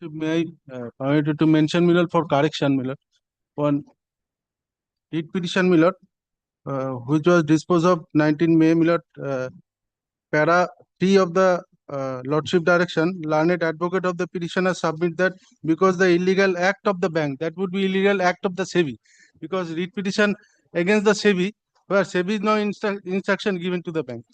May I permitted to mention, my lord, for correction, my lord. One writ petition, my lord, which was disposed of 19 May, my lord, para 3 of the Lordship direction, learned advocate of the petitioner submit that because the illegal act of the bank, that would be illegal act of the SEBI, because writ petition against the SEBI, where SEBI is no instruction given to the bank.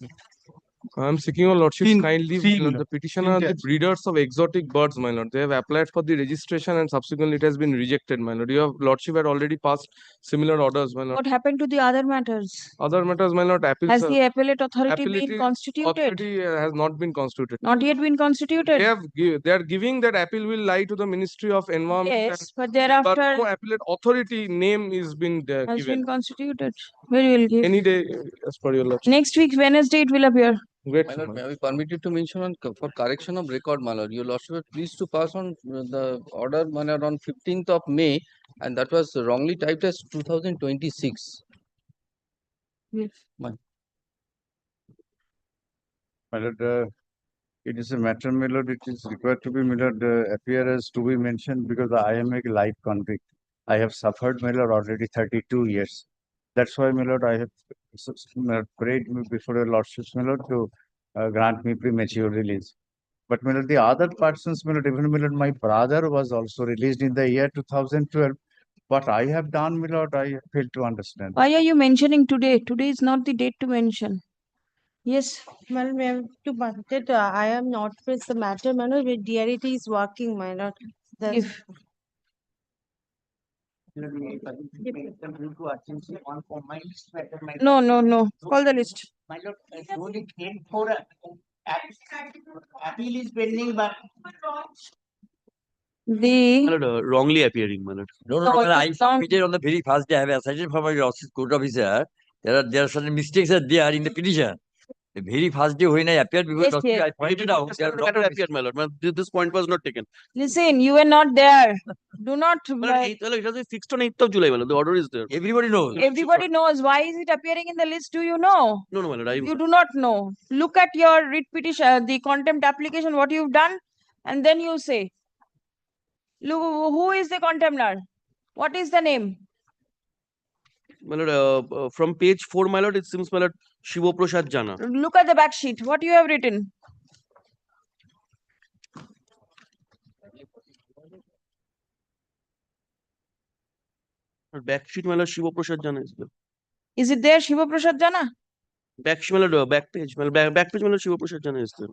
I am seeking your lordship's Three- kind leave. three, My lord. my The lord. petitioner are the Detached. breeders of exotic birds, my lord. They have applied for the registration and subsequently it has been rejected, my lord. Your lordship had already passed similar orders, my lord. What happened to the other matters? Other matters, my lord, appeals. Has the appellate authority appellate been constituted? authority has not been constituted. Not yet been constituted? They are giving that appeal will lie to the Ministry of Environment. Yes, but But thereafter no appellate authority name is been has given. been constituted. We will give. Any day, as per your lordship. Next week, Wednesday, it will appear. Great. My lord, may I be permitted to mention on for correction of record, my lord. Your lordship was pleased to pass on the order, my lord, on 15th of May, and that was wrongly typed as 2026. Yes. My lord, it is a matter, my lord, it is required to be, my lord, appear as to be mentioned because I am a life convict. I have suffered, my lord, already 32 years. That's why, my lord, I have prayed before your lordships, my lord, to grant me premature release. But, my lord, the other persons, my lord, even, my lord, my brother was also released in the year 2012. What I have done, my lord, I fail to understand. Why are you mentioning today? Today is not the date to mention. Yes. Madam, we have to budget. I am not with the matter, madam. With DRT is working, my lord. The If no, no, no. Call the list. My lord, only 10 appeal is pending, but The My lord, wrongly appearing, my lord. no, No, I it's not. submitted on the very first day. I have assigned from my court officer. There are certain mistakes are there in the petition. The very first day when I appeared before Yes, yes. I pointed out there are The matter appeared, my lord. This point was not taken. Listen, you were not there. Do not. My lord, it has been fixed on 8th of July, my lord. The order is there. everybody knows. Everybody knows. Why is it appearing in the list? Do you know? No, my lord. You do not know. Look at your writ petition, the contempt application, what you've done, and then you say, look, who is the contemptor? What is the name? My lord, from page 4, my lord, it seems, my lord, Shivo Prasad Jana. Look at the back sheet. What you have written? Back sheet, my lord, Shivo Prasad Jana is there. Is it there, Shiva Prasad Jana? Back sheet, my lord, back page, my lord, back page, my lord, Shivo Prasad Jana is there.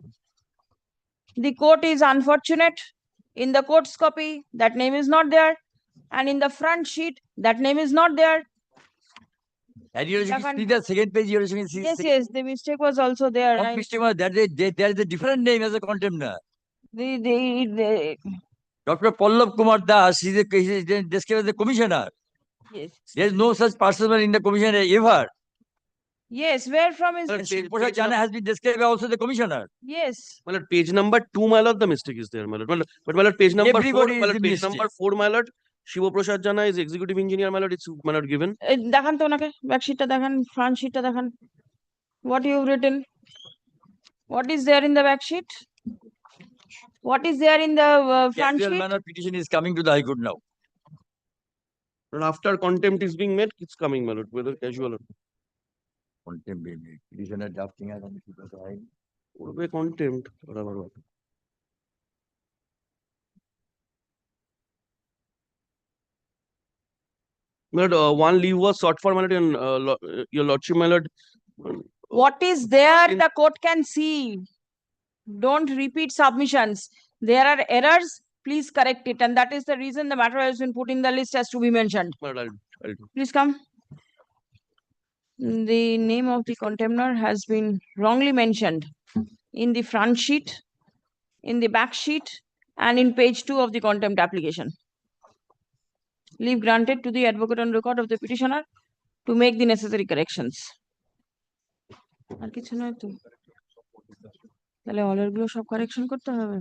The court is unfortunate. In the court's copy, that name is not there. And in the front sheet, that name is not there. And you Second- see the second page, you see. Yes, yes, the mistake was also there. What mistake was that? There is a different name as a contemptor. The Dr. Pallab Kumar Das, he is described as the commissioner. yes, There is no such person in the commissioner ever. yes, where from is Well, this? page- Prasad Jana has been described also the commissioner. Yes. My lord, page number 2, my lord, the mistake is there, my lord. But my lord, page number 4, Everybody my is lord, the page mistake. number 4, my lord, Shivo Prasad Jana is executive engineer, my lord. It's, my lord, given. দেখান তো ওনাকে back শিটটা দেখান front শিটটা দেখান what you've written, what is there in the back sheet, what is there in the front Casual sheet. manner petition is coming to the High Court now. And after contempt is being made, it's coming, my lord, whether casual or Contempt petitioner drafting as করবে contempt বরাবর হবে। My lord, one leave was sought for, my lord, and your lordship, my lord. What is there the court can see. Don't repeat submissions. There are errors, please correct it, and that is the reason the matter has been put in the list as to be mentioned. My lord, I'll do. Please come. The name of the contemptor has been wrongly mentioned in the front sheet, in the back sheet, and in page 2 of the contempt application. Leave granted to the advocate on record of the petitioner to make the necessary corrections. আর কিছু নয় তো তাহলে order গুলো সব correction করতে হবে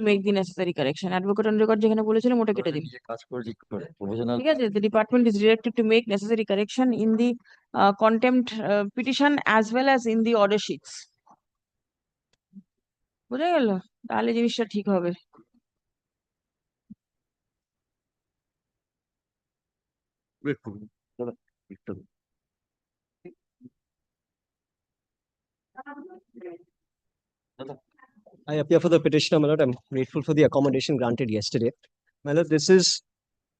make the necessary correction. Advocate on record যেখানে বলেছিলাম ওটা কেটে দিন। নিজে কাজ করে ঠিক করে প্রফেশনাল ঠিক আছে, the department is directed to make necessary correction in the contempt petition as well as in the order sheets. বোঝা গেল? তাহলে জিনিসটা ঠিক হবে। I appear for the petitioner, my lord. I'm grateful for the accommodation granted yesterday. My lord, this is,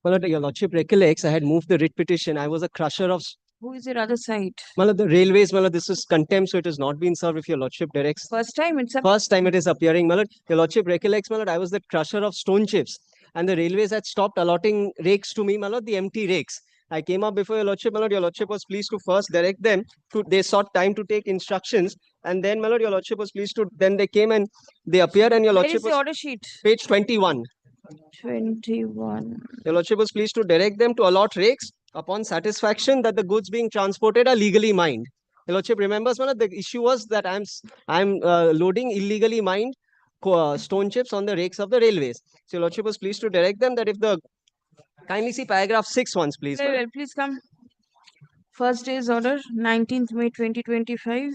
my lord, your lordship recollects, I had moved the writ petition. I was a crusher of, Who is your other side? my lord, the railways, my lord, this is contempt, so it has not been served if your lordship directs. First time it's a First time it is appearing, my lord. Your lordship recollects, my lord, I was the crusher of stone chips, and the railways had stopped allotting rakes to me, my lord, the empty rakes. I came up before your lordship, my lord. Your lordship was pleased to first direct them to, they sought time to take instructions, and then, my lord, your lordship was pleased to, then they came and they appeared, and your Where lordship is the was order sheet? page 21. 21. Your lordship was pleased to direct them to allot rakes upon satisfaction that the goods being transported are legally mined. Your lordship remembers, my lord, the issue was that I'm loading illegally mined stone chips on the rakes of the railways. So your lordship was pleased to direct them that if the, kindly see paragraph 6 once, please. Very well, please come. First day's order, 19th May 2025.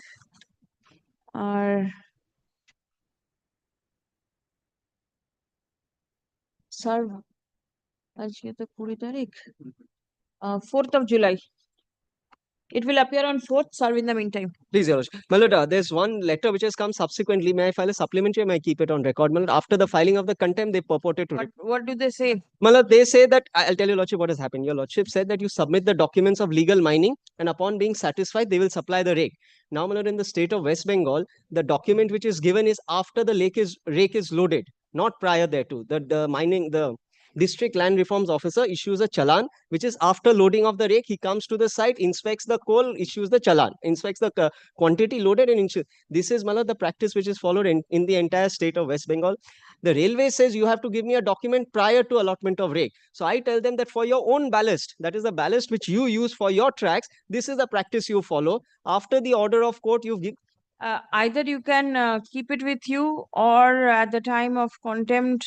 Serve. আজকে তো 20 তারিখ। 4th of July. It will appear on 4th, serve in the meantime. Please, your lordship. My lord, there's one letter which has come subsequently. May I file a supplementary? Or may I keep it on record? My lord, after the filing of the contempt, they purported to. What do they say? My lord, they say that, I'll tell your lordship what has happened. Your lordship said that you submit the documents of legal mining, and upon being satisfied, they will supply the rake. Now, my lord, in the state of West Bengal, the document which is given is after the rake is loaded, not prior thereto. The district land reforms officer issues a challan, which is after loading of the rake. He comes to the site, inspects the coal, issues the challan, inspects the quantity loaded, and this is, my lord, the practice which is followed in the entire state of West Bengal. The railway says you have to give me a document prior to allotment of rake. So I tell them that for your own ballast, that is the ballast which you use for your tracks, this is the practice you follow. After the order of court, you give. Either you can keep it with you, or at the time of contempt,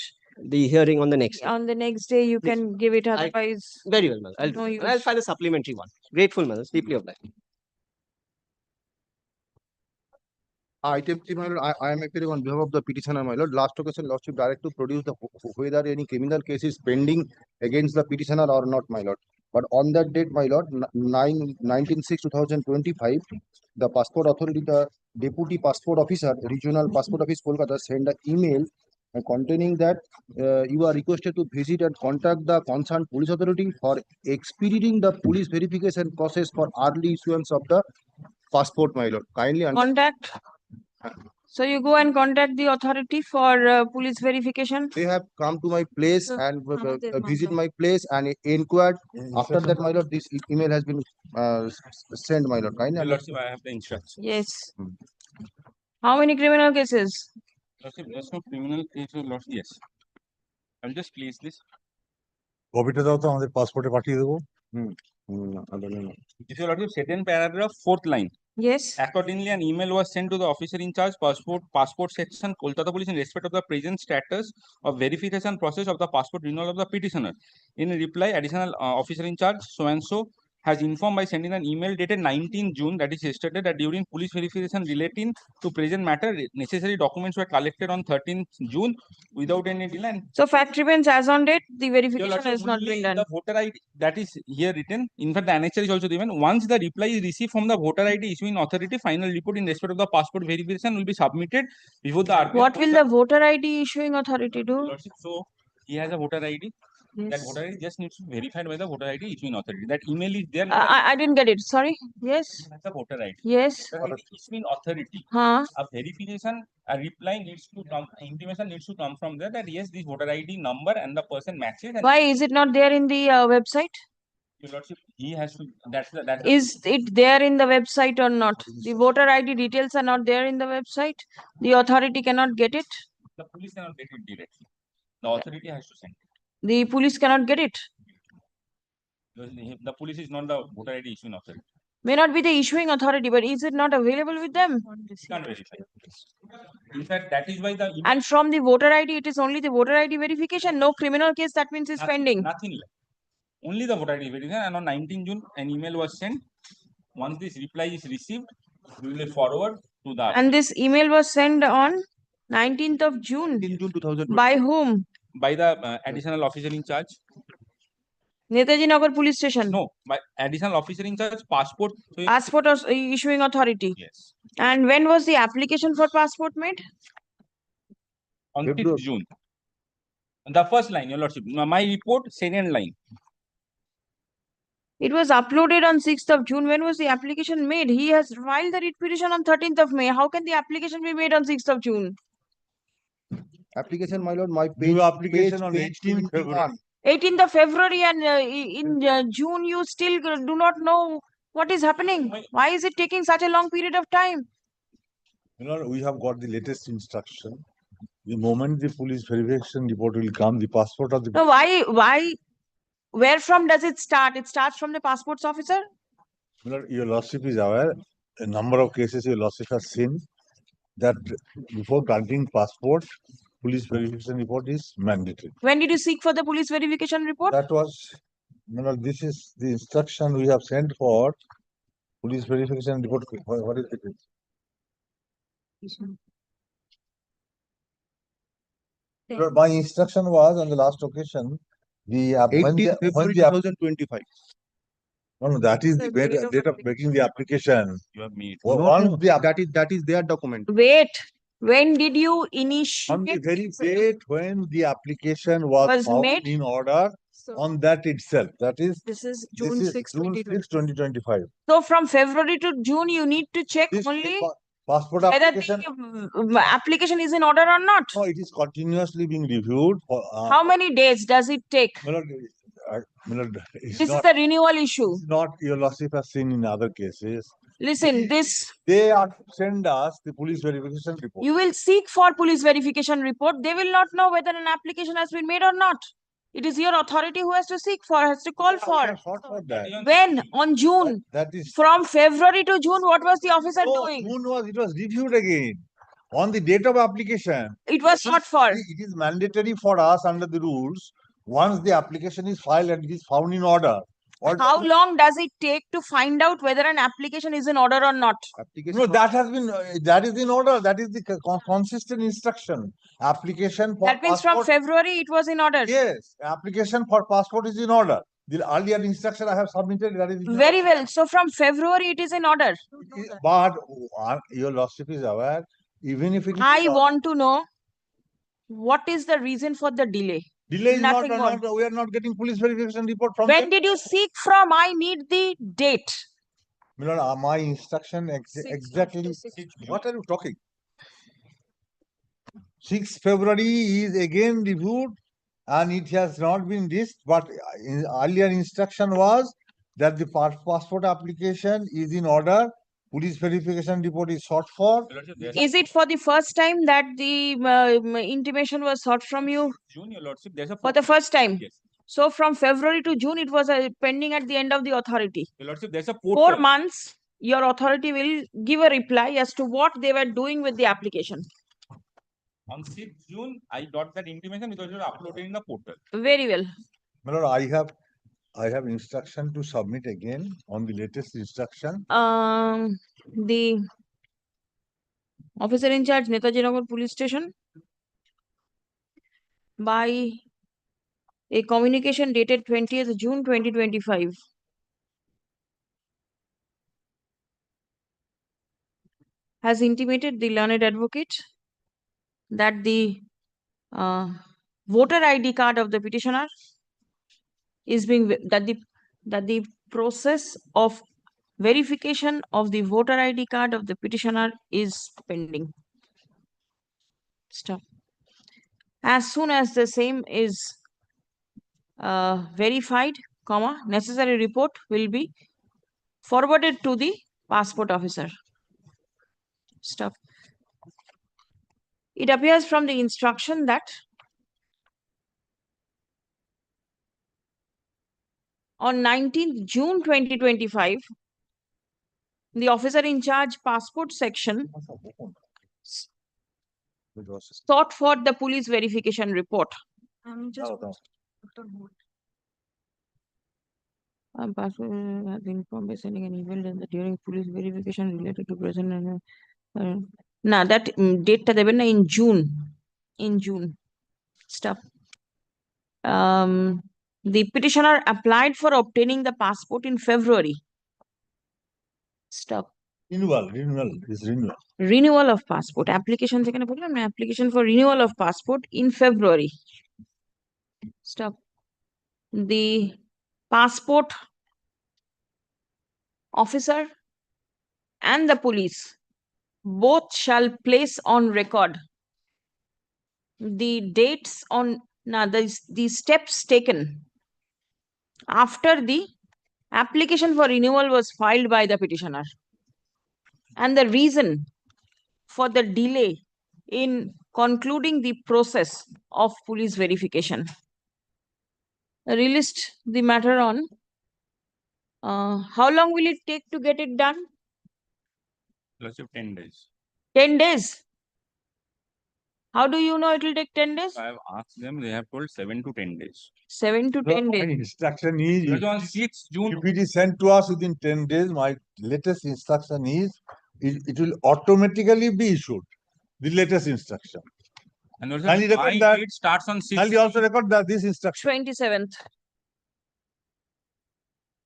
The hearing on the next day. on the next day you Yes. can give it. Otherwise, Very well, madam. No use. I'll file a supplementary one. Grateful, madam. Deeply obliged. Item 3, my lord, I am appearing on behalf of the petitioner, my lord. Last occasion, lordship direct to produce the whether any criminal case is pending against the petitioner or not, my lord. But on that date, my lord, 19/6/2025, the passport authority, the deputy passport officer, regional passport office, Kolkata, send an email containing that you are requested to visit and contact the concerned police authority for expediting the police verification process for early issuance of the passport, my lord. Kindly contact. So you go and contact the authority for police verification. they have come to my place and visit my place and inquired. After that, my lord, this email has been sent, my lord. Kindly Lordship, I have the instructions. Yes. How many criminal cases? Lordship, there's no criminal case, Lordship. Yes. I'll just place this. কপিটা দাও তো আমাদের পাসপোর্টে পাঠিয়ে দেবো। If you Lordship, second paragraph, 4th line. Yes. Accordingly, an email was sent to the officer in charge, passport section, Kolkata Police, in respect of the present status of verification process of the passport renewal of the petitioner. In reply, additional officer in charge, so and so, has informed by sending an email dated 19 June, that is yesterday, that during police verification relating to present matter, necessary documents were collected on 13th June without any delay. So fact remains as on date, the verification has not Only been done. the voter ID that is here written. In fact, the annexure is also given. Once the reply is received from the voter ID issuing authority, final report in respect of the passport verification will be submitted before the RBI. What will the voter ID issuing authority do? Lordship, so he has a voter ID. Yes. That voter ID just needs to be verified by the voter ID issuing authority. That email is there. I didn't get it. Sorry. Yes. That's the voter ID. Yes. Voter ID issuing authority. Huh? A verification, a reply needs to come, intimation needs to come from there that yes, this voter ID number and the person matches. And Why is it not there in the website? Your Lordship, he has to. That's Is it there in the website or not? The voter ID details are not there in the website. The authority cannot get it. The police cannot get it directly. The authority has to send it. The police cannot get it. The police is not the voter ID issuing authority. May not be the issuing authority, but is it not available with them? Can't verify. In fact, that is why the email- And from the voter ID, it is only the voter ID verification, no criminal case, that means is pending. Nothing like. Only the voter ID verification, and on 19 June, an email was sent. Once this reply is received, we will forward to the. And this email was sent on 19th of June. In June 2020. By whom? By the additional officer in charge. Netaji Nagar police station. No, by additional officer in charge, passport. Passport issuing authority. Yes. And when was the application for passport made? On 5th June. The first line, Your Lordship. My report, second line. It was uploaded on 6th of June. When was the application made? He has filed the writ petition on 13th of May. How can the application be made on 6th of June? Application, my lord, my New page. application on page 18th 21. February. 18th of February, and in June you still do not know what is happening. Why is it taking such a long period of time? You know, we have got the latest instruction. The moment the police verification report will come, the passport of the No, why, where from does it start? It starts from the passports officer? Your Lordship is aware, a number of cases your Lordship has seen that before granting passport, police verification report is mandatory. When did you seek for the police verification report? That was, this is the instruction we have sent for police verification report. What is it? My instruction was on the last occasion, the 18th February 2025. No, that is the date of making the application. You have made. Once the That is their document. Wait, when did you on the initiate? very date when the application was found made? in order, on that itself, that is This is this June is 6, June 6, 2025. So from February to June, you need to check This only passport whether application, the application is in order or not. no, it is continuously being reviewed for How many days does it take? it's This is not, the renewal issue. it's not your Lordship has seen in other cases. Listen, this, They are to send us the police verification report. you will seek for police verification report. They will not know whether an application has been made or not. It is your authority who has to seek for, has to call for. Short for that. When? On June. That is From February to June, what was the officer no, doing? June it was reviewed again on the date of application. It was sought for. It is mandatory for us under the rules. Once the application is filed and it is found in order. How long does it take to find out whether an application is in order or not? Application. No, that has been that is in order. That is the consistent instruction. Application for That means from passport. February it was in order. Yes, application for passport is in order. The earlier instruction I have submitted, that is in Very order. well. So from February it is in order. But your Lordship is aware, even if it is I want to know what is the reason for the delay. delay is nothing more. we are not getting police verification report from When them. did you seek from? I need the date. My instruction exactly. What are you talking? 6 February is again reviewed and it has not been this, but earlier instruction was that the passport application is in order. Police verification report is sought for. Is it for the first time that the intimation was sought from you? June, Your Lordship, there's a. For the first time? Yes. So from February to June, it was pending at the end of the authority. Your Lordship, there's a 4 months, your authority will give a reply as to what they were doing with the application. On 6th June, I got that intimation because you were uploaded in the portal. Very well. My Lord, I have instruction to submit again on the latest instruction. The officer in charge, Netaji Nagar police station, by a communication dated 20th June 2025. Has intimated the learned advocate that the voter ID card of the petitioner is being that the process of verification of the voter ID card of the petitioner is pending. Stop. As soon as the same is verified, necessary report will be forwarded to the passport officer. Stop. It appears from the instruction that on 19th June 2025, the officer in charge passport section sought for the police verification report. Has informed by sending an email that during police verification related to present and now that date ta deben na in June. In June. Stop. The petitioner applied for obtaining the passport in February. Stop. Renewal is renewal. Renewal of passport. Application application for renewal of passport in February. Stop. The passport officer and the police both shall place on record the dates on the steps taken after the application for renewal was filed by the petitioner and the reason for the delay in concluding the process of police verification. Relist the matter on how long will it take to get it done? Lordship, 10 days. 10 days. How do you know it will take 10 days? I have asked them, they have told 7 to 10 days. 7 to 10 My days. instruction is, Because on 6th June, if it is sent to us within 10 days, my latest instruction is, it will automatically be issued. The latest instruction. and also Kindly record my that. date starts on 6th. Kindly also record that this instruction. 27th.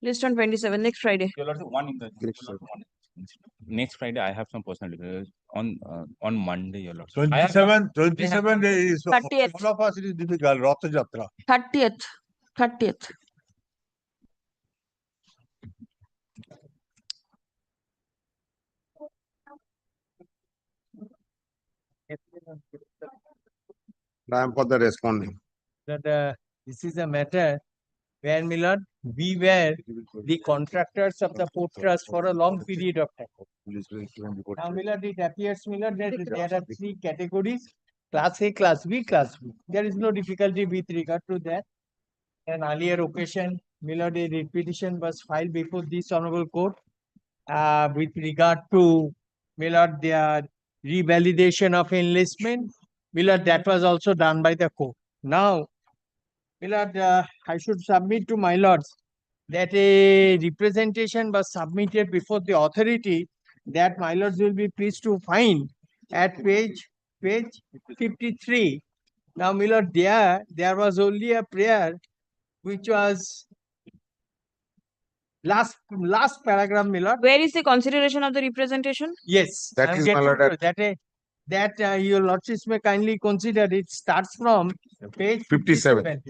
List on 27th, next Friday. Your Lordship, next Friday, I have some personal details on Monday, Your Lordship. 27 days. 30th. All of us it is difficult. Ratha Jatra. 30th. I am for the responding. That this is a matter where, my lord, we were the contractors of the port trust for a long period of time. Now, my lord, it appears, my lord, that there are 3 categories: Class A, Class B, Class B. There is no difficulty with regard to that. An earlier occasion, my lord, a writ petition was filed before this honorable court with regard to, my lord, their revalidation of enlistment. My lord, that was also done by the court. Now, my lord, I should submit to my lords that a representation was submitted before the authority that my lords will be pleased to find at page 53. Now, my lord, there was only a prayer which was last paragraph, my lord. Where is the consideration of the representation? Yes, That I'm is, getting my lord, to that your lordships may kindly consider. It starts from page 57.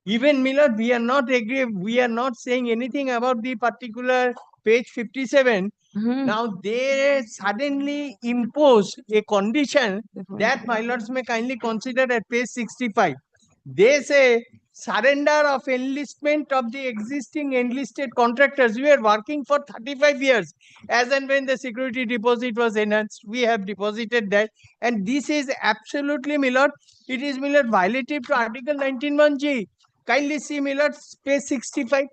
Even, my lord, we are not agree. We are not saying anything about the particular page 57. Now they suddenly impose a condition that my lords may kindly consider at page 65. They say surrender of enlistment of the existing enlisted contractors. We are working for 35 years. As and when the security deposit was enhanced, we have deposited that. And this is absolutely, my lord, it is, my lord, violative to Article 19(1)(g). Kindly see, my lord, page 65.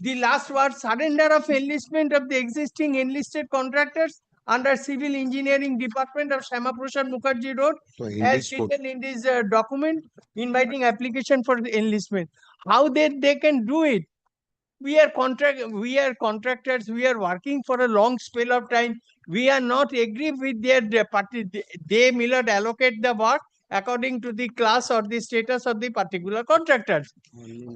The last word, surrender of enlistment of the existing enlisted contractors under Civil Engineering Department of Shamaprasad Mukherjee Road, as written in this document inviting application for the enlistment. How they can do it? We are contractors. We are working for a long spell of time. We are not agree with their party. They may not allocate the work according to the class or the status of the particular contractors.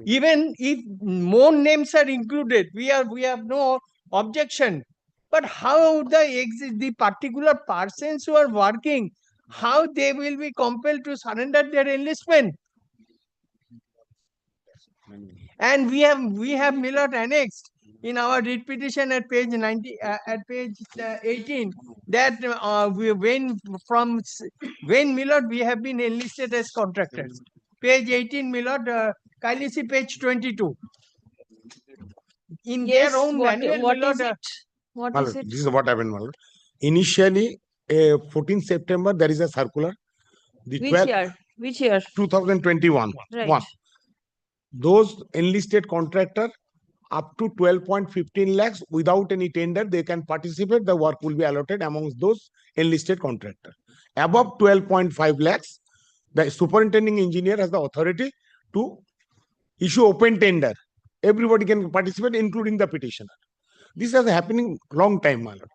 Even if more names are included, we have no objection. But how the particular persons who are working, how they will be compelled to surrender their enlistment? And we have Millard annexed in our writ petition at page 90 at page 18 that when Millard we have been enlisted as contractors. Page 18, Millard, kindly see page 22. In their own manual, Millard, What My is lord, it? this is what happened, my lord. Initially, 14th September, there is a circular. The Which 12th, year? Which year? 2021. Right. One. Those enlisted contractor up to 12.15 lakhs without any tender, they can participate. The work will be allotted amongst those enlisted contractors. Above 12.5 lakhs, the superintending engineer has the authority to issue open tender. Everybody can participate, including the petitioner. This has happening long time, my lord.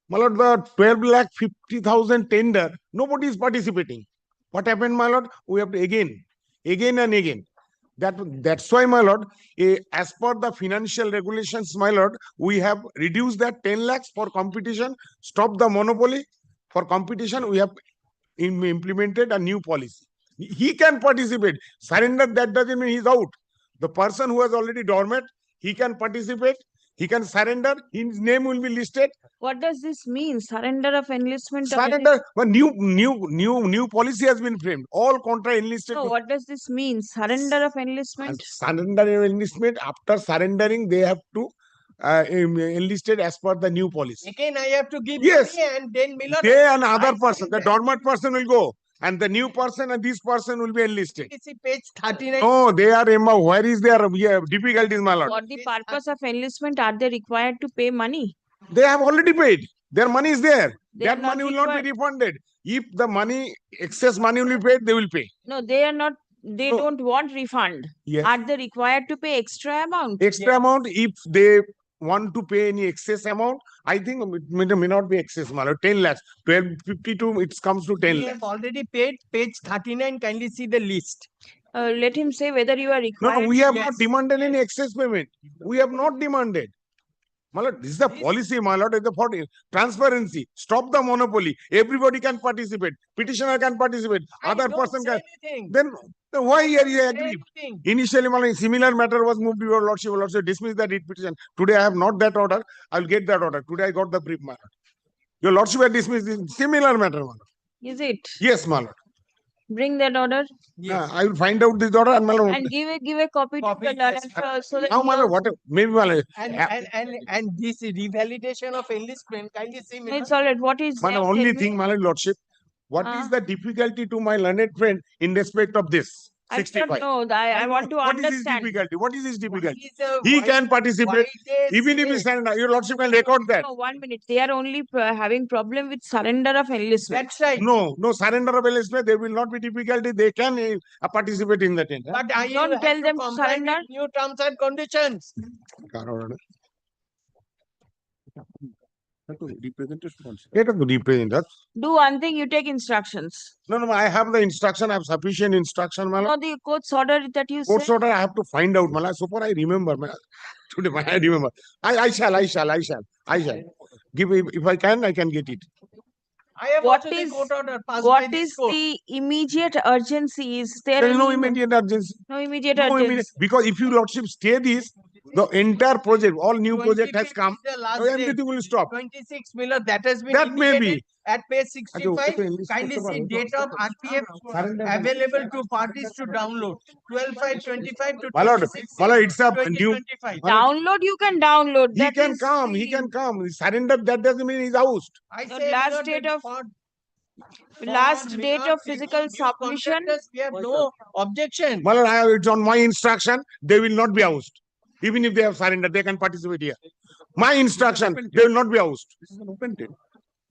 My lord, the 12,50,000 tender, nobody is participating. What happened, my lord? We have to again and again. That's why, my lord, as per the financial regulations, my lord, we have reduced that 10 lakhs for competition, stop the monopoly. For competition, we have implemented a new policy. He can participate. Surrender, that doesn't mean he's out. The person who has already dormant, he can participate. He can surrender. His name will be listed. What does this mean? Surrender of enlistment? Surrender. But new policy has been framed. All contra enlisted. No, what does this mean? Surrender of enlistment? Surrender of enlistment. After surrendering, they have to enlisted as per the new policy. Again, I have to give Yes. money and then Milord. They and other person, the dormant person will go, and the new person and this person will be enlisted. See page 39. No, they are where is their difficulties, my lord? For the purpose of enlistment, are they required to pay money? They have already paid. Their money is there. They are That not money will not be required. refunded. If the money, excess money will be paid, they will pay. No, they are not. They No. don't want refund. Yes. Are they required to pay extra amount? Extra amount, if they want to pay any excess amount, I think it may not be excess, my lord. 10 lakhs. 1252, it comes to 10 We lakhs. have already paid. Page 39. Kindly see the list. Let him say whether you are No, required. no, we have Yes. not demanded any excess payment. We have not demanded. My lord, this is the policy, my lord, for transparency. Stop the monopoly. Everybody can participate. Petitioner can participate. I Other don't person say can. anything. Then why here you Say agree? anything. Initially, my lord, similar matter was moved to your lordship. Your lordship dismissed the writ petition. Today I have not that order. I will get that order. Today I got the brief, my lord. Your lordship had dismissed this similar matter, my lord. Is it? Yes, my lord. Bring that order I will find out this order and my lord. and give a copy to Copy, the yes. director so that Now, my lord, what maybe my lord. And this revalidation of enlistment. Kindly see No, Milord. it's all right. What is My there? only Tell me. thing, my lordship, what is the difficulty to my learned friend in respect of this? I don't 65. know. I want to What is his understand. difficulty? What is his difficulty? Is the He white- can participate whitest even if he way. stand. Your lordship can record that. No, 1 minute. They are only having problem with surrender of enlistment. That's right. No surrender of enlistment. There will not be difficulty. They can participate in the tender. But I Don't have tell to them to comply with surrender. new terms and conditions. Let us represent us. Do one thing, you take instructions. No, I have the instruction. I have sufficient instruction, my No, lord. the court's order that you Court's said. order, I have to find out, my lord. So far, I remember, my lord. Today, I remember. I shall. Give if I can get it. I have What also the is- court order passed by What this is court. the immediate urgency? Is there There is no any- immediate urgency. No immediate No immediate, urgency. because if you lordship stay this, the entire project, all new project has 25th come, is the last so day. everything will stop. 26 Miller, that has been That may indicated be. at page 65. okay, enlist Kindly করতে see পারো। date of RPF available to parties to download. 12/5/25 to My lord, 26/6/2025. it's a new. My lord, Download, you can download. he That can is come. He the- can come. Surrender. That doesn't mean he's ousted. I The say last Miller, date that of- for last date Miller of physical taking new submission. contractors, we have no objection. My lord, it's on my instruction. They will not be ousted. Even if they have surrendered, they can participate here. My instruction, they will not be ousted. This is an open tender.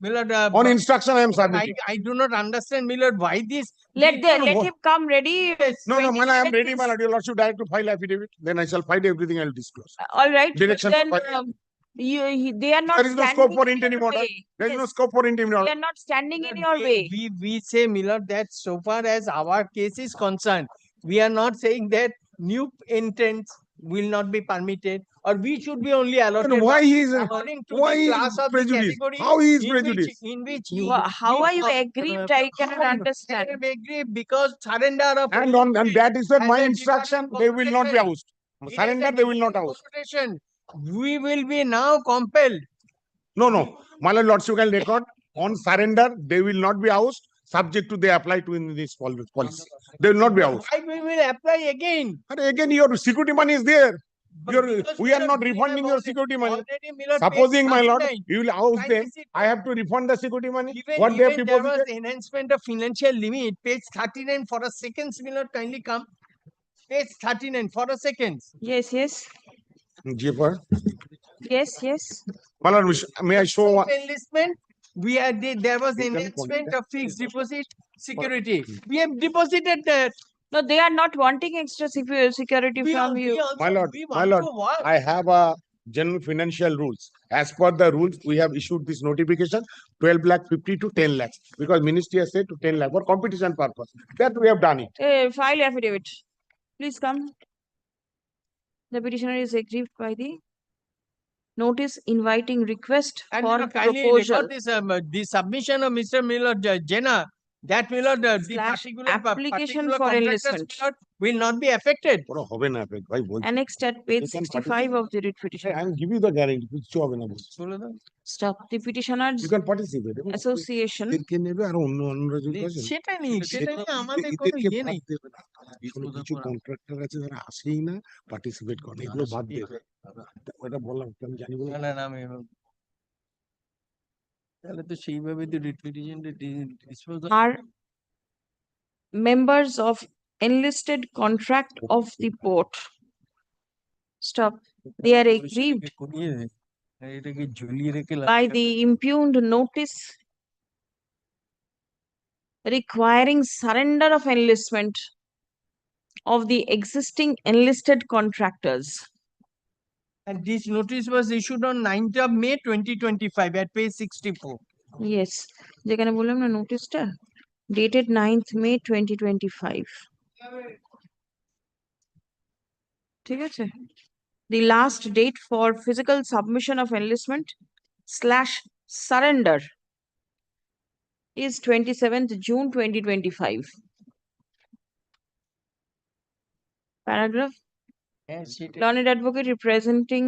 Miller, On instruction, I am submitting. I do not understand, Miller, why this. Let what- him come ready. No, my lord, I am 27th ready, is- my lord. Your lordship direct to file affidavit. Then I shall find everything. I will disclose. All right. but Direction Then for- they are not There is no scope for standing in interim your order. way. There is no Yes, scope for interim they order. are not standing in your way. We say, Miller, that so far as our case is concerned, we are not saying that new entrants will not be permitted, or we should be only allotted. And why but he is according to why the he is class of the prejudiced? category How he is in which- prejudiced? in which How are you aggrieved? I cannot understand. I am aggrieved because surrender of And that is why as my a instruction, different they will not be computation. ousted. It is Surrender, a they will not different oust. computation. We will be now compelled. No. My lordship can record on surrender, they will not be ousted, subject to they apply to in this policy. They will not be ousted. Why we will apply again? And again, your security money is there. But because We are Miller, not we refunding have your already- security money. already Miller paid Supposing, my lord, 39. you will oust Kindly them, see- I have to refund the security money. Even, What they have even there was deposited. enhancement of financial limit, page 39 for a second, Miller, kindly come. Page 39 for a second. Yes. Jafar. Yes, yes. My lord, may I show one? Enlistment, there was You can enlistment contact- of fixed deposit security. We have deposited that. No, they are not wanting extra security from you. My lord, we my want lord, to work. I have a general financial rules. As per the rules, we have issued this notification, 12 lakh 50 to 10 lakhs, because ministry has said to 10 lakh for competition purpose. That we have done it. File affidavit. Please come. The petitioner is aggrieved by the notice inviting request And for kindly proposal record this, the submission of Mr. Miller, Jenna, that Miller, the slash particular, application particular for contractors, enlistment. Miller, will not be affected. ওরা হবে না effect, ভাই বলছি। Annexed at page They can 65 of the writ petition. I am give you the guarantee, কিচ্ছু হবে না বলছি। Stop. The petitioners You can participate. association এদেরকে নেবে আর অন্যরা যদি আসে না, সেটা নেই, সেটা নিয়ে আমাদের কোনো এদেরকে ইয়ে বাদ নেই। দেবে না। এখনো কিছু কন্ট্রাক্টর আছে যারা আসেই না, পার্টিসিপেট করে না, এগুলো বাদ দেবে। ওটা বললাম, আমি জানি বলে। না, না, আমি তাহলে তো সেইভাবে তো রিট পিটিশনটা dispose are members of enlisted contract of the port. Stop. They are aggrieved এটাকে ঝুলিয়ে রেখে by the impugned notice requiring surrender of enlistment of the existing enlisted contractors. And this notice was issued on 9th of May 2025 at page 64. Yes. যেখানে বললাম না নোটিশটা dated 9th May 2025. ঠিক আছে? The last date for physical submission of enlistment / surrender is 27th June 2025. Paragraph. Learned advocate representing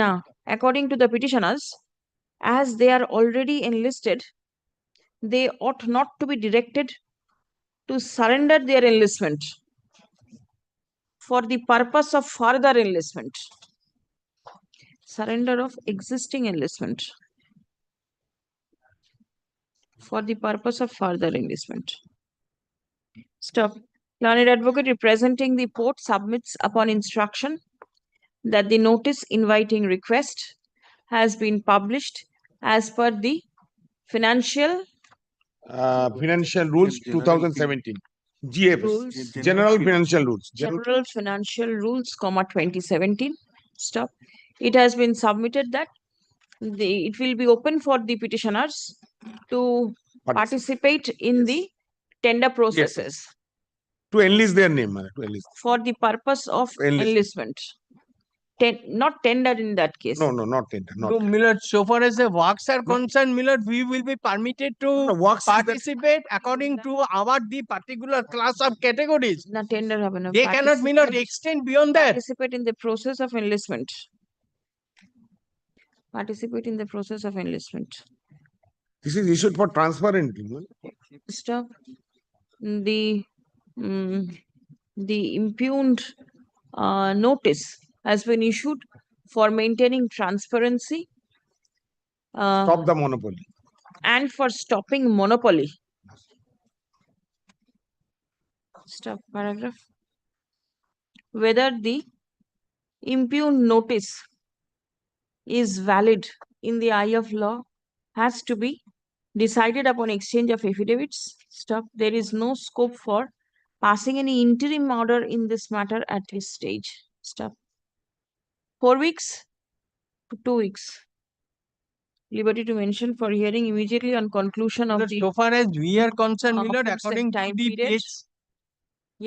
now, according to the petitioners, as they are already enlisted, they ought not to be directed to surrender their enlistment for the purpose of further enlistment. Surrender of existing enlistment for the purpose of further enlistment. Stop. Learned advocate representing the port submits upon instruction that the notice inviting request has been published as per the financial Rules 2017. GFS, rules, General Financial Rules. General Financial Rules, 2017. Stop. It has been submitted that it will be open for the petitioners to participate in the tender processes To enlist their name, to enlist. for the purpose of enlistment. Not tender in that case. No, not tender. Not. So, Millard, so far as the works are concerned, Millard, we will be permitted to participate according to the particular class of categories. Na tender হবে না, They cannot, Millard, extend beyond that. Participate in the process of enlistment. Participate in the process of enlistment. This is issued for transparency. Stop. The impugned notice has been issued for maintaining transparency Stop the monopoly. and for stopping monopoly. Stop paragraph. Whether the impugned notice is valid in the eye of law has to be decided upon exchange of affidavits. Stop. There is no scope for passing any interim order in this matter at this stage. Stop. 4 weeks to 2 weeks. Liberty to mention for hearing immediately on conclusion of the. So far as we are concerned, Millard, according to time the period. page.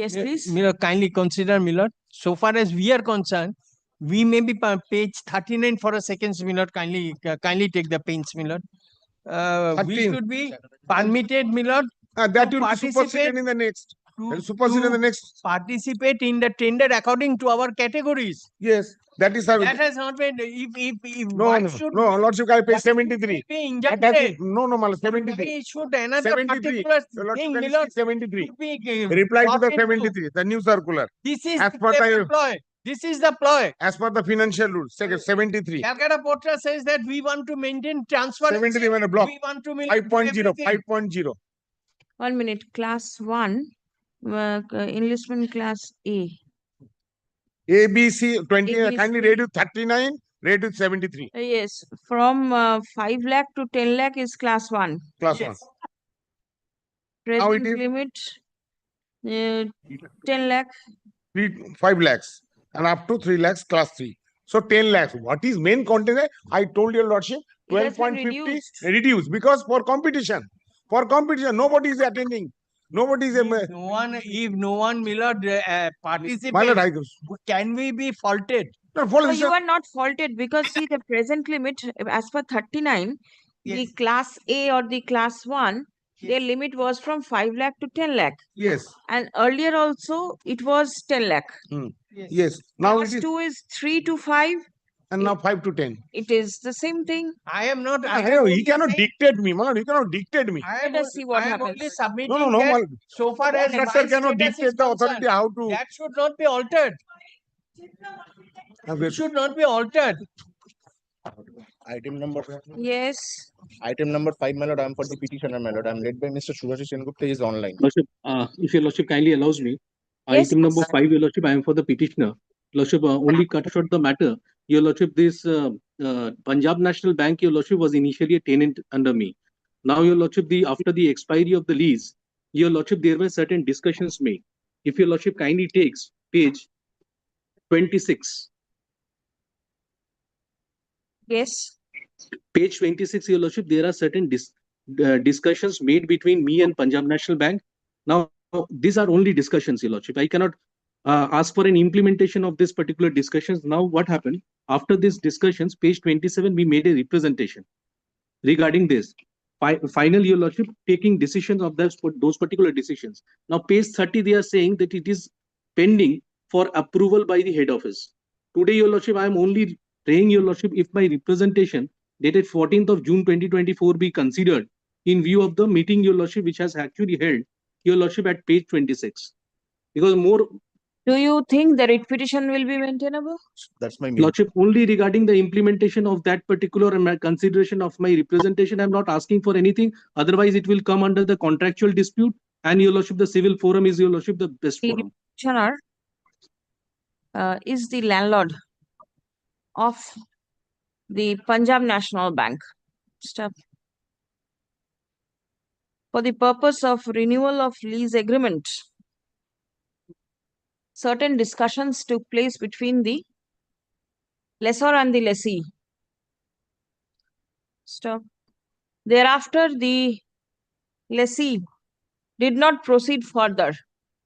Yes, please. Millard, kindly consider, Millard. So far as we are concerned, we may be page 39 for a second, Millard. Kindly take the pains, Millard. We should be permitted, Millard, That to will be superseded participate in the next. Superseded in the next. Participate in the tender according to our categories. Yes, that is how. That has not been. If No, what no, should no. Lordship, I pay 73. be That has injected? been- No, my lord, 73. We should another 73. particular Your Lordship, thing, can Millard, see 73. should be Reply to the brought into- 73, the new circular. This is As the per the- ploy. This is the ploy. As per the financial rules, 73. Calcutta Portra says that we want to maintain transparency. 73 when a block. We want to 5.0, everything. 5.0. 1 minute. Class 1. Enlistment class A. ABC 20, ABC. kindly read with 39, read with 73. Yes, from 5 lakh to 10 lakh is class 1. Class 1. Present it is- limit 10 lakh. 5 lakhs and up to 3 lakhs class 3. So 10 lakhs. What is main content? I told your lordship It has been 12.50 reduced because for competition. For competition, nobody is attending. Nobody is If no one, my lord, participates, My lord, can we be faulted? No, No, you are not faulted because see the present limit as per 39, the class A or the class 1, their limit was from 5 lakh to 10 lakh. Yes. And earlier also it was 10 lakh. Yes. Now Class it is 2 is 3 to 5. and now 5 to 10. It is the same thing. I am not. He cannot dictate me, man. He cannot dictate me. Let us see what I am happens. only submitting No, that man. so far as my Contractor cannot status is dictate the authority concerned, how to. that should not be altered. It should not be altered. Item number. Yes. Item number 5, my lord. I am for the petitioner, my lord. I am led by Mr. Subhashi Sengupta. He is online. Lordship, if your lordship kindly allows me, Yes, item number yes. 5, your lordship, I am for the petitioner. Lordship, only cut short the matter. Your lordship, this Punjab National Bank, your lordship, was initially a tenant under me. Now, your lordship, after the expiry of the lease, your lordship, there were certain discussions made. If your lordship kindly takes page 26. Yes. Page 26, your lordship, there are certain discussions made between me and Punjab National Bank. Now, these are only discussions, your lordship. I cannot ask for an implementation of this particular discussions. Now, what happened? After these discussions, page 27, we made a representation regarding this. Final, your lordship, taking decisions of those particular decisions. Now, page 30, they are saying that it is pending for approval by the head office. Today, your lordship, I am only praying, your lordship, if my representation dated 14th of June 2024 be considered in view of the meeting, your lordship, which has actually held, your lordship, at page 26. Because more. Do you think the writ petition will be maintainable? That's my main. Lordship, only regarding the implementation of that particular consideration of my representation, I'm not asking for anything. Otherwise, it will come under the contractual dispute. And your lordship, the civil forum is, your lordship, the best The forum. petitioner is the landlord of the Punjab National Bank. Stop. For the purpose of renewal of lease agreement, certain discussions took place between the lessor and the lessee. Stop. Thereafter, the lessee did not proceed further.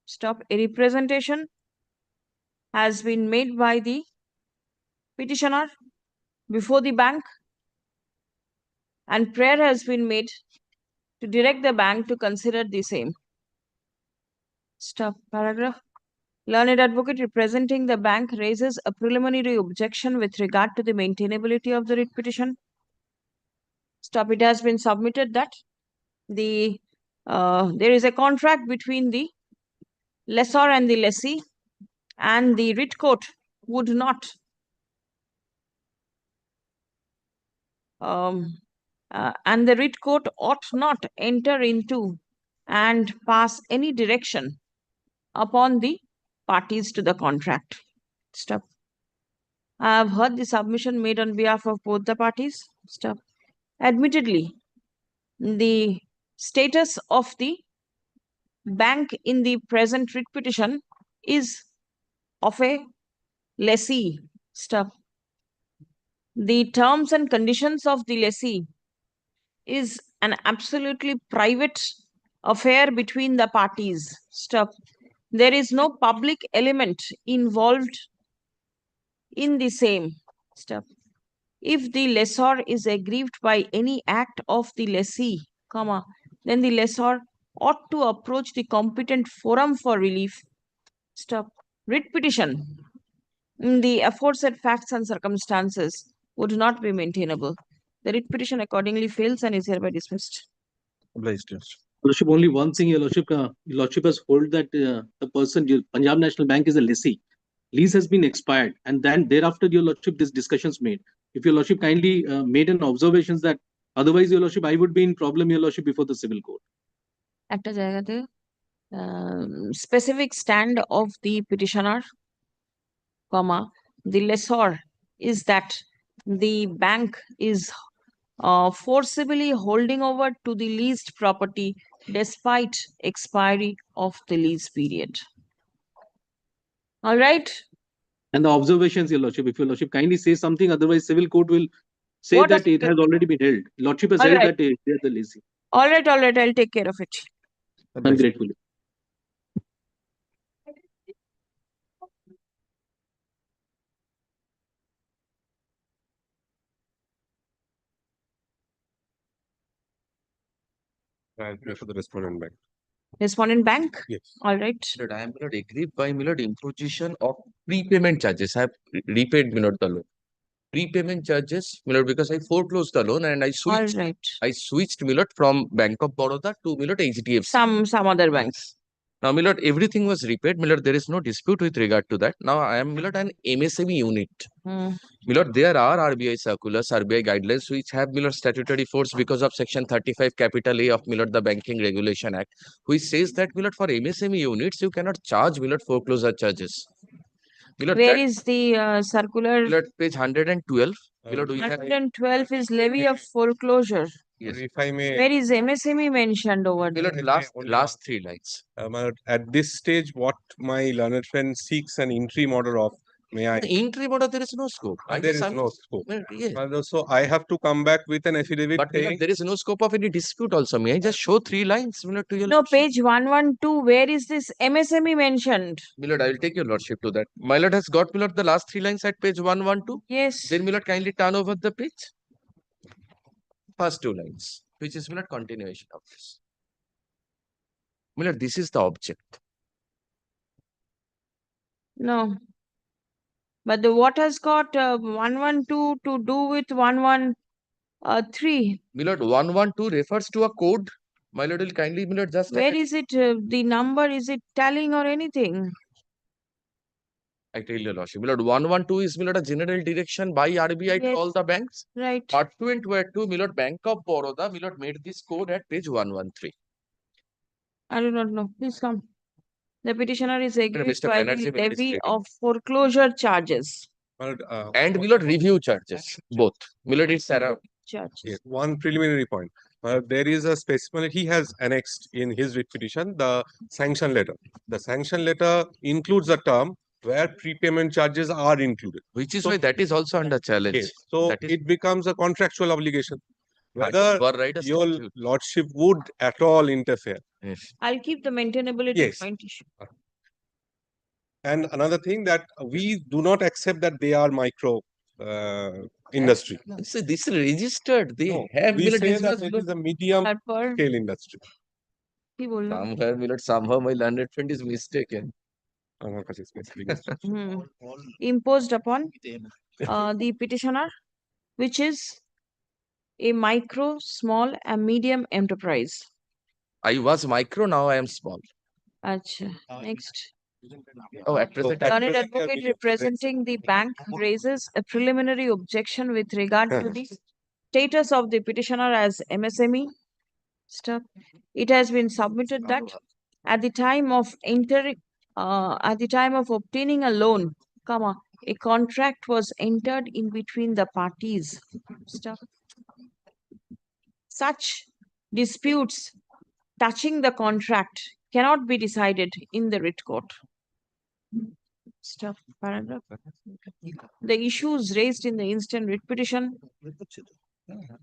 Stop. A representation has been made by the petitioner before the bank, and prayer has been made to direct the bank to consider the same. Stop. Paragraph. Learned advocate representing the bank raises a preliminary objection with regard to the maintainability of the writ petition. Stop. It has been submitted that there is a contract between the lessor and the lessee, and the writ court would not and the writ court ought not enter into and pass any direction upon the parties to the contract. Stop. I have heard the submission made on behalf of both the parties. Stop. Admittedly, the status of the bank in the present writ petition is of a lessee. Stop. The terms and conditions of the lessee is an absolutely private affair between the parties. Stop. There is no public element involved in the same. Stop. If the lessor is aggrieved by any act of the lessee, then the lessor ought to approach the competent forum for relief. Stop. Writ petition in the aforesaid facts and circumstances would not be maintainable. The writ petition accordingly fails and is hereby dismissed. Lordship, only one thing, your lordship has hold that the person, Punjab National Bank, is a lessee. Lease has been expired, and then thereafter, your lordship, this discussions made. If your lordship kindly made an observations that otherwise, your lordship, I would be in problem, your lordship, before the civil court. একটা জায়গাতে specific stand of the petitioner comma, the lessor is that the bank is forcibly holding over to the leased property despite expiry of the lease period. All right. And the observations, Your Lordship, if Your Lordship kindly say something, otherwise civil court will say What that are it has already been held. Lordship has All held right. that they are the leasing. All right, I'll take care of it. Ungratefully. I'll pray for the respondent bank. Respondent bank? Yes. All right. Milord, I am not aggrieved by Milord imposition of prepayment charges. I have repaid Milord the loan. Prepayment charges, Milord, because I foreclosed the loan and I All switched. right. I switched Milord from Bank of Baroda to Milord HDFC. Some other banks. Now, Milord, everything was repaid. Milord, there is no dispute with regard to that. Now, I am Milord an MSME unit. Milord, there are RBI circulars, RBI guidelines which have Milord statutory force because of Section 35 capital A of Milord the Banking Regulation Act, which says that Milord for MSME units you cannot charge Milord foreclosure charges. Milord, Where is the circular? Milord, page 112. Milord, we have 112 is levy of foreclosure. yes. If I may, Where is MSME mentioned over there? Milord, last three lines. At this stage, what my learned friend seeks an interim order of, may I? Interim order, there is no scope. There is no scope. Yes. So I have to come back with an affidavit But Milord, saying, there is no scope of any dispute also. May I just show three lines, Milord, to your No, lordship? page 112. Where is this MSME mentioned? Milord, I will take your lordship to that. My lord has got Milord the last three lines at page 112. Yes. Then Milord kindly turn over the page. First two lines, which is Milord continuation of this. Milord, this is the object. No. But what has got 112 to do with 113? Milord, 112 refers to a code. My lord will kindly, Milord, just Where is it? The number, is it telling or anything? I tell your lordship. Milord, 112 is Milord a general direction by RBI to Yes. all the banks. Right. Pursuant whereto Milord Bank of Baroda, Milord made this code at page 113. I do not know. Please come. The petitioner is aggrieved Mr. by Banerjee the will levy explain. of foreclosure charges. And Milord review charges, both. Milord, it's around. Charges. yes, one preliminary point. There is a specimen he has annexed in his writ petition, the sanction letter. The sanction letter includes a term where prepayment charges are included. Which is why that is also under challenge. Yes. So That is- it becomes a contractual obligation. Whether You are right, your statute. lordship would at all interfere. Yes. I'll keep the maintainability Yes. point issue. And another thing that we do not accept that they are micro industry. So this is registered. They No, have we Milord say that disbursed it is a medium Harper, scale industry. কি বললো? Somewhere, Milord, somehow my learned friend is mistaken. আমার কাছে specific Imposed upon the petitioner, which is a micro, small, and medium enterprise. I was micro, now I am small. Acha. Next. Oh, at present, Learned advocate representing the bank raises a preliminary objection with regard to the status of the petitioner as MSME. Stop. It has been submitted that at the time of obtaining a loan, a contract was entered in between the parties. Stop. Such disputes touching the contract cannot be decided in the writ court. Stop. Paragraph. The issues raised in the instant writ petition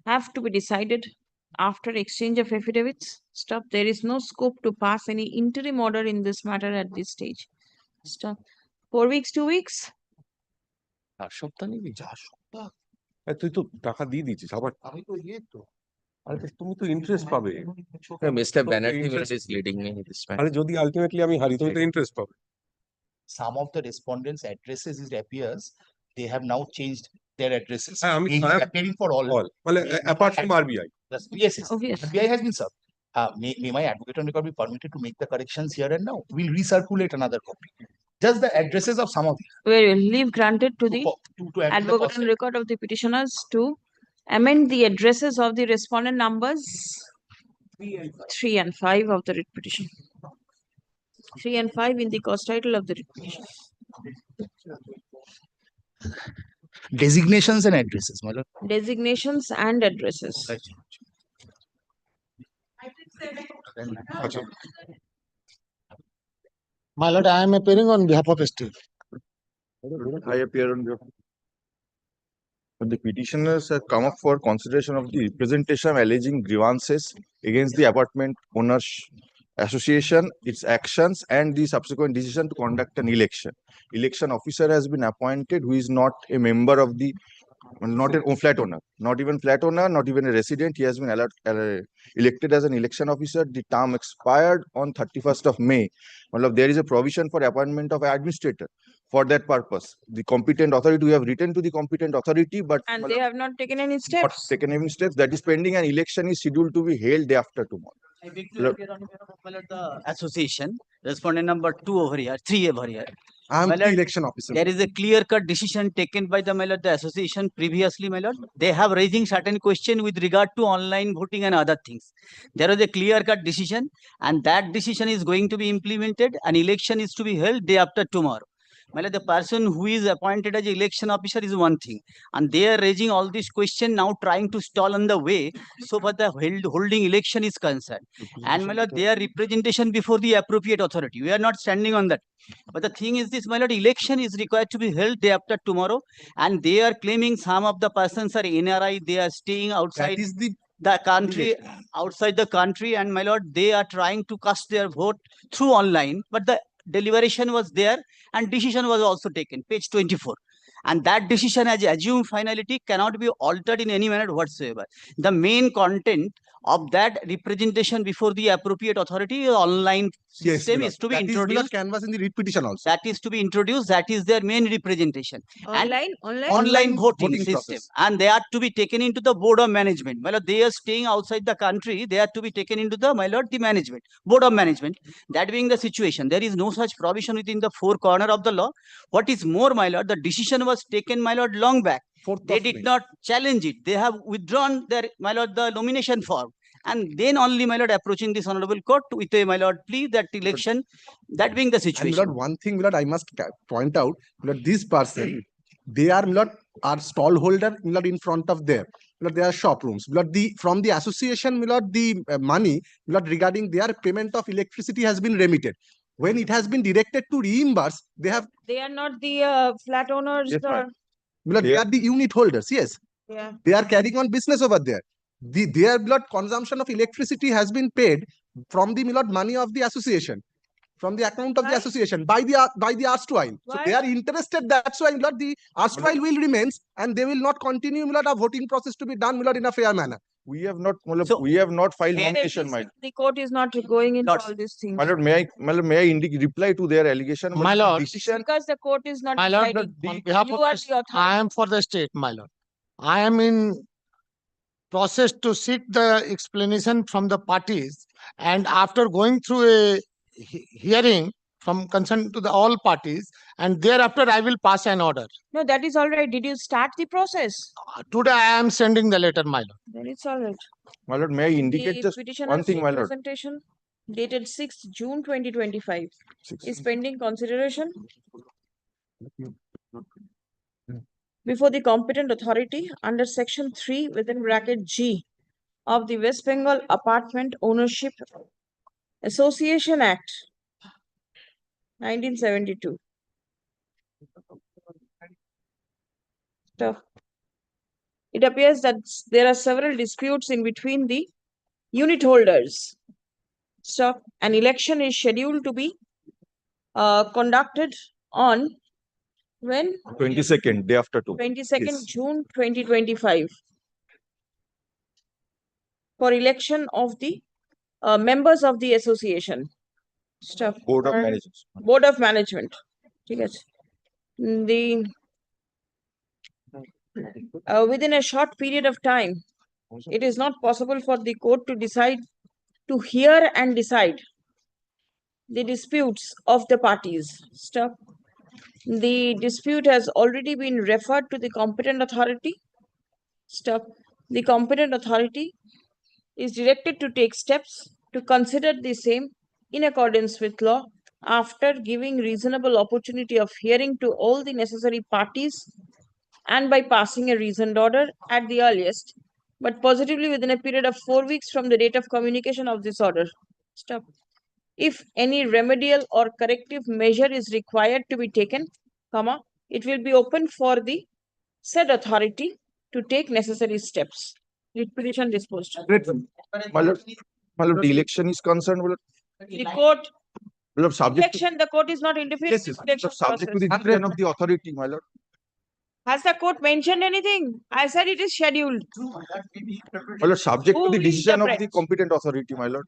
have to be decided after exchange of affidavits. Stop. There is no scope to pass any interim order in this matter at this stage. Stop. 4 weeks, 2 weeks? আর সপ্তাহ নিবি? তুই তো টাকা দিয়ে দিচ্ছিস আবার আমি তো তো আরে তুমি তো ইন্টারেস্ট পাবে Mr. Banerjee Milord is leading me in this matter. আরে যদি আলটিমেটলি আমি হারি তুমি তো ইন্টারেস্ট পাবে some of the respondents' addresses, it appears, they have now changed their addresses. I am appearing for all. Well, apart from RBI. Yes, Oh, yes. RBI has been served. May my advocate on record be permitted to make the corrections here and now? We'll recirculate another copy. Just the addresses of some of these. We will leave granted to the To add to the advocate on cost. record of the petitioners to amend the addresses of the respondent numbers 3 and 5 of the writ petition. 3 and 5 in the cause title of the writ petition. Designations and addresses, my lord. Designations and addresses. My lord, I am appearing on behalf of state. I appear on behalf. The petitioners have come up for consideration of the representation alleging grievances against the apartment owners association, its actions, and the subsequent decision to conduct an election. Election officer has been appointed who is not a member of the, not a flat owner, not even flat owner, not even a resident. He has been elected as an election officer. The term expired on 31st of May. Well, there is a provision for appointment of an administrator. For that purpose, the competent authority, we have written to the competent authority, but And they have not taken any not steps. taken any steps. That is pending. An election is scheduled to be held day after tomorrow. I beg to appear on behalf of the association, respondent number 2 over here, 3 over here. I am My the lord, election officer. there is a clear-cut decision taken by the, my lord, the association previously, my lord. They have raising certain question with regard to online voting and other things. There is a clear-cut decision, and that decision is going to be implemented. An election is to be held day after tomorrow. My lord, the person who is appointed as election officer is one thing, and they are raising all this question now, trying to stall on the way so far the holding election is concerned. And my lord, their representation before the appropriate authority, we are not standing on that. But the thing is this, my lord, election is required to be held day after tomorrow, and they are claiming some of the persons are NRI, they are staying outside That is the country, outside the country, and my lord, they are trying to cast their vote through online, but the deliberation was there and decision was also taken, page 24. And that decision as assumed finality cannot be altered in any manner whatsoever. The main content of that representation before the appropriate authority is online system is to be introduced. Canvas in the writ petition also. That is to be introduced. That is their main representation. Online Online voting system. process. And they are to be taken into the board of management. My lord, they are staying outside the country. They are to be taken into the, my lord, the management, board of management. That being the situation, there is no such provision within the four corner of the law. What is more, my lord, the decision was taken, my lord, long back. They did not challenge it. They have withdrawn their, my lord, the nomination form. And then only, my lord, approaching this honorable court with a, my lord, plea that election, that being the And situation. my lord, one thing, my lord, I must point out, my lord, this person, they are, my lord, are stall holder, my lord, in front of them. My lord, they are shop rooms. My lord, from the association, my lord, the money, my lord, regarding their payment of electricity has been remitted. When it has been directed to reimburse, they have. They are not the flat owners. Yes, or... My lord, they are the unit holders. Yes. Yeah. They are carrying on business over there. Their blood consumption of electricity has been paid from the money of the association, from the account of the association by the erstwhile. So they are interested. That's why the erstwhile will remains, and they will not continue a voting process to be done in a fair manner. We have not filed nomination, my lord. The court is not going into all these things. My lord, may I reply to their allegation? My lord, decision. Because the court is not my lord, deciding. on behalf You of are the, the authority. I am for the state, my lord. I am in process to seek the explanation from the parties, and after going through a hearing from concern to the all parties, and thereafter I will pass an order. No, that is all right. Did you start the process? Today I am sending the letter, my lord. Then it's all right. My lord, may I indicate The just one petitioner's thing, my lord? representation dated 6th June 2025 is pending consideration before the competent authority under section 3 within bracket G of the West Bengal Apartment Ownership Association Act 1972. It appears that there are several disputes in between the unit holders. So an election is scheduled to be conducted on when? 22nd, day after tomorrow. 22nd Yes. June 2025 for election of the members of the association. Stuff. Board of Management. Board of Management. Yes. The within a short period of time, it is not possible for the court to hear and decide the disputes of the parties. Stop. The dispute has already been referred to the competent authority. Stop. The competent authority is directed to take steps to consider the same in accordance with law after giving reasonable opportunity of hearing to all the necessary parties and by passing a reasoned order at the earliest, but positively within a period of 4 weeks from the date of communication of this order. Stop. If any remedial or corrective measure is required to be taken, comma, it will be open for the said authority to take necessary steps. Writ petition disposed. My lord, the election is concerned, my lord. The court, My lord, subject to, election, the court is not interfering yes, in yes, the election subject to the process. decision of the authority, my lord. Has the court mentioned anything? I said it is scheduled. My lord, subject Who to the will decision of the interpret? competent authority, my lord.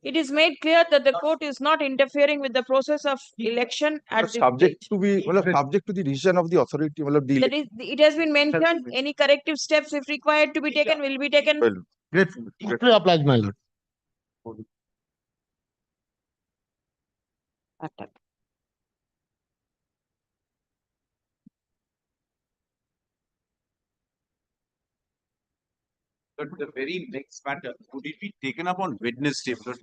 It is made clear that the court is not interfering with the process of election at this Subject stage. to be, my lord, subject to the decision of the authority, my lord. The That is, it has been mentioned, any corrective steps if required to be taken will be taken. well, grateful. Applies, my lord. But the very next matter, would it be taken up on Wednesday? Because,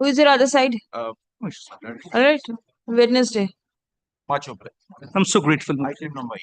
Who is your other side? All right, Wednesday. much of it. I'm so grateful. Item number 8.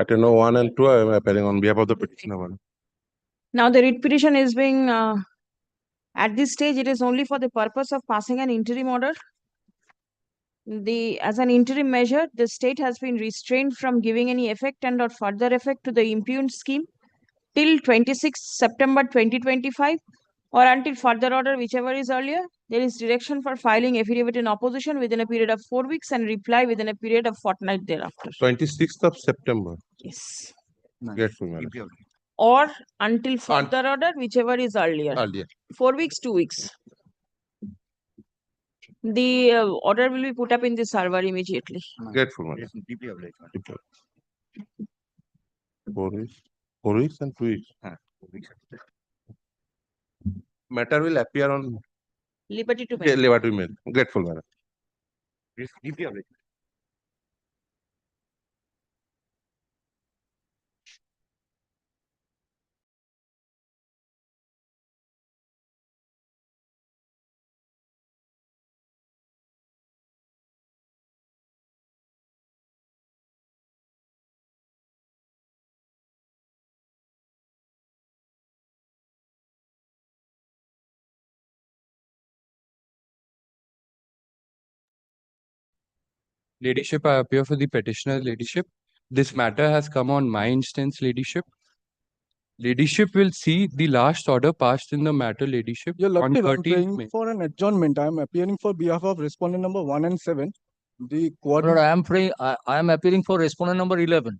Item no. 1 and 2, I am appearing on behalf of the petitioner. Now the writ petition is being, at this stage, it is only for the purpose of passing an interim order. As an interim measure, the state has been restrained from giving any effect and or further effect to the impugned scheme till 26 September 2025 or until further order, whichever is earlier. There is direction for filing affidavit in opposition within a period of 4 weeks and reply within a period of fortnight thereafter. 26th of September. Yes. Grateful, madam. Or until further order, whichever is earlier. 4 weeks, 2 weeks. The order will be put up in the server immediately. Grateful, madam. Deeply obliged. 4 weeks. 4 weeks and 2 weeks. Matter will appear on Liberty to mail. Liberty Mail. Grateful, madam. Deeply obliged. Ladyship, I appear for the petitioner, Ladyship. This matter has come on my instance, Ladyship. Ladyship will see the last order passed in the matter, Ladyship, Your on Lordship, I'm 13th praying May. for an adjournment. I am appearing for behalf of respondent number 1 and 7. The Lord, I am appearing for respondent number 11.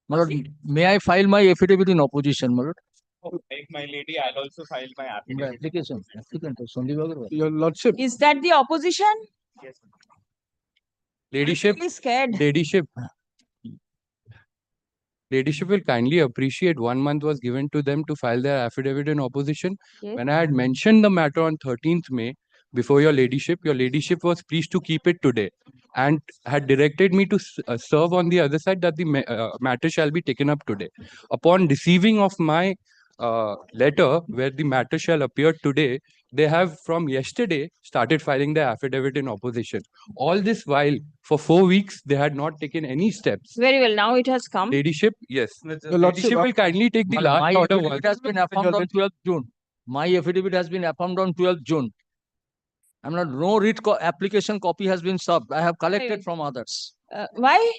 My lord, may I file my affidavit in opposition, my lord? Like my lady, I'll also file my affidavit. Application. Your Lordship. Is that the opposition? Yes. Ladyship, I'm really scared. Ladyship will kindly appreciate 1 month was given to them to file their affidavit in opposition. Yes. When I had mentioned the matter on 13th May before your Ladyship was pleased to keep it today and had directed me to serve on the other side that the matter shall be taken up today. Upon receiving of my letter where the matter shall appear today, they have from yesterday started filing their affidavit in opposition. All this while, for 4 weeks, they had not taken any steps. Very well, now it has come. Ladyship, yes. Your Ladyship will kindly take the last My order affidavit has been affirmed on 12th June. My affidavit has been affirmed on 12th June. No writ application copy has been served. I have collected from others. Why?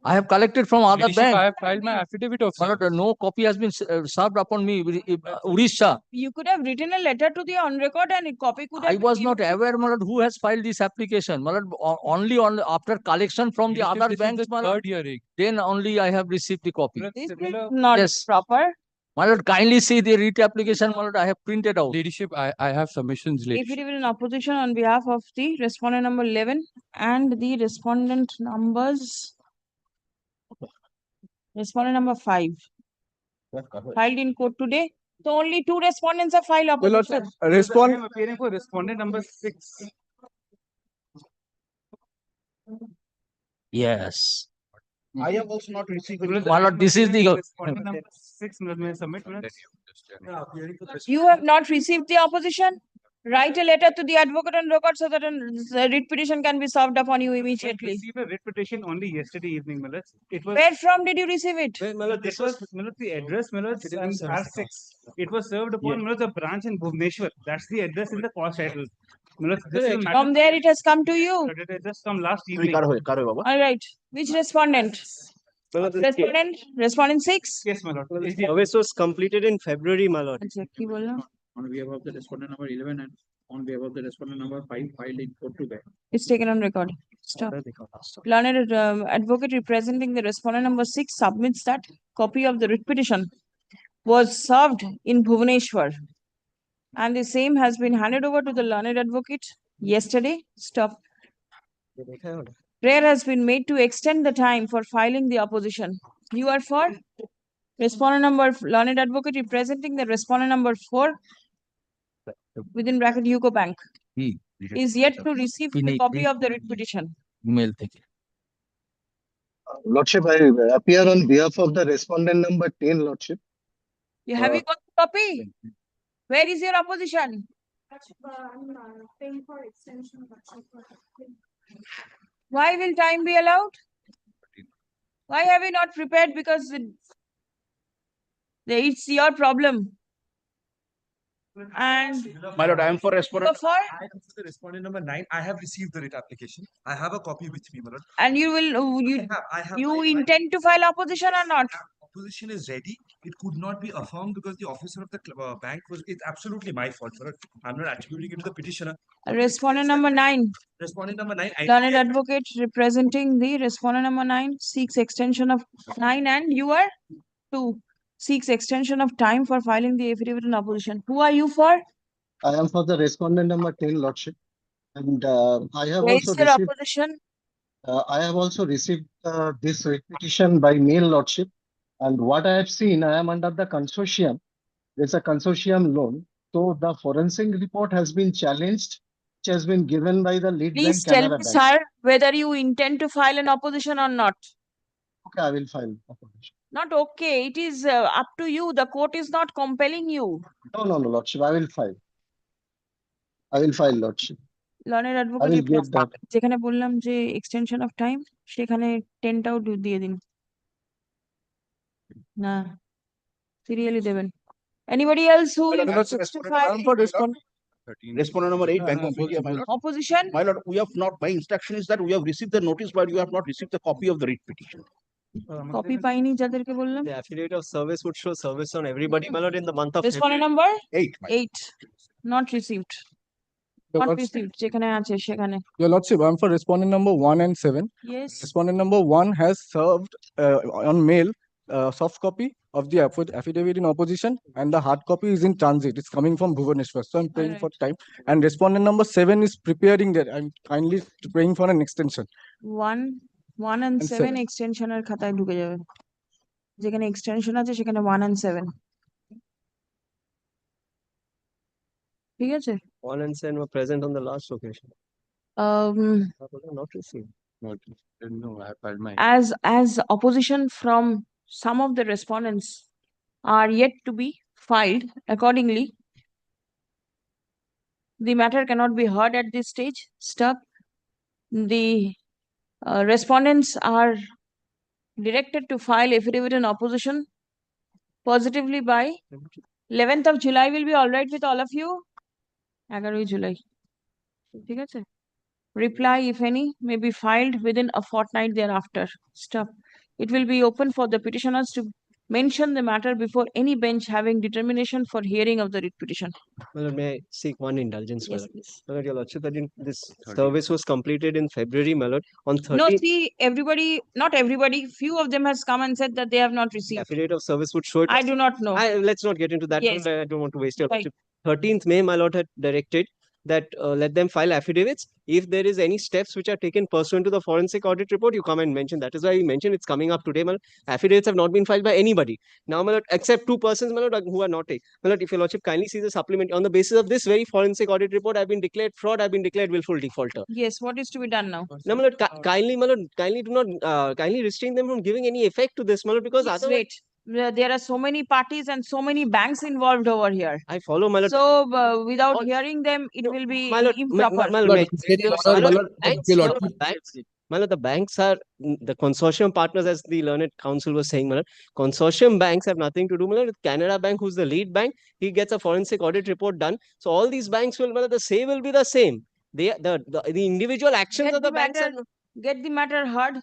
I have collected from other Ladyship, I bank. have filed my affidavit of My lord, no copy has been served upon me. Odisha. You could have written a letter to the on record and a copy could have I was not aware, my lord, who has filed this application. My lord, only on after collection from the Ladyship, other this is banks, the my lord, third hearing. then only I have received the copy. This is not Yes. proper. My lord, kindly see the writ application, my lord, I have printed out. Ladyship, I have submissions, ladyship. Affidavit in opposition on behalf of the respondent number 11 and the respondent numbers. Respondent number 5. Filed in court today. So only 2 respondents have filed opposition. Respond. I am appearing for respondent number 6. Yes. I have also not received. My lord, this is the Respondent number 6, may I submit? You have not received the opposition? Write a letter to the advocate on record so that a writ petition can be served upon you I immediately. received a writ petition only yesterday evening, Millet. It was. Where from did you receive it? This was Millet, the address, Millet, R6. It was served upon Millet, the branch in Bhubaneswar. That's the address in the cost title. Millet, this is a matter. From there it has come to you. It has just come last evening. All right. Which respondent? Respondent 6? Yes, my lord. Service was completed in February, my lord. अच्छा, की बोला? On behalf of the respondent number 11 and on behalf of the respondent number 5 filed in court today. It's taken on record. Stop. Learned advocate representing the respondent number 6 submits that copy of the writ petition was served in Bhubaneswar and the same has been handed over to the learned advocate yesterday. Stop. Prayer has been made to extend the time for filing the opposition. You are for? Respondent number, learned advocate representing the respondent number 4 within bracket UCO Bank is yet to receive the copy of the writ petition. Email. Lordship, I appear on behalf of the respondent number 10, Lordship. You have you got the copy? Where is your opposition? Why will time be allowed? Why have you not prepared? Because it's your problem. And my lord, I am for respondent. For? I am for the respondent number 9. I have received the writ application. I have a copy with me, my lord. And you will you intend to file opposition or not? Opposition is ready. It could not be affirmed because the officer of the bank was. It's absolutely my fault, my lord. I'm not attributing it to the petitioner. Respondent number 9. Respondent number 9. Learned advocate representing the respondent number 9 seeks extension of 9 and you are 2. Seeks extension of time for filing the affidavit in opposition. Who are you for? I am for the respondent number 10, Lordship. And I have Where also is your received. opposition? I have also received this writ petition by mail, Lordship. And what I have seen, I am under the consortium. There's a consortium loan. So the forensic report has been challenged, which has been given by the lead Please bank, tell Canara me, Bank. sir, whether you intend to file an opposition or not. Okay, I will file opposition. Not okay. It is up to you. The court is not compelling you. No, Lordship. I will file. I will file, Lordship. Learned I advocate will get that. যেখানে বললাম যে extension of time সেখানে 10টাও দিয়ে দিন না serially দেবেন anybody else who wishes to file Respondent number 8, Bank of India, my lord. opposition? My lord, we have not. My instruction is that we have received the notice, but you have not received the copy of the writ petition. Copy পাইনি যাদেরকে বললাম The affidavit of service would show service on everybody, my lord, in the month of respondent February. number 8. 8 not received. Not received যেখানে আছে সেখানে. Your Lordship, I'm for respondent number 1 and 7. Yes. Respondent number 1 has served on mail soft copy of the affidavit in opposition and the hard copy is in transit. It's coming from Bhubaneswar. So I'm praying for time. And respondent number 7 is preparing that. I'm kindly praying for an extension. 1 and 7 extension এর খাতায় ঢুকে যাবে যেখানে extension আছে সেখানে 1 and 7 ঠিক আছে 1 and 7 were present on the last occasion. Not received. No, I have filed my. As opposition from some of the respondents are yet to be filed accordingly, the matter cannot be heard at this stage. Stop. The respondents are directed to file affidavit in opposition positively by 11th of July. Will be all right with all of you. 11 July. ঠিক আছে? Reply, if any, may be filed within a fortnight thereafter. Stop. It will be open for the petitioners to mention the matter before any bench having determination for hearing of the writ petition. My lord, may I seek one indulgence, my Yes, lord? please. My lord, your lordship, that this service was completed in February, my lord. On No, 13th, see, everybody, not everybody, few of them has come and said that they have not received. affidavit of service would show it. I do not know. Let's not get into that. Yes. I don't want to waste your Right. lordship. 13th May, my lord had directed that let them file affidavits. If there is any steps which are taken pursuant to the forensic audit report, you come and mention. That is why we mentioned it's coming up today, my lord. Affidavits have not been filed by anybody. Now, my lord, except 2 persons, my lord, who are not taken. My lord, if your lordship kindly sees the supplement, on the basis of this very forensic audit report, I've been declared fraud, I've been declared willful defaulter. Yes, what is to be done now? Now, my lord, kindly, my lord, kindly do not, kindly restrain them from giving any effect to this, my lord, because Please otherwise, wait. There are so many parties and so many banks involved over here. I follow, my lord. So, without hearing them, it will be My lord, improper. my lord, the banks are the consortium partners, as the learned counsel was saying, my lord. Consortium banks have nothing to do, my lord, with Canada Bank, who's the lead bank. He gets a forensic audit report done. So all these banks will, my lord, the say will be the same. The individual actions of the banks are Get the matter heard.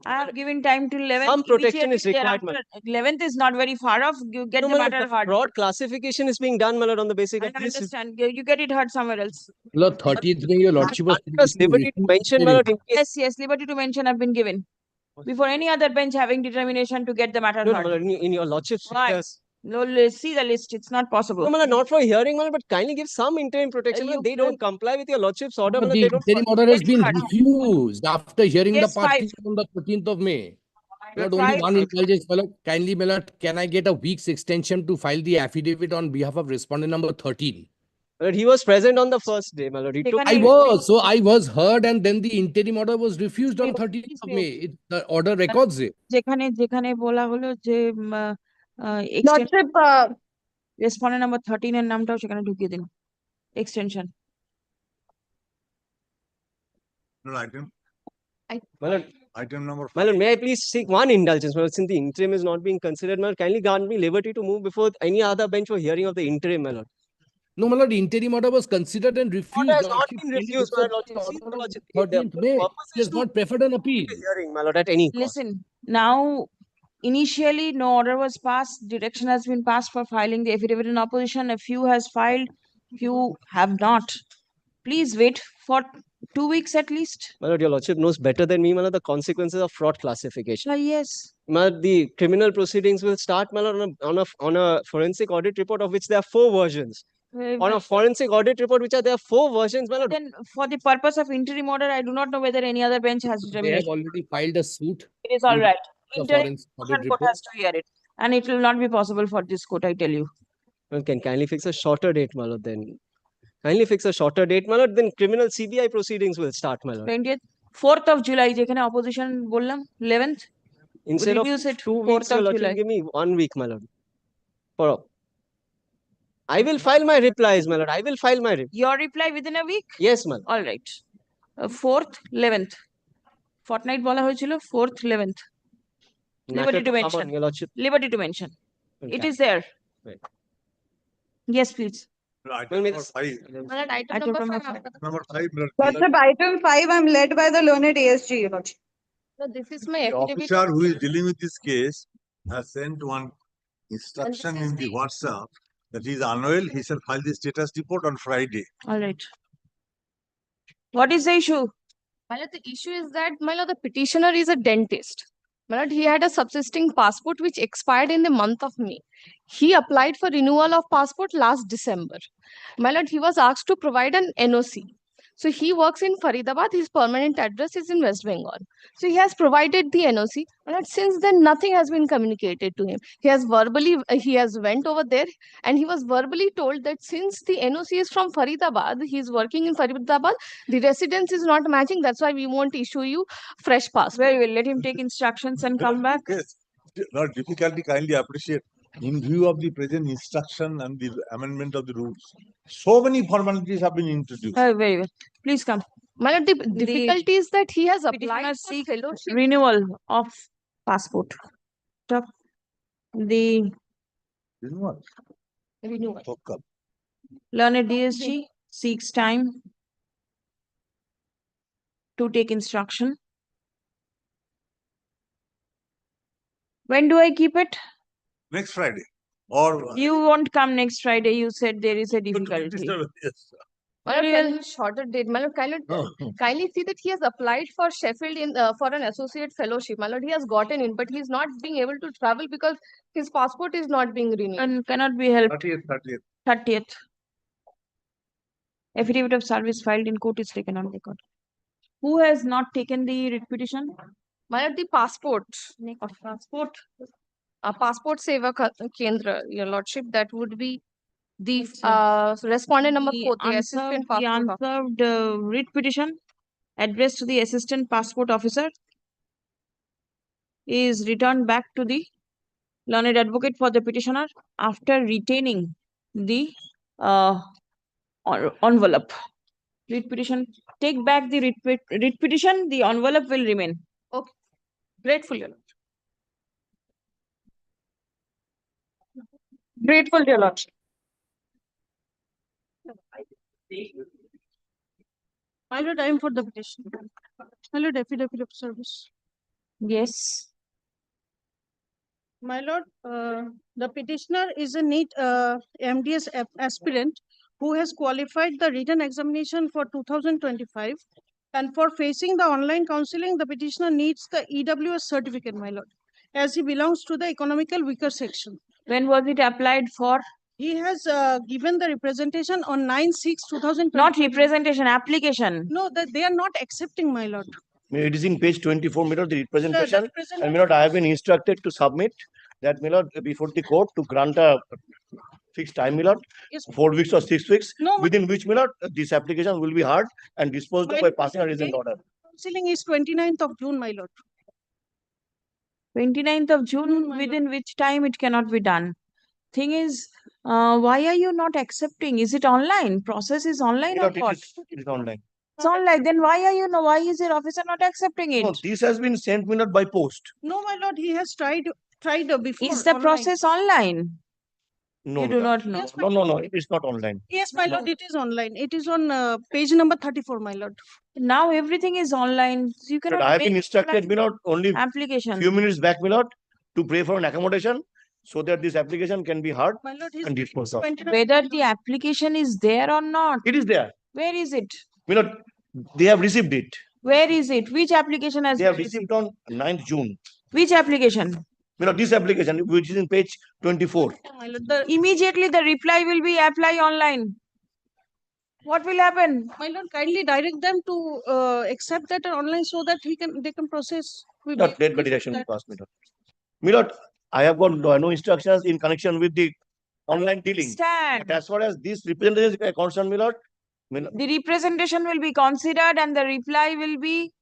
I have given time till 11th. Some protection is Immediately required, my thereafter, 11th is not very far off. You get No, the my lord, matter heard. fraud classification is being done, my lord, on the basis I of this. understand. You get it heard somewhere else. Lord, 13th May, your lordship was liberty to mention, my lord, in case. Yes, liberty to mention have been given. Before any other bench having determination to get the matter No, heard. my lord, in your lordship's Why? yes. No, see the list. It's not possible. No, my lord, not for hearing, my lord, but kindly give some interim protection. My lord. They don't comply with your lordship's order, my lord, the they don't. interim order has been refused after hearing the Yes, fine. partition on the 13th of May. Not Fine. only one indulgence, my lord. Kindly, my lord, can I get a week's extension to file the affidavit on behalf of respondent number 13? My lord, he was present on the first day, my lord. He took. I was heard, and then the interim order was refused on 13th of May. The order records it. যেখানে বলা হলো যে extension respondent number 13 এর নামটাও সেখানে ঢুকিয়ে দিন extension. No, item. My lord, Item number my lord, may I please seek one indulgence, my lord, since the interim is not being considered, my lord, kindly grant me liberty to move before any other bench for hearing of the interim, my lord. No, my lord, the interim order was considered and refused. Order has not been refused, my lord. See, my lord, 13th May. He has not preferred an appeal. Hearing, my lord, at any cost. Listen, now initially no order was passed, direction has been passed for filing the affidavit in opposition. A few has filed, few have not. Please wait for 2 weeks at least. My lord, your lordship knows better than me, my lord, the consequences of fraud classification. Yes. My lord, the criminal proceedings will start, my lord, on a forensic audit report of which there are 4 versions. On a forensic audit report, which are there are 4 versions, my lord. Then, for the purpose of interim order, I do not know whether any other bench has They have determination. already filed a suit. It is all right. The Interim forensic audit court report. has to hear it, and it will not be possible for this court. I tell you. Well, can kindly fix a shorter date, my lord. Then kindly fix a shorter date, my lord. Then criminal CBI proceedings will start, my lord. 20th, 4th of July. যেখানে opposition বললাম 11th. Instead of Reduce it 2 weeks, 4th your of lordship, July. give me 1 week, my lord. I will file my replies, my lord. I will file my reply. Your reply within a week? Yes, ma'am. All right. 4th, 11th. Fortnight বলা হয়েছিল 4th, 11th. Liberty to mention. Your lordship. Liberty to mention. Okay. It is there. Right. Yes, please. Item number 5. Item number 5. Number 5. Lordship, item 5, I'm led by the learned ASG, Your Lordship. So this is my The affidavit. officer who is dealing with this case has sent one instruction in the WhatsApp that he is unwell. He shall file the status report on Friday. All right. What is the issue? My lord, the issue is that, my lord, the petitioner is a dentist. My lord, he had a subsisting passport which expired in the month of May. He applied for renewal of passport last December. My lord, he was asked to provide an NOC. So he works in Faridabad. His permanent address is in West Bengal. So he has provided the NOC. My lord, since then, nothing has been communicated to him. He has went over there and he was verbally told that since the NOC is from Faridabad, he is working in Faridabad, the residence is not matching. That's why we won't issue you fresh passport. Very well. Let him take instructions and come back. Yes. Lord, difficulty kindly appreciate. In view of the present instruction and the amendment of the rules, so many formalities have been introduced. Very well. Please come. My lord, the difficulty is that he has applied for Seek fellowship. renewal of passport. The Renewal. learned DSG seeks time to take instruction When do I keep it? Next Friday. Or You won't come next Friday. You said there is a difficulty. yes. Well, can you shorter date? Malad, kindly see that he has applied for Sheffield for an associate fellowship. Malad, he has gotten in, but he is not being able to travel because his passport is not being renewed. And cannot be helped. 30th. 30th. Affidavit of service filed in court is taken on record. Who has not taken the writ petition? Malad, the passport. Of passport. Passport Seva Kendra, your lordship, that would be the respondent number 4, the assistant The passport officer. answered writ petition addressed to the assistant passport officer is returned back to the learned advocate for the petitioner after retaining the envelope. Writ petition, take back the writ petition, the envelope will remain. Okay. Grateful, your lordship. Grateful, your lordship. My lord, I am for the petition. My lord, affidavit of service. Yes. My lord, the petitioner is a NEET MDS aspirant who has qualified the written examination for 2025. And for facing the online counseling, the petitioner needs the EWS certificate, my lord, as he belongs to the economical weaker section. When was it applied for? He has given the representation on 9/6/2020. Not representation, application. No, that they are not accepting, my lord. It is in page 24, my lord, the representation. representation- And my lord, I have been instructed to submit that, my lord, before the court to grant a fixed time, my lord, Yes. 4 weeks or 6 weeks, No, within which, my lord, this application will be heard and disposed of My by lord, passing a the reasoned date order. Counseling is 29th of June, my lord. 29th of June, within which time it cannot be done. Thing is, why are you not accepting? Is it online? Process is online My or lord, what? it is online. It's online. Then why are you why is your officer not accepting it? No, this has been sent, my lord, by post. No, my lord, he has tried before. Is the online. process online? No, You my do lord. not know. Yes, No, it is not online. Yes, my lord, it is online. It is on page number 34, my lord. Now everything is online. So you But cannot I have make been instructed, my lord, only application. few minutes back, my lord, to pray for an accommodation so that this application can be heard My lord, his and disposed of. Whether the application is there or not. It is there. Where is it? My lord, they have received it. Where is it? Which application has They been have received on 9th June. Which application? You know, this application, which is in page 24. My lord, Immediately the reply will be apply online. What will happen? My lord, kindly direct them to accept that online so that they can process. Not late by direction will pass, my lord. My lord, I have got no instructions in connection with the online dealing. But as far as this representation is concerned, my lord, The representation will be considered and the reply will be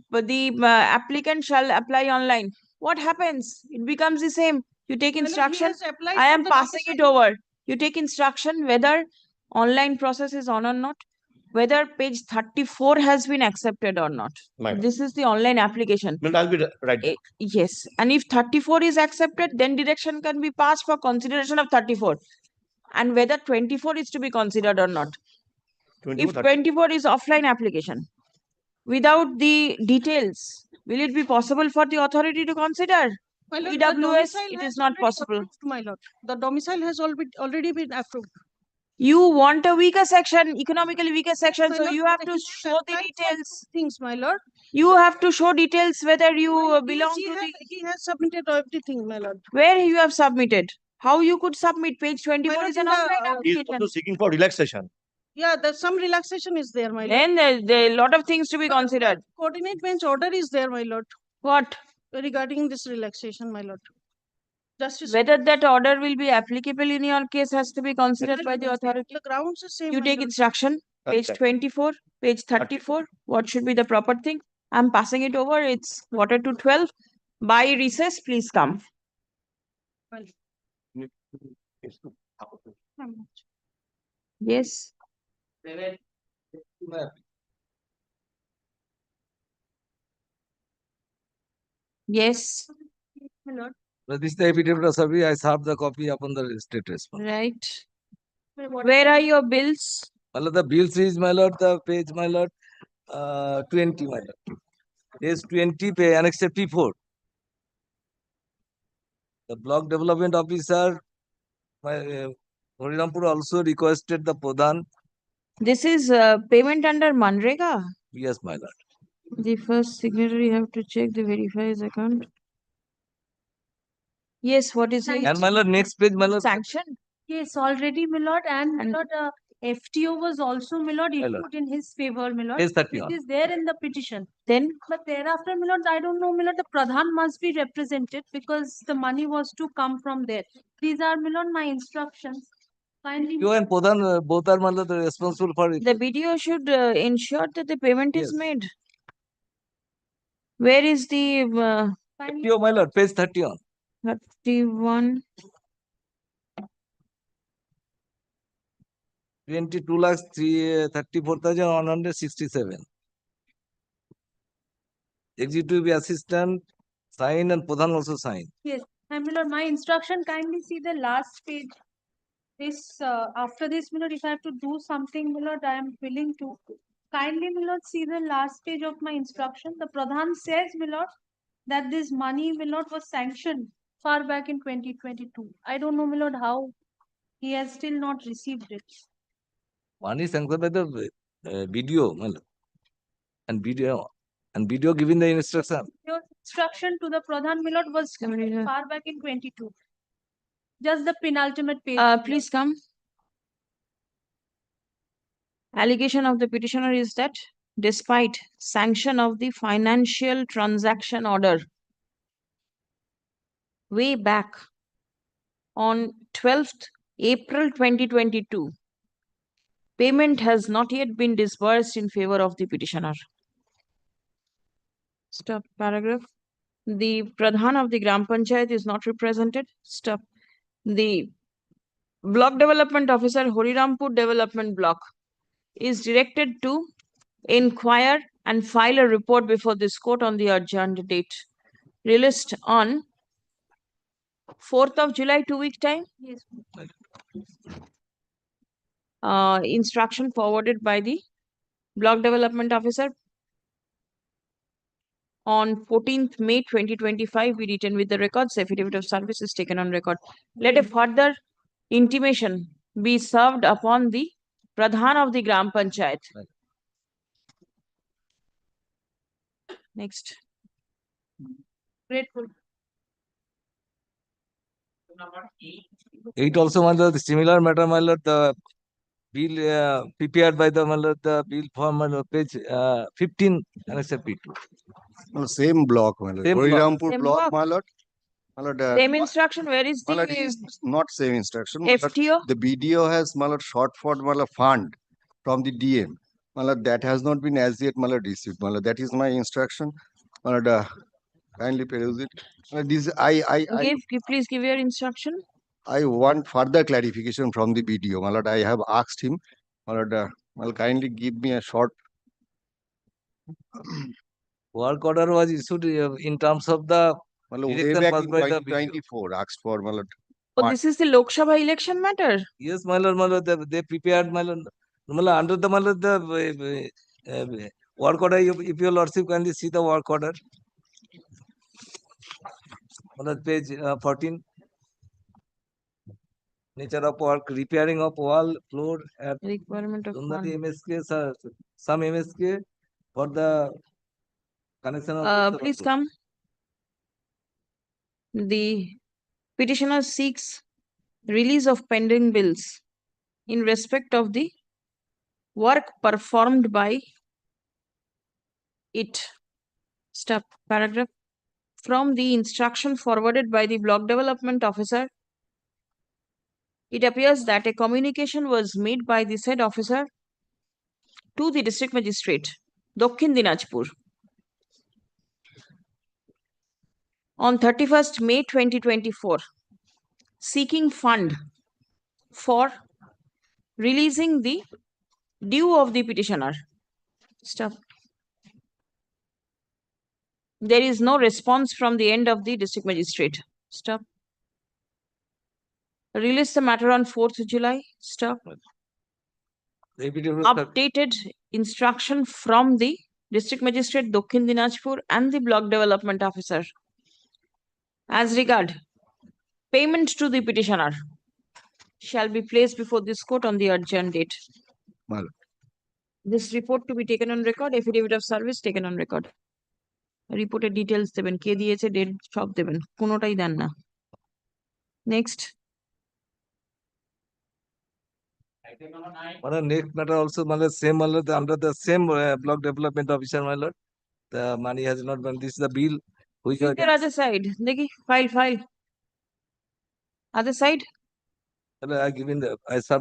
the applicant shall apply online. What happens? It becomes the same. You take instruction. I am passing it over. You take instruction whether online process is on or not, whether page 34 has been accepted or not. My lord. This is the online application. My lord, I'll be right back. Yes. And if 34 is accepted, then direction can be passed for consideration of 34. And whether 24 is to be considered or not. 24, If 24 is offline application, without the details, will it be possible for the authority to consider? My lord, EWS, it is not possible. Approved, my lord, the domicile has already been approved. You want a weaker section, economically weaker section, My so lord, you have but to he show the applied for details. Things, my lord. You have to show details whether you Yes, belong to the. He has submitted everything, my lord. Where you have submitted? How you could submit? Page 24 lord, is an in the, offline He is application. also seeking for relaxation. Yeah, there's some relaxation is there, my lord. Then there are a lot of things to be considered. Coordinate bench order is there, my lord. What? Regarding this relaxation, my lord. Justice. Whether that order will be applicable in your case has to be considered by the authority. The grounds are same. You my take lord. instruction, page That's 24, page 34. What should be the proper thing? I'm passing it over. It's 11:45. By recess, please come. Yes. Yes. My lord. This is the affidavit of service. I served the copy upon the state response. Right. Where are your bills? My lord, the bills is, my lord, the page, my lord, 20, my lord. Page 20, page annex 54. The block development officer, Horirampur also requested the Pradhan. This is payment under Manrega. Yes, my lord. The first signatory have to check the verify his account. Yes, what is it? And my lord, next page, my lord. Sanction. Yes, already, my lord, and my lord, FTO was also, my lord, My lord. issued in his favor, my lord. Page 31. It is there in the petition. Then, But thereafter, my lord, I don't know, my lord, the Pradhan must be represented because the money was to come from there. These are, my lord, my instructions. Kindly. You and Pradhan, both are, my lord, responsible for it. the BDO should ensure that the payment is Yes. made. Where is the Kindly. FTO, my lord, page 31. 31? 22,34,167. Executive assistant sign and Pradhan also sign. Yes, and my lord, my instruction, kindly see the last page. This, after this, my lord, if I have to do something, my lord, I am willing to. Kindly, my lord, see the last page of my instruction. The Pradhan says, my lord, that this money, my lord, was sanctioned far back in 2022. I don't know, my lord, how he has still not received it. One is sanctioned by the BDO, my lord. And BDO giving the instruction. Your instruction to the Pradhan, my lord, was far back in 22. Just the penultimate page. Please come. Allegation of the petitioner is that despite sanction of the financial transaction order way back on 12th April 2022, payment has not yet been disbursed in favor of the petitioner. Stop paragraph. The Pradhan of the Gram Panchayat is not represented. Stop. The block development officer, Horirampur Development Block, is directed to inquire and file a report before this court on the adjourned date. Released on 4th of July, 2 week time. Yes. Instruction forwarded by the block development officer on 14th May 2025. We written with the records. Affidavit of service is taken on record. Let a further intimation be served upon the Pradhan of the Gram Panchayat. Next. Grateful. 8 also, my lord, similar matter, my lord, the bill prepared by the, my lord, the bill form, my lord, page 15, annexure P2. No, same block, my lord. Same block. Horirampur Same block, block. my lord. My lord, Same instruction. Where is my lord, the is not same instruction. My lord. FTO? The BDO has, my lord, short for, my lord, fund from the DM. My lord, that has not been as yet, my lord, received. My lord, that is my instruction. My lord, kindly peruse it. My lord, this, Please give your instruction. I want further clarification from the BDO. My lord, I have asked him. My lord, kindly give me a short. Work order was issued in terms of the Way direction back passed in by the BDO. 2024, asked for, my lord. Oh, this is the Lok Sabha election matter. Yes, my lord, they prepared, my lord, under the, my lord, the work order. If your lordship kindly see the work order, my lord, page 14. Nature of work, repairing of wall, floor, at Requirement of fund. MSK, some MSK for the connection of. Please come. The petitioner seeks release of pending bills in respect of the work performed by it. Stop paragraph. From the instruction forwarded by the block development officer, it appears that a communication was made by the said officer to the district magistrate, Dakshin Dinajpur, on 31st May 2024, seeking fund for releasing the due of the petitioner. Stop. There is no response from the end of the district magistrate. Stop. Release the matter on 4th July. Stop. Updated instruction from the district magistrate Dakshin Dinajpur and the block development officer. As regard payment to the petitioner shall be placed before this court on the urgent date. Well, This report to be taken on record, affidavit of service taken on record. Reported details দেবেন, কে দিয়েছে, date সব দেবেন, কোনোটাই দেন না। Next. Next matter also, same under the same block development officer, my lord. The money has not been. This is the bill which Is there other side? Dekhi, file. Other side? I given the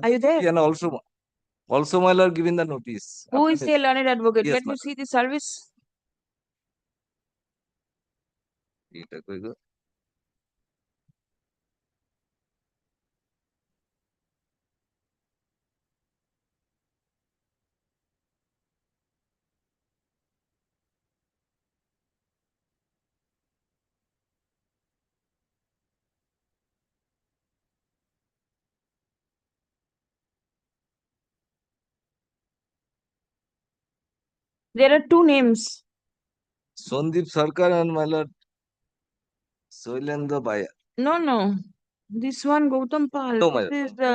Are you there? and also my lord given the notice. Who is the learned advocate? Yes, Let me see the service. There are two names. Sondip Sarkar and my lord Soilendra Baya. No. This one, Gautam Pal. No, my This is the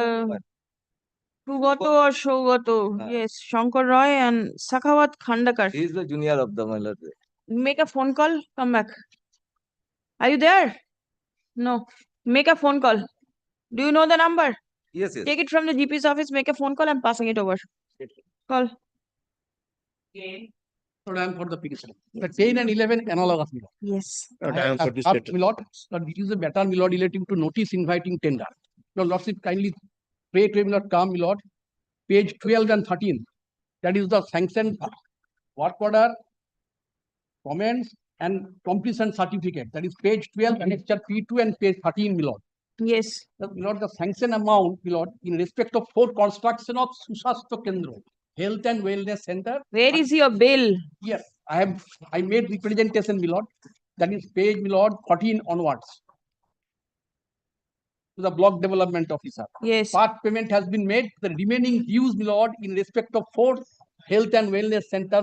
Sugato or Shogato. Yes, Shankar Roy and Sakhawat Khandakar. He is the junior of the my lord. Make a phone call, come back. Are you there? No. Make a phone call. Do you know the number? Yes. Take it from the GP's office, make a phone call, I'm passing it over. Call. I am for the petition. The 10 and 11 analogous, my lord. Yes. I am for this letter. My lord, it is a matter, my lord, relating to notice inviting tender. Your lordship kindly pray to him, my lord, come, my lord. Page 12 and 13. That is the sanctioned work order, comments, and completion certificate. That is page 12, annexure P2 and page 13, my lord. Yes. My lord, the sanction amount, my lord, in respect of 4 construction of Susastha Kendra, Health and Wellness Center. Where is your bill? Yes, I made representation, my lord. That is page, my lord, 14 onwards. To the block development officer. Yes. Part payment has been made. The remaining dues, my lord, in respect of 4 Health and Wellness Center,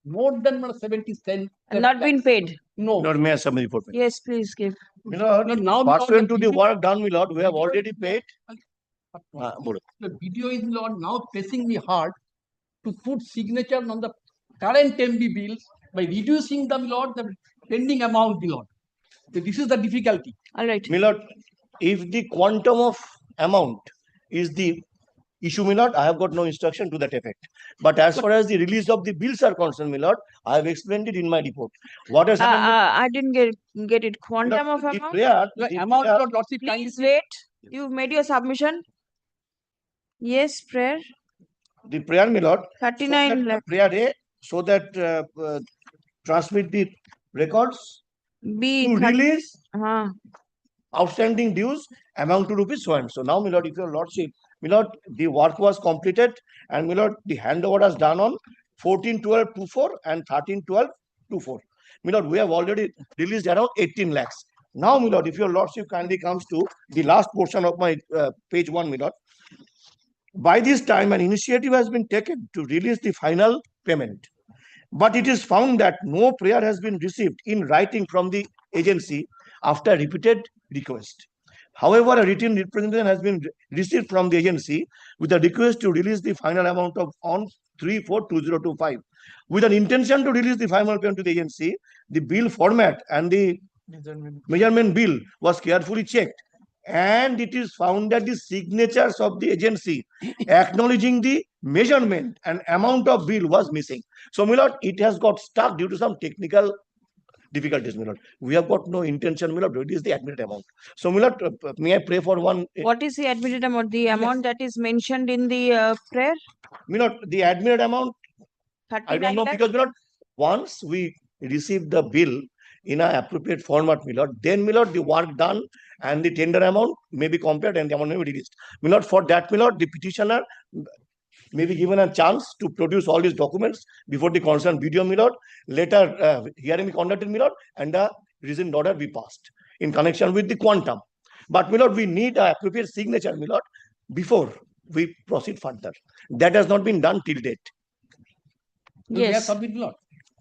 more than 70 cents. Not been paid. No. Lord, may I submit report? Yes, please give. My lord, now, pursuant to the work done, my lord, we have already paid. The video is, my lord, now pressing me hard to put signature on the current MB bills by reducing the, my lord, the pending amount, my lord. So this is the difficulty. All right. My lord, if the quantum of amount is the issue, my lord, I have got no instruction to that effect. But as far as the release of the bills are concerned, my lord, I have explained it in my report. What has happened? I didn't get it. Quantum of amount? Please wait. You've made your submission. Yes, prayer. The prayer, my lord. 39 lakh. Prayer A, so that transmit the records. B. To release outstanding dues amount to rupees so and so. Now, my lord, if your lordship, my lord, the work was completed and my lord, the handover was done on 14/12/24 and 13/12/24. My lord, we have already released around 18 lakhs. Now, my lord, if your lordship kindly comes to the last portion of my page 1, my lord. By this time, an initiative has been taken to release the final payment. But it is found that no prayer has been received in writing from the agency after repeated request. However, a written representation has been received from the agency with a request to release the final amount of on 3/4/2025. With an intention to release the final payment to the agency, the bill format and the measurement bill was carefully checked. And it is found that the signatures of the agency acknowledging the measurement and amount of bill was missing. So, my lord, it has got stuck due to some technical difficulties, my lord. We have got no intention, my lord, to reduce the admitted amount. So, my lord, may I pray for one? What is the admitted amount? The amount that is mentioned in the prayer? My lord, the admitted amount, I don't know, because, my lord, once we receive the bill in an appropriate format, my lord, then, my lord, the work done and the tender amount may be compared and the amount may be released. My lord, for that, my lord, the petitioner may be given a chance to produce all these documents before the concerned video, my lord. Later, hearing be conducted, my lord, and the reasoned order be passed in connection with the quantum. But, my lord, we need an appropriate signature, my lord, before we proceed further. That has not been done till date. Yes. Submit, my lord.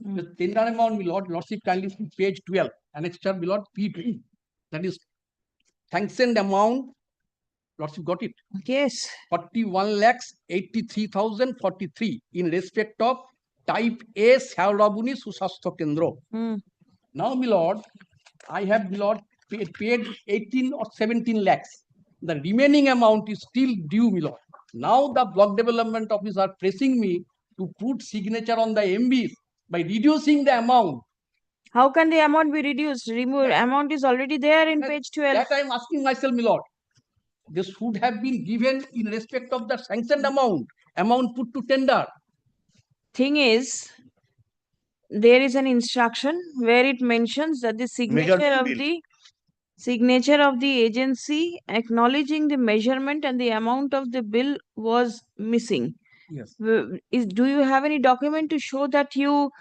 The tender amount, my lord, lordship kindly see page 12, annexure, my lord, P2. That is sanctioned amount, Lordship got it? Yes. 41,83,043 in respect of type A Sharabuni Susastha Kendra. Now, my lord, I have, my lord, paid 18 or 17 lakhs. The remaining amount is still due, my lord. Now the block development office are pressing me to put signature on the MBs by reducing the amount. How can the amount be reduced? Amount is already there in page 12. That I am asking myself, my lord. This should have been given in respect of the sanctioned amount put to tender. Thing is, there is an instruction where it mentions that the signature of the agency acknowledging the measurement and the amount of the bill was missing. Yes. Do you have any document to show that you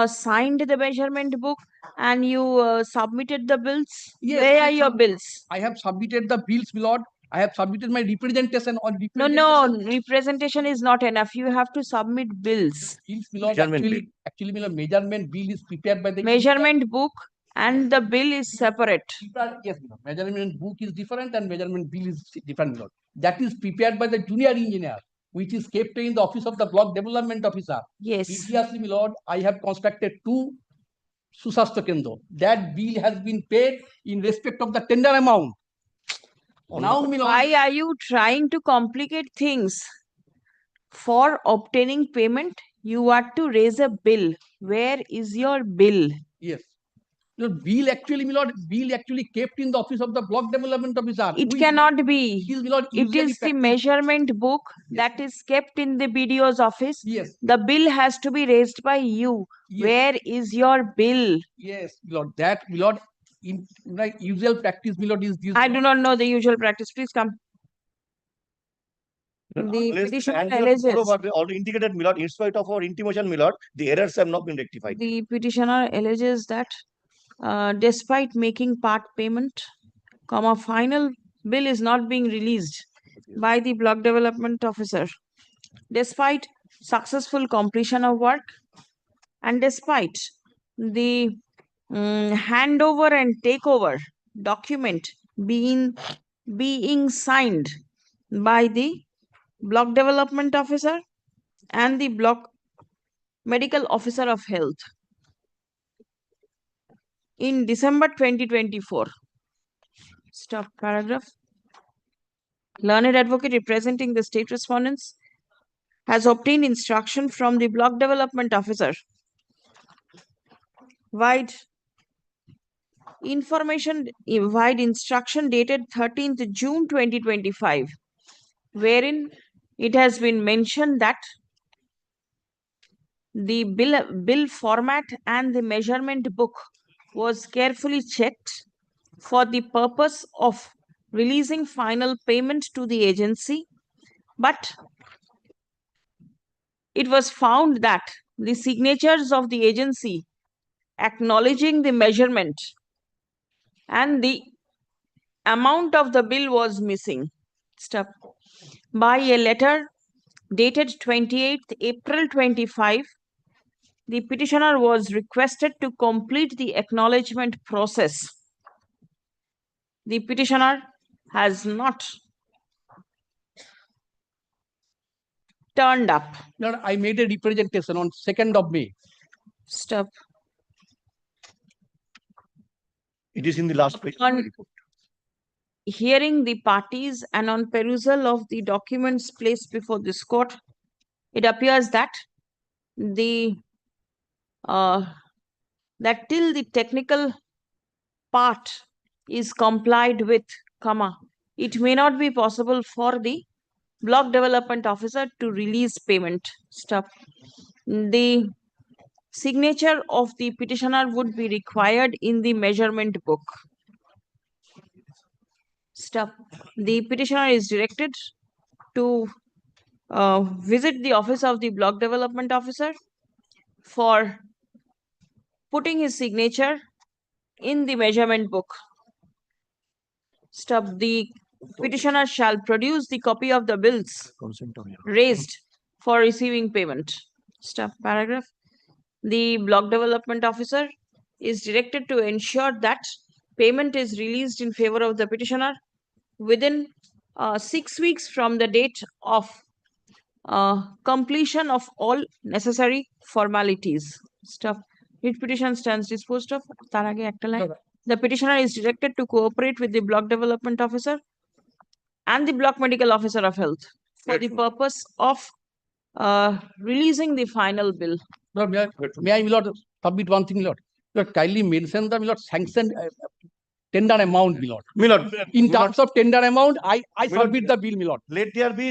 signed the measurement book and you submitted the bills? Yes, Where are your bills? I have submitted the bills, my lord. I have submitted my representation on No, representation is not enough. You have to submit bills. Bills, my lord, actually, my lord, measurement bill is prepared by the Measurement book and the bill is separate. Yes, my lord. Measurement book is different and measurement bill is different, my lord. That is prepared by the junior engineer, which is kept in the office of the block development officer. Yes. Previously, my lord, I have constructed 2 Susastha Kendra. That bill has been paid in respect of the tender amount. Now, my lord, why are you trying to complicate things? For obtaining payment, you are to raise a bill. Where is your bill? Yes. The bill actually, my lord, bill actually kept in the office of the block development officer. It cannot be. It is the measurement book that is kept in the BDO's office. Yes. The bill has to be raised by you. Yes. Where is your bill? Yes, my lord. That, my lord, in like usual practice, my lord, is this. I do not know the usual practice. Please come. The petitioner alleges. Already indicated, my lord, in spite of our intimation, my lord, the errors have not been rectified. The petitioner alleges that despite making part payment, final bill is not being released by the block development officer. Despite successful completion of work and despite the handover and takeover document being signed by the block development officer and the block medical officer of health in December 2024. Stop paragraph. Learned advocate representing the state respondents has obtained instruction from the block development officer. Wide instruction dated 13th June 2025, wherein it has been mentioned that the bill format and the measurement book was carefully checked for the purpose of releasing final payment to the agency, but it was found that the signatures of the agency acknowledging the measurement and the amount of the bill was missing. Stop. By a letter dated 28th April 25, the petitioner was requested to complete the acknowledgement process. The petitioner has not turned up. Lord, I made a representation on 2nd of May. Stop. It is in the last page. On hearing the parties and on perusal of the documents placed before this court, it appears that that till the technical part is complied with, it may not be possible for the block development officer to release payment. Stop. The signature of the petitioner would be required in the measurement book. Stop. The petitioner is directed to visit the office of the block development officer for putting his signature in the measurement book. Stop. The petitioner shall produce the copy of the bills raised for receiving payment. Stop. Paragraph. The block development officer is directed to ensure that payment is released in favor of the petitioner within 6 weeks from the date of completion of all necessary formalities. Stuff. Writ petition stands disposed of. তার আগে একটা line. The petitioner is directed to cooperate with the block development officer and the block medical officer of health for the purpose of releasing the final bill. Lord, may I, Lord, submit one thing, Lord? Lord, kindly mention the Lord sanction tender amount, Lord. Milord, In terms of tender amount, I Milord, submit the bill, Lord. let there be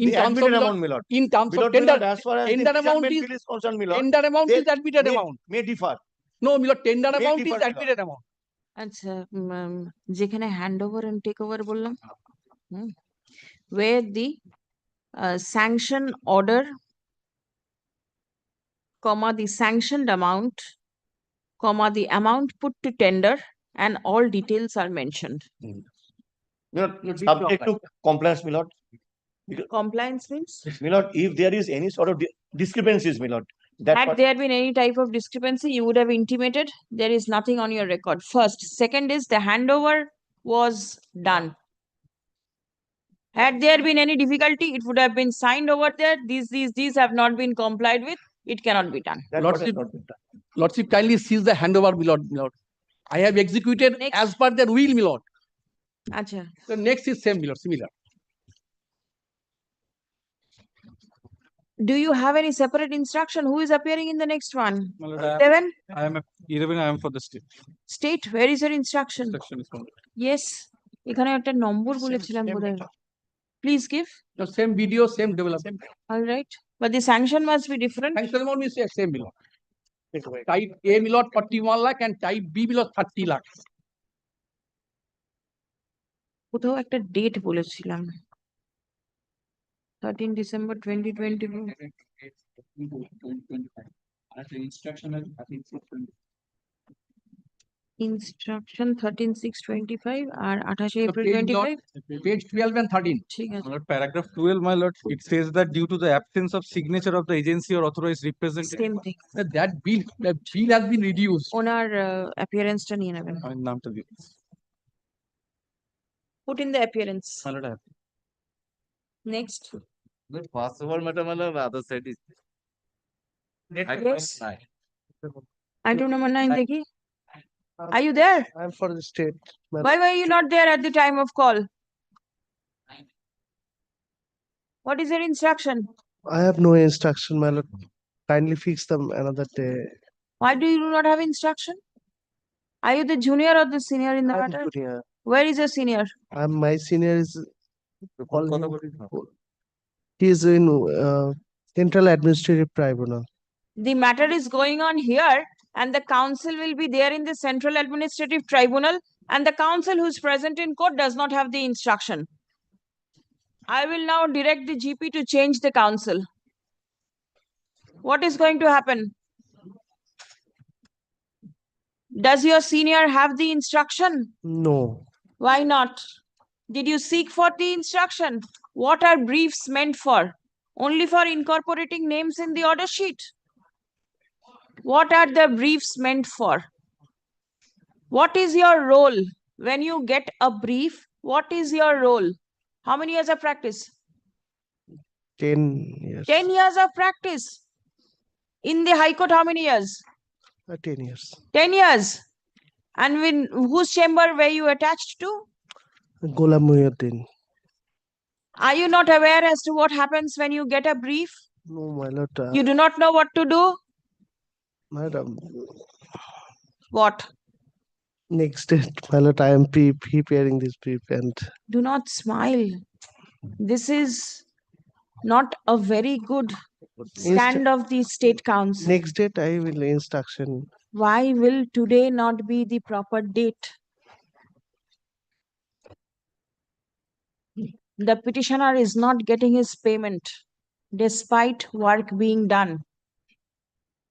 In the terms of admitted amount, Milord. in terms of Milord, tender, Milord, as far as the tender amount measurement is bill is concerned, Milord, tender amount they is admitted amount. may differ. No, Lord, tender May amount is differ, Milord. admitted amount. আচ্ছা যেখানে hand over and take over বললাম where the sanction order comma the sanctioned amount comma the amount put to tender and all details are mentioned. Milord, subject to compliance, Milord. Compliance means Milord, if there is any sort of discrepancies, Milord, that had there been any type of discrepancy you would have intimated. There is nothing on your record. First. Second is the handover was done. Had there been any difficulty, it would have been signed over there. These have not been complied with. It cannot be done. Lordship, kindly seize the handover, Milord. I have executed as per their will, Milord. Acha. The next is same, Milord, similar. Do you have any separate instruction? Who is appearing in the next one? 11? I am for the state. State, where is your instruction? Instruction is from Yes. এখানে একটা নম্বর বলেছিলাম বোধহয়. Please give. The same video, same development. All right. But the sanction must be different. Sanction amount is same, Milord. Type A, Milord, 41 lakh and type B, Milord, 30 lakh. কোথাও একটা date বলেছিলাম 13 December 2024. Instruction 13/6/25 R 28 April 25. Page 12 and 13. ঠিক আছে. My lord, paragraph 12, my lord, it says that due to the absence of signature of the agency or authorized representative. Same thing. That bill has been reduced. ওনার appearance-টা নিয়ে নেবেন. I mean, নামটা দিন। Put in the appearance. My lord, I have. Next. The possible matter, my lord, other side is. Yes. Item number 9, দেখি. Are you there? I'm for the state. Why were you not there at the time of call? What is your instruction? I have no instruction, my lord. Kindly fix them another day. Why do you not have instruction? Are you the junior or the senior in the matter? Junior. Where is your senior? My senior is he is in Central Administrative Tribunal. The matter is going on here and the counsel will be there in the Central Administrative Tribunal and the counsel who is present in court does not have the instruction. I will now direct the GP to change the counsel. What is going to happen? Does your senior have the instruction? No. Why not? Did you seek for the instruction? What are briefs meant for? Only for incorporating names in the order sheet? What are the briefs meant for? What is your role? When you get a brief, what is your role? How many years of practice? 10 years. 10 years of practice. In the High Court, how many years? 10 years. 10 years. And in whose chamber were you attached to? Ghulam Muhyiddin. Are you not aware as to what happens when you get a brief? No, my lord. You do not know what to do? Madam. What? Next day, my lord, I am preparing this brief and. Do not smile. This is not a very good stand of the State Council. Next date, I will instruction. Why will today not be the proper date? The petitioner is not getting his payment despite work being done.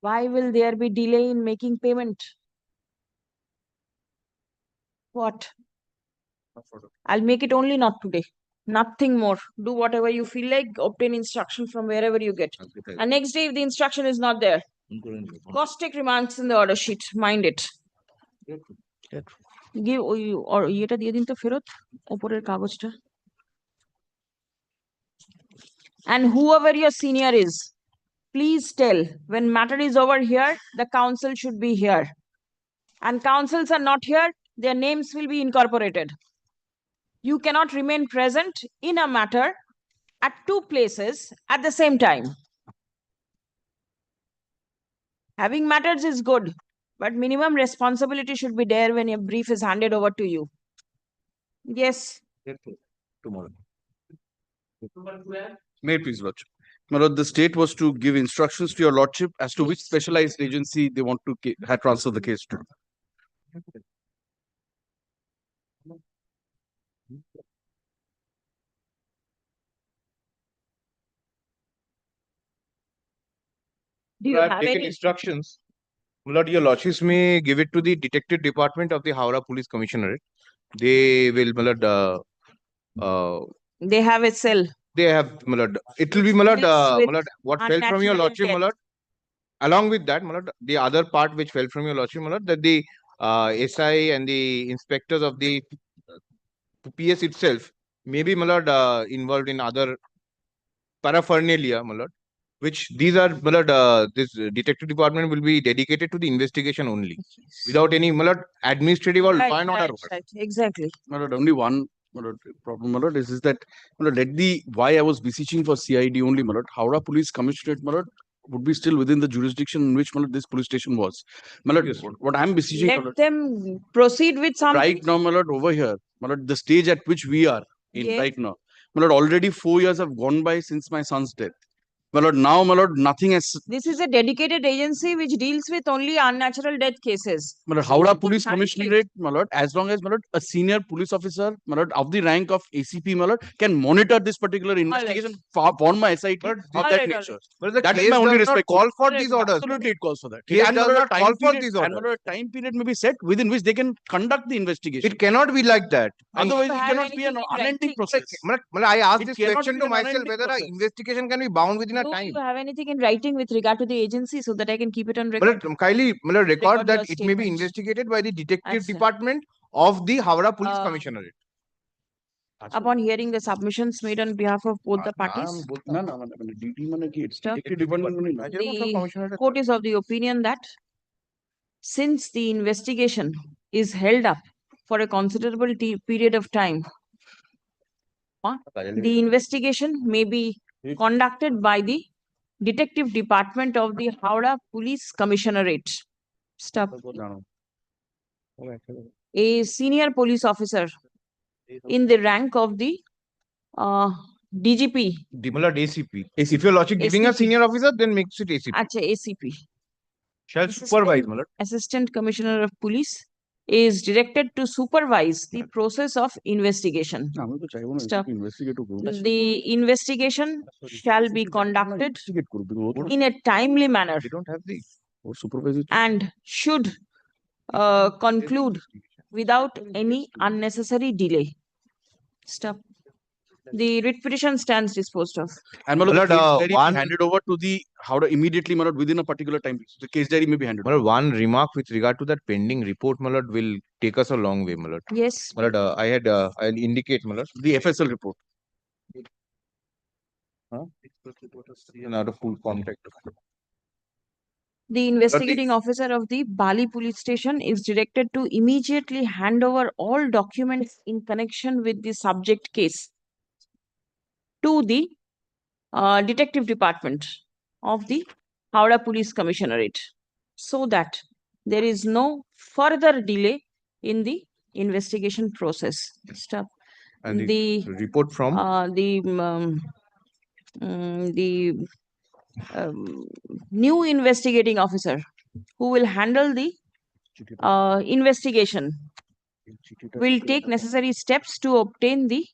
Why will there be delay in making payment? What? I'll make it only not today. Nothing more. Do whatever you feel like. Obtain instruction from wherever you get. And next day, if the instruction is not there, caustic remarks in the order sheet. Mind it. give or এটা দিয়ে দিন তো ফেরত উপরের কাগজটা। And whoever your senior is, please tell when matter is over here, the council should be here. And councils are not here, their names will be incorporated. You cannot remain present in a matter at two places at the same time. Having matters is good, but minimum responsibility should be there when a brief is handed over to you. Yes. Tomorrow. May it please, Lordship. My lord, the state was to give instructions to your lordship as to which specialized agency they want to transfer the case to. Do you I have have taken any? instructions. My lord, your lordships may give it to the detective department of the Howrah Police Commissionerate. They will, my lord, They have a cell. they have, my lord, it will be, my lord, Deals with what fell from your unnatural lordship, my death. lord. Along with that, my lord, the other part which fell from your lordship, my lord, that the SI and the inspectors of the PS itself may be, my lord, involved in other paraphernalia, my lord, which these are, my lord, this detective department will be dedicated to the investigation only, without any, my lord, administrative or law and order work. Right, exactly. My lord, only one, my lord, problem, my lord, is that, my lord, let the, why I was beseeching for CID only, my lord, Howrah Police Commissionerate, my lord, would be still within the jurisdiction in which, my lord, this police station was. My lord, what I'm beseeching, my Let lord, them proceed with something. right now, my lord, over here, my lord, the stage at which we are in Yes. right now, my lord, already 4 years have gone by since my son's death. My lord, now, my lord, nothing has. This is a dedicated agency which deals with only unnatural death cases. My lord, Howrah Police Commissionerate, my lord, as long as, my lord, a senior police officer, my lord, of the rank of ACP, my lord, can monitor this particular investigation for my SIT of that nature. But the That is case my only does not respect. call for these orders. Absolutely, it calls for that. Case And, does my lord, not a call time for period- these and, orders. my lord, a time period may be set within which they can conduct the investigation. It cannot be like that. Otherwise, it have cannot be an anything in unending writing? process. I asked It this cannot question be to an myself unending whether an process. investigation can be bound within a Do time. you have anything in writing with regard to the agency so that I can keep it on But record? kindly record Record that your it may be statements. investigated by the detective Achha. department of the Howrah Police Commissionerate. Upon hearing the submissions made on behalf of both the parties, No, no, no, no, DT মানে কি? Stop. Detective department মানে না। the court is of the opinion that since the investigation is held up for a considerable period of time, the investigation may be conducted by the detective department of the Howrah Police Commissionerate. Stop. A senior police officer in the rank of the DGP. My lord, ACP. If your lordship giving a ACP. senior officer, then makes it ACP. Acha, ACP. Shall supervise, my lord. Assistant Commissioner of Police is directed to supervise the process of investigation. আমি তো চাইবো না Stop. investigate করুন। The investigation shall be conducted in a timely manner We don't have the supervisor. and should conclude without any unnecessary delay. Stop. The writ petition stands disposed of. And my lord, My the lord, case diary one- handed over to the Howrah immediately, my lord, within a particular time. The case diary may be handed My lord, one remark with regard to that pending report, my lord, will take us a long way, my lord. Yes. My lord, I'll indicate, my lord. The FSL report. Not a full contact. The investigating officer of the Bali police station is directed to immediately hand over all documents in connection with the subject case to the detective department of the Howrah Police Commissionerate so that there is no further delay in the investigation process. Stop. And the report from? The new investigating officer who will handle the investigation will take necessary steps to obtain the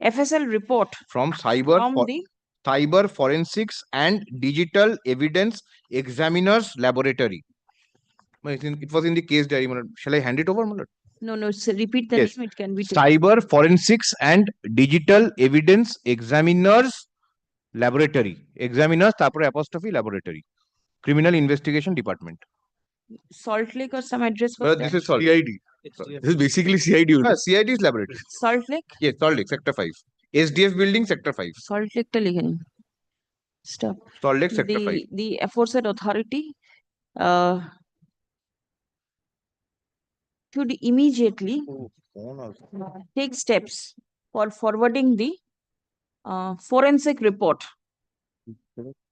FSL report From the Cyber Forensics and Digital Evidence Examiners Laboratory. It was in the case diary, my lord. Shall I hand it over, my lord? No, repeat the Yes. name, it can be taken. Cyber Forensics and Digital Evidence Examiners Laboratory. Examiners, tapore apostrophe laboratory. Criminal Investigation Department. Salt Lake or some address for But that? this is Salt. CID. This is basically CID. CID is laboratory. Salt Lake? Yes, Salt Lake, Sector 5. SDF building, Sector 5. Salt Lake টা লিখে নিন। Stop. Salt Lake, Sector 5. The aforesaid authority should immediately take steps for forwarding the forensic report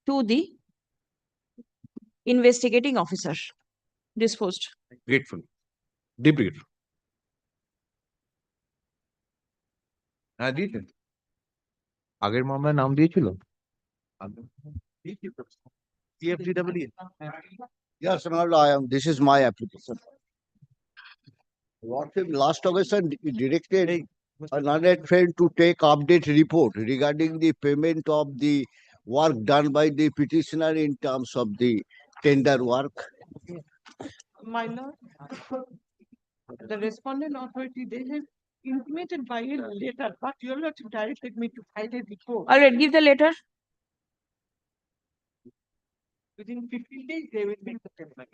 to the investigating officer. Disposed. Grateful. Deeply grateful. হ্যাঁ দিয়েছেন আগের মামলার নাম দিয়েছিল Yes, Lord, this is my application. What if last August I directed another friend to take update report regarding the payment of the work done by the petitioner in terms of the tender work. My lord, the respondent authority, they have intimated by a letter, but your lordship directed me to file a report. All right, give the letter. Within 15 days, they will make the payment.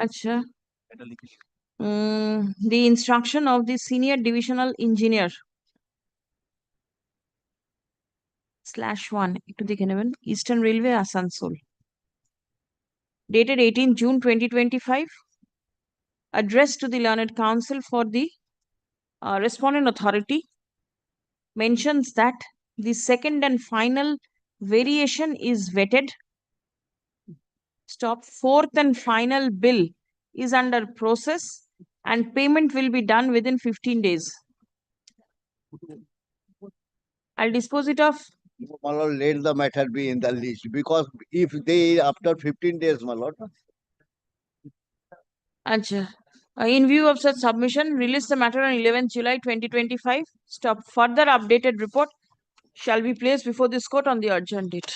Acha. The instruction of the senior divisional engineer /1 একটু দেখে নেবেন Eastern Railway Asansol dated 18 June 2025 addressed to the learned counsel for the respondent authority mentions that the second and final variation is vetted. Stop. Fourth and final bill is under process and payment will be done within 15 days. I'll dispose it of. My lord, let the matter be in the list because if they after 15 days, my lord. Acha. In view of such submission, release the matter on 11th July 2025. Stop. Further updated report shall be placed before this court on the urgent date.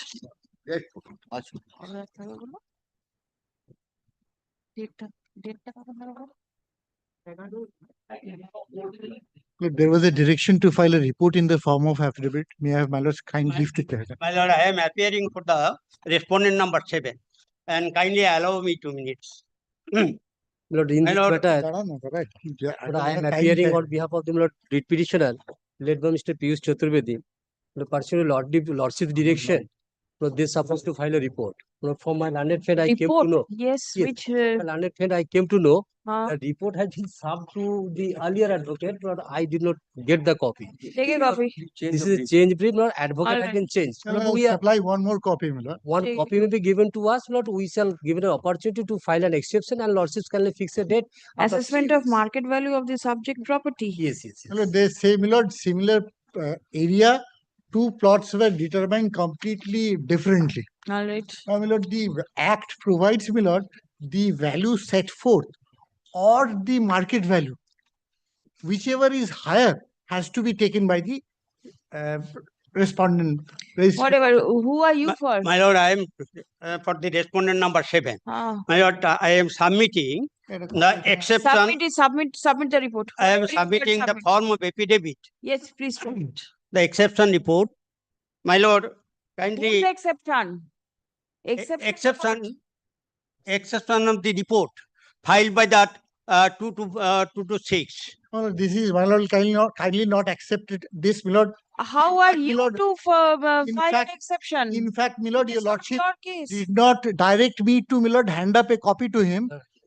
There was a direction to file a report in the form of affidavit. May I have my lord's kind leave to clarify? My lord, I am appearing for the respondent number 7 and kindly allow me 2 minutes. Lord, in My this lord, matter, Lord, I am appearing on behalf of the Lord lead petitioner, led by Mr. Piyush Chaturvedi. Pursuant to Lordship's direction, Lord, they are supposed to file a report. Lord, from my learned friend, I came to know. Yes, which my learned friend, I came to know the report has been served to the earlier advocate, but I did not get the copy. Take a copy. This is a change brief, Lord. Advocate has been changed. Lord, we are supply one more copy, my lord. one copy will be given to us, Lord. We shall give an opportunity to file an exception and Lordships can fix a date. Assessment of market value of the subject property. Yes. My lord, they say, my lord, similar area, 2 plots were determined completely differently. All right. Now, my lord, the act provides, my lord, the value set forth or the market value, whichever is higher, has to be taken by the respondent. Whatever. Who are you for? my lord, I am for the respondent number 7. My lord, I am submitting the exception. Submit the report. I am submitting the form of affidavit. Yes, please submit. The exception report. My lord, kindly. Whose exception? Exception of the report filed by that 226. Well, this is, my lord, kindly not accepted this, my lord. How are you lord, to file fact- an exception? In fact, my lord, your lordship Your case. did not direct me to, my lord, hand up a copy to him.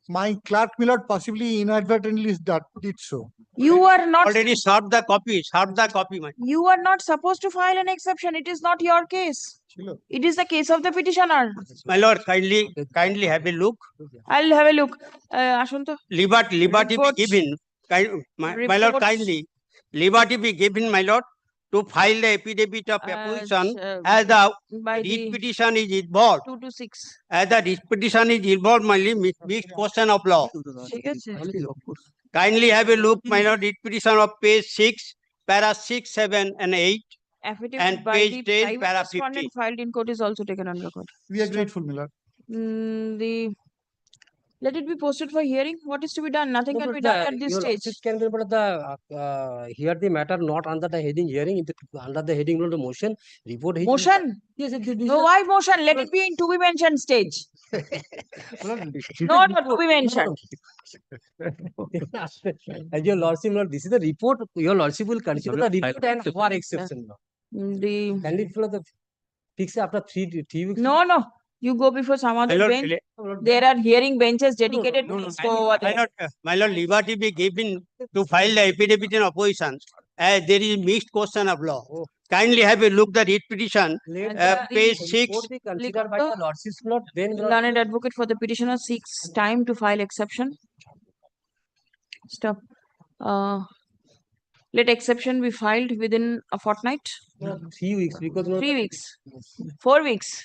My clerk, my lord, possibly inadvertently did so. You are not Already served the copy, my. You are not supposed to file an exception. It is not your case. It is the case of the petitioner. My lord, kindly have a look. I'll have a look. Ashunto. Liberty be Reports. given. My lord, Reports. kindly. Liberty be given, my lord, to file the affidavit of apposition as the by the petition is involved. 226. As the petition is involved, my mixed question of law. ঠিক আছে? Kindly have a look, my lord, petition of page 6, para 6, 7, and 8. Affidavit And by page the 10, private para respondent 50. filed in court is also taken on record. We are grateful, my lord. The Let it be posted for hearing. What is to be done? Nothing No, can but be done at this your stage. lordship can be, but hear the matter not under the heading hearing, under the heading of the motion report. Motion? Yes, No, why motion? Let it be in to be mentioned stage. No, to be mentioned. As your lordship, Lord, this is the report. Your lordship will consider the report and for exception. The Can it follow the fix after three weeks? no. You go before some other bench. There are hearing benches dedicated to this. Go over there. My lord, liberty be given to file the affidavit in opposition. There is mixed question of law. Kindly have a look the writ petition, page 6. Considered by the lordship's Lord, then Learned advocate for the petitioner seeks time to file exception. Stop. Let exception be filed within a fortnight. 3 weeks because 3 weeks. 4 weeks.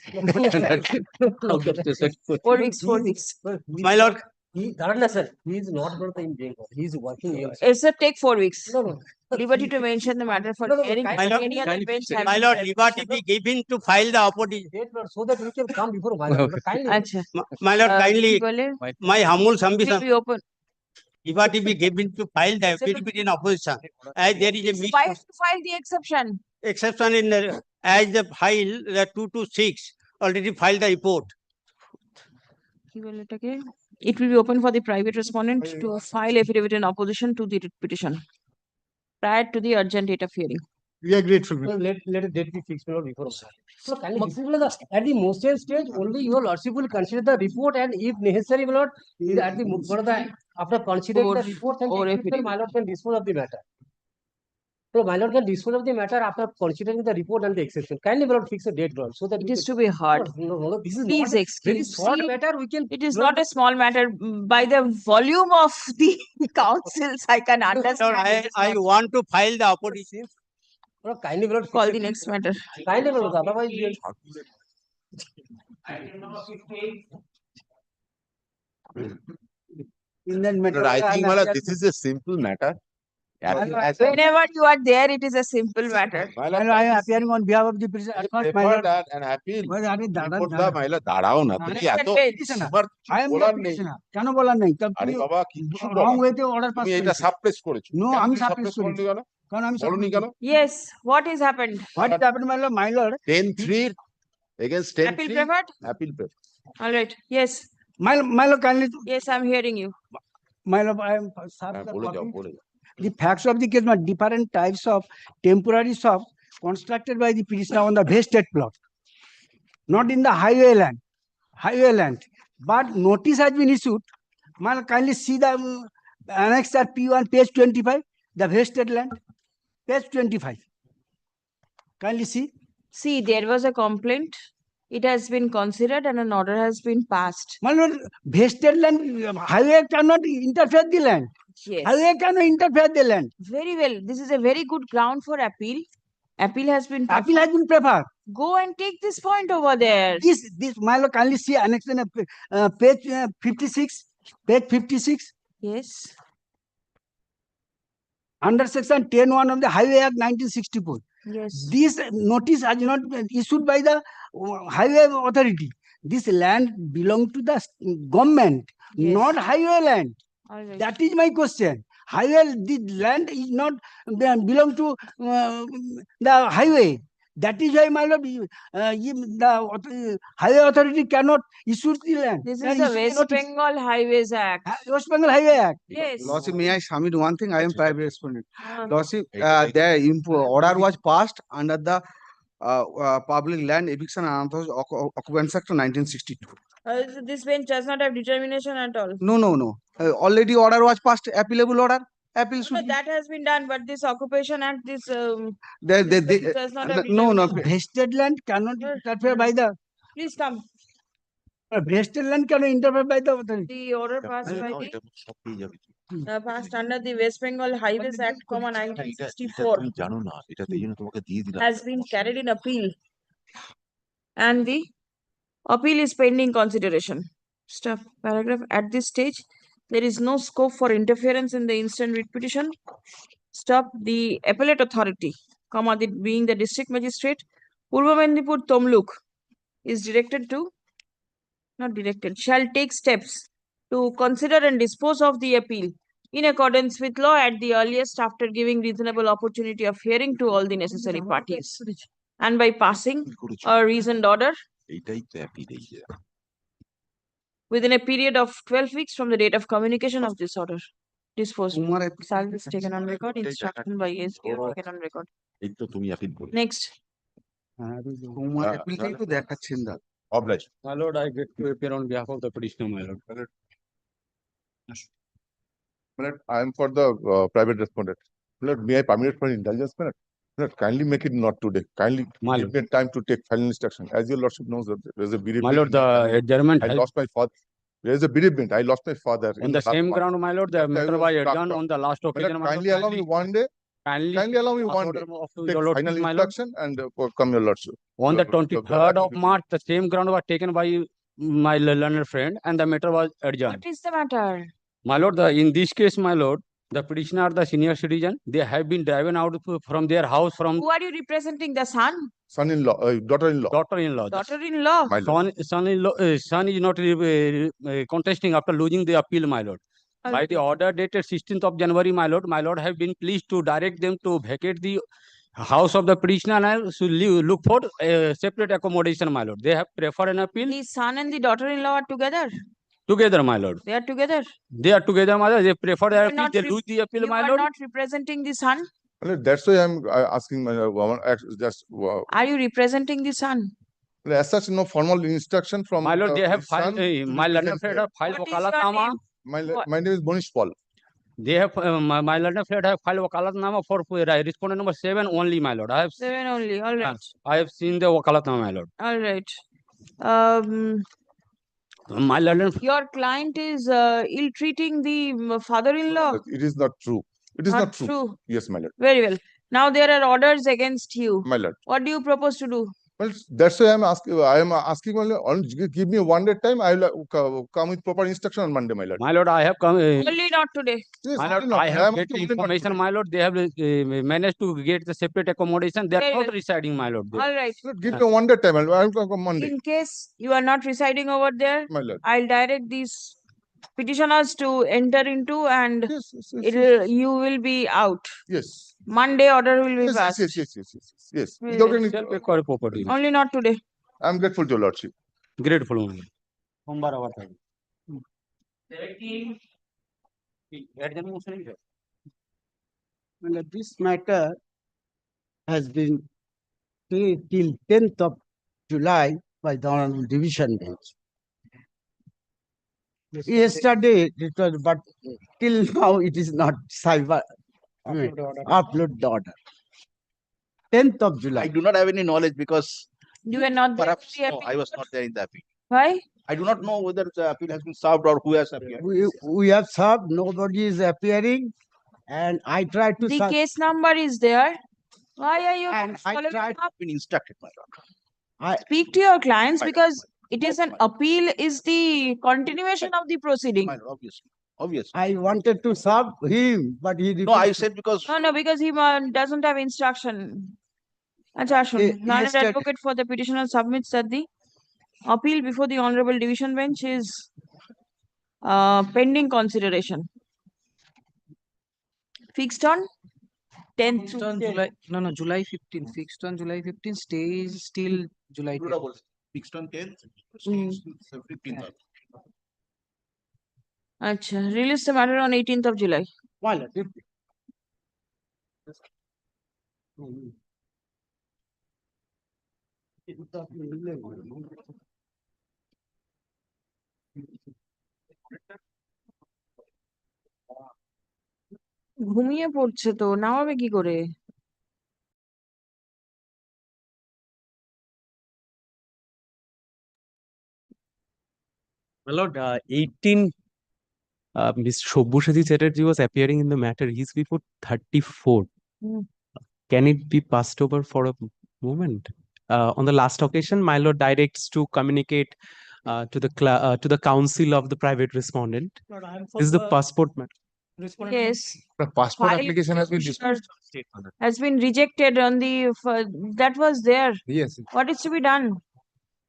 4 weeks. 4 weeks. My lord, he is not going to in Bengal. He is working elsewhere. Except take 4 weeks. No. Liberty to mention the matter for hearing. my lord, Any other bench having my lord, liberty be given to file the opposition. So that we can come before my lord. Acha. My lord, kindly, Bole, my humble will submission. be open. Liberty be given to file the affidavit in opposition. As there is a mixed Why to file the exception? exception in the, as the file, the 226 already filed the report. It will be open for the private respondent to file affidavit in opposition to the petition prior to the urgent date of hearing. We are grateful. Let a date be fixed before. So at the motion stage, only your lordship will consider the report, and if necessary, my lord, at the after considering the report and exception, my lord can dispose of the matter. So my lord can dispose of the matter after considering the report and the exception. Kindly, my lord, fix a date, lord, so that it is to be heard. No, this is Please not excuse. very short matter. We can. It is not a small matter. By the volume of the councils, I can understand. I want to file the opposition. Kindly, my lord, Call the next matter. Kindly, my lord, otherwise I think this is a simple matter. Whenever you are there, it is a simple matter. I am appearing on behalf of the prisoner. An appeal. দাঁড়াও না তুমি এত তোমার বলার নেই কেন বলার নেই আরে বাবা কিছু রং ওয়েতে অর্ডার পাস তুমি এটা সাপ্রেস করেছো নো আমি সাপ্রেস করিনি কেন কারণ আমি বলনি কেন Yes, what has happened? What happened, my lord? 10-3 against 10-3. Appeal preferred? Appeal preferred. All right. Yes. My lord, kindly. Yes, I'm hearing you. My lord, I am the facts of the case are different types of temporary shops constructed by the prisoner on the vested plot, not in the highway land. But notice has been issued. My lord, kindly see the annexure P1, page 25, the vested land, page 25. Kindly see. See, there was a complaint. It has been considered and an order has been passed. My lord, vested land, highway cannot interfere the land. Yes. Highway cannot interfere the land. Very well. This is a very good ground for appeal. Appeal has been preferred. Go and take this point over there. This, my lord, kindly see annexation page 56. Page 56. Yes. Under section 10(1) of the Highway Act 1964. Yes. This notice has not been issued by the highway authority. This land belongs to the government, not highway land. All right. That is my question. Highway, the land is not belong to the highway. That is why, my lord, the highway authority cannot issue the land. This is the West Bengal Highways Act. West Bengal Highway Act. Yes. Lordship, may I submit one thing? I am private respondent. Uh-huh. Lordship, the order was passed under the Public Land Eviction and Occupancy Act 1962. So this bench does not have determination at all. No. Already order was passed, appealable order. Appeal should No, that has been done, but this Occupation Act, this does not have no. determination. Vested land cannot interfere by the. Please come. Vested land cannot interfere by the authority. The order passed by the passed under the West Bengal Highways Act, 1964 has been carried in appeal, and the appeal is pending consideration. Stop. Paragraph. At this stage, there is no scope for interference in the instant writ petition. Stop. The appellate authority, being the district magistrate, Purba Mendipur Tomluk, is shall take steps to consider and dispose of the appeal in accordance with law at the earliest after giving reasonable opportunity of hearing to all the necessary parties, and by passing a reasoned order within a period of 12 weeks from the date of communication of this order. Disposed. Salary is taken on record. Instruction by SDO taken on record. Next. Oblige. My lord, I get to appear on behalf of the petitioner, my lord. My lord, I am for the private respondent. My lord, may I permit for indulgence, my lord? My lord, kindly make it not today. Kindly give me time to take final instruction. As your lordship knows, that there is a bereavement. My lord, the adjournment I lost my father. There is a bereavement. I lost my father. On the same ground, my lord, the matter was adjourned on the last occasion. Kindly allow me one day. Kindly allow me one day. Take final instruction and come your lordship. On the 23rd of March, the same ground was taken by my learned friend and the matter was adjourned. What is the matter? My lord, in this case, my lord, the petitioner are the senior citizen. They have been driven out from their house from... Who are you representing? The son? Son-in-law, daughter-in-law. Daughter-in-law. Daughter-in-law? Son-in-law, son is not contesting after losing the appeal, my lord. By the order dated 16th of January, my lord have been pleased to direct them to vacate the house of the petitioner and to look for separate accommodation, my lord. They have preferred an appeal. The son and the daughter-in-law are together? Together, my lord. They are together? They are together, my lord. They prefer the appeal. They lose the appeal, my lord. You are not representing the son? That's why I am asking my woman. Just. Are you representing the son? As such, no formal instruction from my lord. They have filed. Son, My learned friend have filed wakalatnama. My name is Monish Paul. They have my learned friend have filed wakalatnama for respondent number 7 only, my lord. I have 7 only. All right. I have seen the wakalatnama, my lord. All right. My learned. Your client is ill-treating the father-in-law. It is not true. It is not true. Yes, my lord. Very well. Now there are orders against you. My lord. What do you propose to do? Well, that's why I am asking only, give me one day time. I will come with proper instruction on Monday, my lord. My lord, I have come. Only not today. Yes, my lord, I have get information, my lord. They have managed to get the separate accommodation. They are not residing, my lord. All right. Give me one day time. I will come on Monday. In case you are not residing over there, my lord, I'll direct these petitioners to enter into and you will be out. Yes. Monday order will be passed. Yes. Without any property. Only not today. I am grateful to your lordship. Grateful. This matter has been till 10th of July by the Honorable Division Bench. Yesterday, it was, but till now it is not upload the order. 10th of July. I do not have any knowledge because you were not perhaps there. I was not there in the appeal. Why? I do not know whether the appeal has been served or who has appeared. We have served, nobody is appearing, and I tried to the serve. Case number is there. Why are you been instructed, my lord. Speak to your clients because it is an appeal is the continuation of the proceeding. Obviously. I wanted to serve him, but he No, I said because no, because he doesn't have instruction. Learned advocate for the petitioner submits that the appeal before the Honorable Division Bench is pending consideration. Fixed on 10th. Fixed on July. No, July 15. Fixed on July 15. Stays till July 10th. Fixed on 10th. 15th. Acha, release the matter on 18th of July. ঘুমিয়ে পড়ছে তো নামাবে কি করে? My lord, 18 Ms. Shobhushati Chatterjee was appearing in the matter. He's before 34. Can it be passed over for a moment? On the last occasion, my lord directs to communicate to the council of the private respondent. This is the passport matter. Yes. The passport File application has been rejected on the that was there. Yes. What is to be done?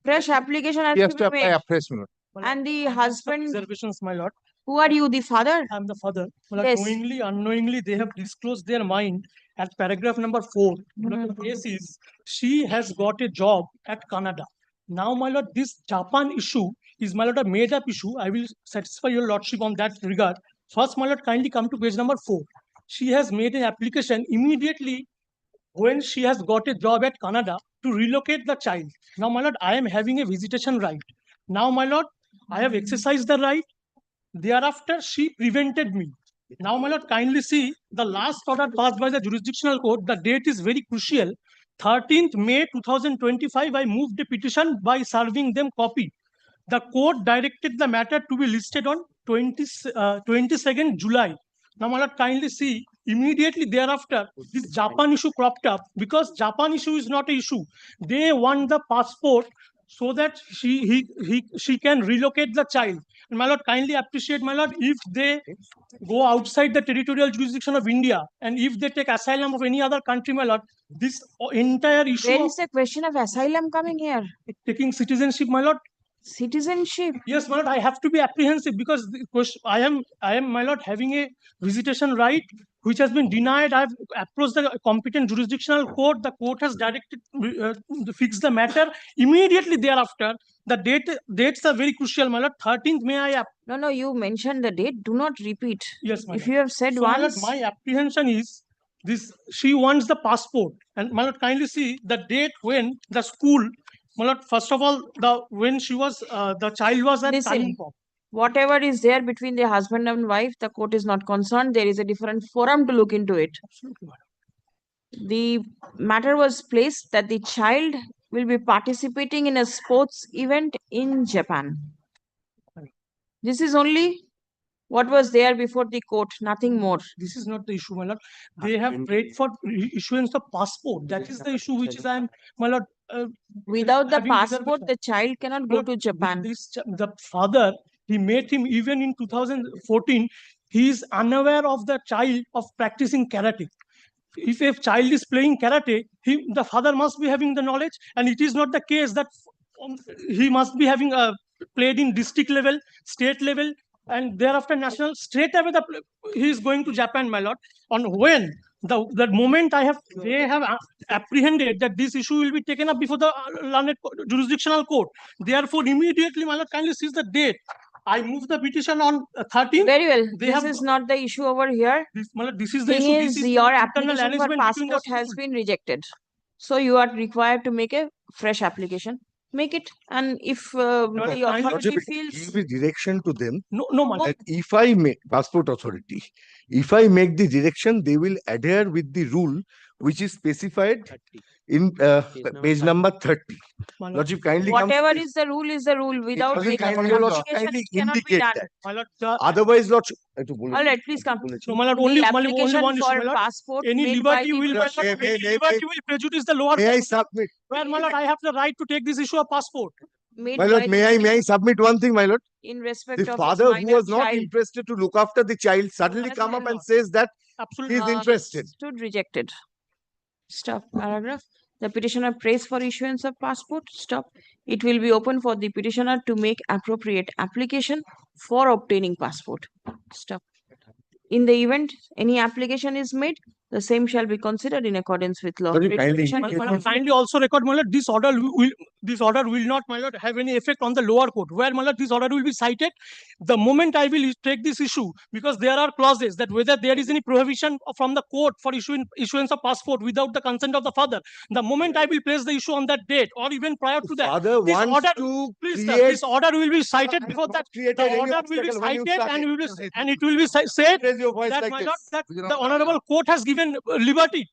Fresh application has He has to to be apply made. afresh. And the husband, Reservations, my lord. who are you, the father? I'm the father. Well, Yes. knowingly, unknowingly, they have disclosed their mind at paragraph number 4. The case is she has got a job at Canada. Now, my lord, this Japan issue is, my lord, a made-up issue. I will satisfy your lordship on that regard. First, my lord, kindly come to page number 4. She has made an application immediately when she has got a job at Canada to relocate the child. Now, my lord, I am having a visitation right. Now, my lord, I have exercised the right. Thereafter, she prevented me. Now, my lord, kindly see the last order passed by the jurisdictional court. The date is very crucial. 13th May 2025, I moved a petition by serving them copy. The court directed the matter to be listed on 22nd July. Now, my lord, kindly see, immediately thereafter, this Japan issue cropped up because Japan issue is not an issue. They want the passport so that she can relocate the child. And my lord, kindly appreciate, my lord, if they go outside the territorial jurisdiction of India and if they take asylum of any other country, my lord, this entire issue Where of is the question of asylum coming here? taking citizenship, my lord. Citizenship? Yes, my lord, I have to be apprehensive because the question, I am, my lord, having a visitation right which has been denied. I have approached the competent jurisdictional court. The court has directed to fix the matter immediately thereafter. The dates are very crucial, my lord. 13th May I. No, you mentioned the date. Do not repeat. Yes, my If lord. you have said So, my lord, once. my apprehension is this: she wants the passport, and my lord, kindly see the date when the school. My lord, first of all, when she was the child was at Listen, Kalimpong. whatever is there between the husband and wife, the court is not concerned. There is a different forum to look into it. Absolutely, madam. The matter was placed that the child will be participating in a sports event in Japan. This is only what was there before the court, nothing more. This is not the issue, my lord. They have prayed for issuance of passport. That is the issue which is my lord. Without the having passport, reservation. the child cannot go to Japan. The father, he met him even in 2014. He is unaware of the child of practicing karate. If a child is playing karate, the father must be having the knowledge, and it is not the case that he must be having played in district level, state level, and thereafter national. Straight away, he is going to Japan, my lord. On when the moment they have apprehended that this issue will be taken up before the learned jurisdictional court. Therefore, immediately, my lord, kindly seize the date. I moved the petition on 13th. Very well. This is not the issue over here. This is the Thing issue. is, This is your the application for arrangement between the passport has been rejected. So you are required to make a fresh application. Make it, and if the authority feels give a direction to them. No, that if I make passport authority, if I make the direction, they will adhere with the rule which is specified in page number 30. Lordship, kindly come. whatever is the rule is the rule. Without doesn't making kindly- an Lordship, application, kindly it cannot be indicate done. that. My lord, Otherwise, Lordship. All right, please come. No, my lord, The only application one issue, for my lord. passport Any made by liberty the will, my lord, any liberty will prejudice the lower May I court. submit? Where, my lord, I have the right to take this issue of passport. made My by lord, the may I submit one thing, my lord? in respect The of his father who minor was not child. interested to look after the child suddenly Yes, come my up and lord. says that Absolutely. he is interested. Stood rejected. Stop. Paragraph. The petitioner prays for issuance of passport. Stop. It will be open for the petitioner to make appropriate application for obtaining passport. Stop. In the event any application is made, the same shall be considered in accordance with law. Petition- My lord, kindly also record, my lord, this order will not, my lord, have any effect on the lower court. Where, my lord, this order will be cited the moment I will take this issue, because there are clauses that whether there is any prohibition from the court for issuance of passport without the consent of the father. The moment I will place the issue on that date, or even prior to that, Father this wants order, to please, sir, create. this order will be cited before that. created The any order will be obstacle when you cited, started. and it will be said Raise your voice that, like my this. lord, that the honorable court has given liberty.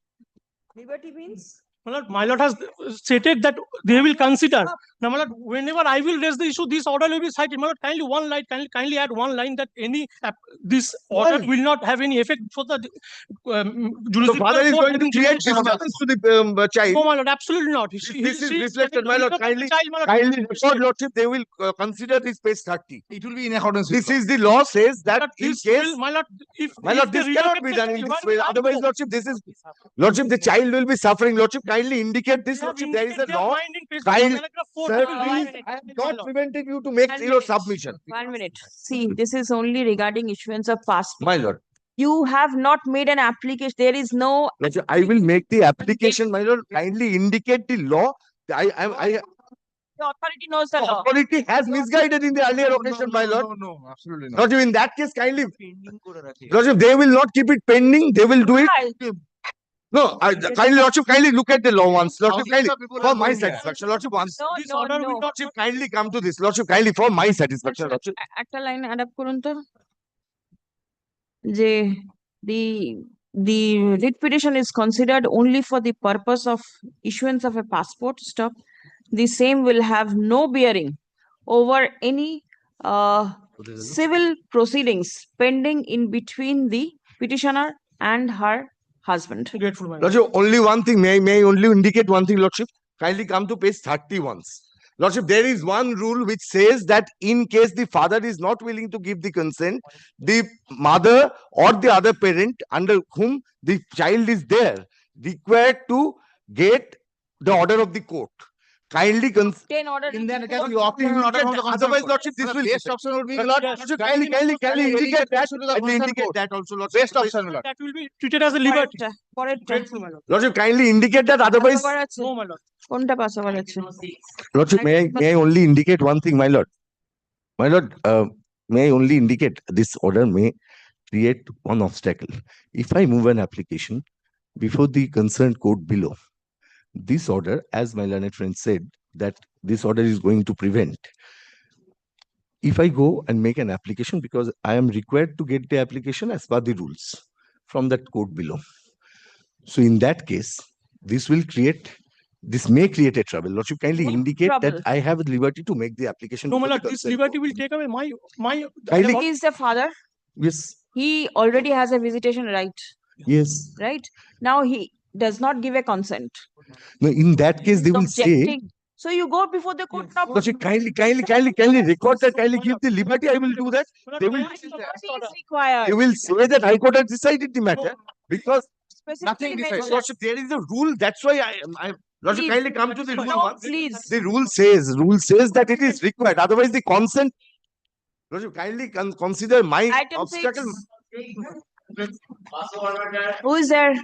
Liberty means? My lord has stated that they will consider. Now, my lord, whenever I will raise the issue, this order will be cited. My lord, kindly add one line that this order will not have any effect for the The jurisdiction. father is going to create disturbance to the child. No, my lord, absolutely not. This is reflected, my lord. Kindly record, lordship, they will consider this page 30. It will be in accordance. This is the law says that in case. My lord, this cannot be done in this way. Otherwise, lordship, the child will be suffering. Lordship, kindly indicate this. Lordship, there is a law. Sir, will please, read- I am not preventing you to make One your minute. submission. 1 minute. See, this is only regarding issuance of passport. My lord, You have not made an application. There is no. I will make the application, my lord. Kindly indicate the law. The authority knows the law. Authority has misguided in the earlier occasion, my lord. No, absolutely not. Lord, in that case, kindly, Lordship, they will not keep it pending. They will do it. No, kindly, Lordship, kindly look at the law once. Lordship, kindly, for my satisfaction, Lordship, once. No, no, no. Lordship, kindly come to this. Lordship, kindly, for my satisfaction, Lordship. একটা line add up করুন তো যে the writ petition is considered only for the purpose of issuance of a passport. Stop. The same will have no bearing over any civil proceedings pending in between the petitioner and her husband. Grateful, my lord. Lordship, only one thing, may I only indicate one thing, Lordship? Kindly come to page 30 once. Lordship, there is one rule which says that in case the father is not willing to give the consent, the mother or the other parent under whom the child is there required to get the order of the court. Kindly Obtain order. in that case, you obtain an order from the otherwise, Lordship, this will best option would be Lordship, kindly indicate that. Kindly indicate that also, Lordship. Best option, Lord. That will be treated as a liberty. Grateful, my lord. Lordship, kindly indicate that otherwise. No, my lord. কোনটা pass over আছে? Lordship, may I only indicate one thing, my lord? My lord, may I only indicate this order may create one obstacle. If I move an application before the concerned court below, this order, as my learned friend said, that this order is going to prevent. If I go and make an application, because I am required to get the application as per the rules from that court below. So in that case, this may create a trouble. Lordship, kindly What indicate that trouble? I have the liberty to make the application. No, my before lord, the this concerned liberty court. will take away my. Kindly, He is the father. yes, He already has a visitation right. yes. Right? Now he does not give a consent. No, in that case, they will say, Objecting. So you go before the court now. Lordship, kindly record that, kindly give the liberty, I will do that. They will, Is required. they will say that High Court has decided the matter because Specifically nothing decided. mentioned. Lordship, there is a rule, that's why Lordship, Please. kindly come to the rule No, once. please. The rule says that it is required, otherwise the consent. Lordship, kindly consider my Item obstacle. 6. Who is there?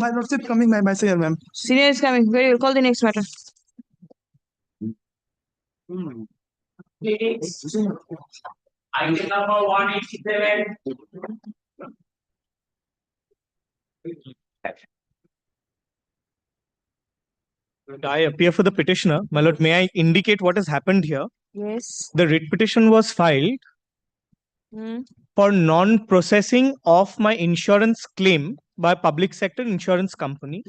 My lordship coming, my messenger, ma'am. Senior is coming. Very well. Call the next matter. Item number 187. I appear for the petitioner. My lord, may I indicate what has happened here? Yes. The writ petition was filed Hmm. for non-processing of my insurance claim by public sector insurance company,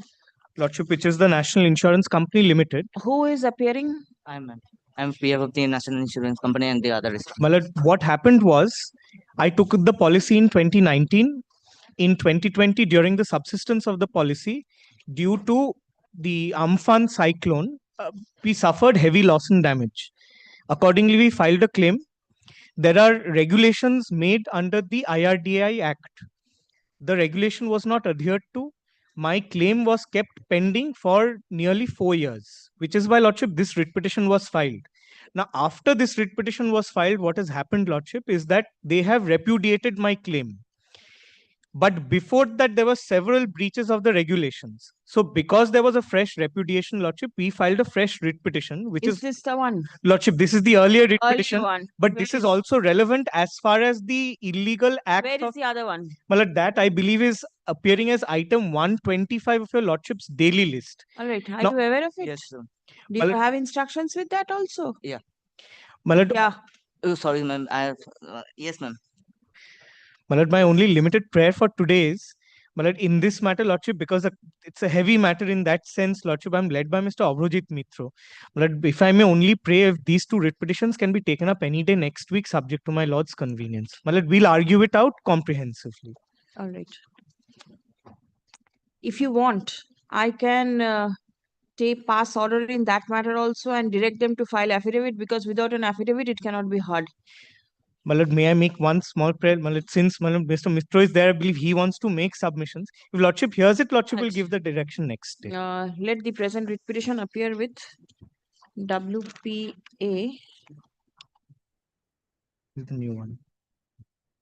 Lordship, which is the National Insurance Company Limited. Who is appearing? I'm PF of the National Insurance Company and the others. My lord, what happened was I took the policy in 2019. In 2020, during the subsistence of the policy, due to the Amphan cyclone, we suffered heavy loss and damage. Accordingly, we filed a claim. There are regulations made under the IRDAI Act. The regulation was not adhered to. My claim was kept pending for nearly 4 years, which is why, Lordship, this writ petition was filed. Now, after this writ petition was filed, what has happened, Lordship, is that they have repudiated my claim. But before that, there were several breaches of the regulations. So because there was a fresh repudiation, Lordship, we filed a fresh writ petition, which Is is, this the one? Lordship, this is the earlier writ Earlier petition, one. but Where this is is- also relevant as far as the illegal act Where of, is the other one? well, that I believe is appearing as item 125 of your Lordship's daily list. All right. Are Now- you aware of it? Yes, sir. Do Well- you have instructions with that also? Yeah. Malad, Yeah. Oh, sorry, ma'am. I have, yes, ma'am. Malad, my only limited prayer for today is, Malad, in this matter, Lordship, because it's a heavy matter in that sense, Lordship, I'm led by Mr. Abrojit Mitro. Malad, if I may only pray if these two writ petitions can be taken up any day next week, subject to my Lord's convenience. Malad, we'll argue it out comprehensively. All right. If you want, I can take pass order in that matter also and direct them to file affidavit, because without an affidavit, it cannot be heard. Malad, may I make one small prayer? Malad, since Malad, Mr. Mitro is there, I believe he wants to make submissions. If Lordship hears it, Lordship will give the direction next day. Let the present writ petition appear with WPA Is the new one.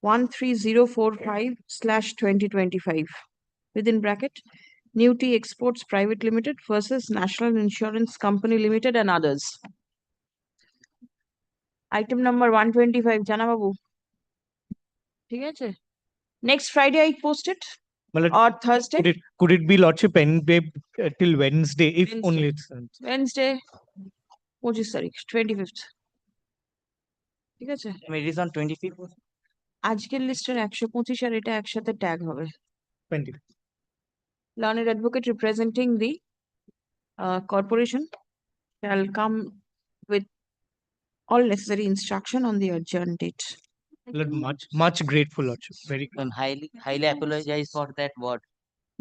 13045/2025 within bracket Newty Exports Private Limited versus National Insurance Company Limited and others. Item number 125, Jana Babu. ঠিক আছে? Next Friday I post it or Thursday? Could it be lordship end till Wednesday if Wednesday. only it's Wednesday 25 তারিখ 25th. ঠিক আছে? It is on 25th. আজকের লিস্টের 125 আর এটা একসাথে tag হবে। 20. Learned advocate representing the corporation shall come with all necessary instruction on the adjourned date. Much grateful, lordship. Very good. And highly apologize for that word.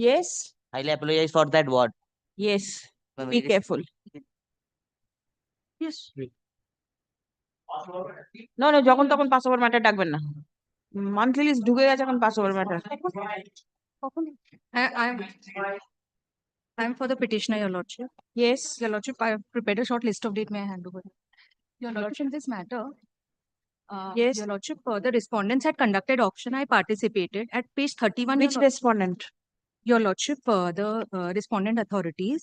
Yes? Highly apologize for that word. Yes. Ma'am, Be it is- careful. Yes. No, যখন তখন pass over matter ডাকবেন না। Monthly list ঢুকে গেছে এখন pass over matter. I'm for the petitioner, Your Lordship. Yes. Your Lordship, I have prepared a short list of date. May I hand over? Your Lordship, in this matter, Yes. Your Lordship, the respondents had conducted auction. I participated. At page 31. Which respondent? Your Lordship, the respondent authorities,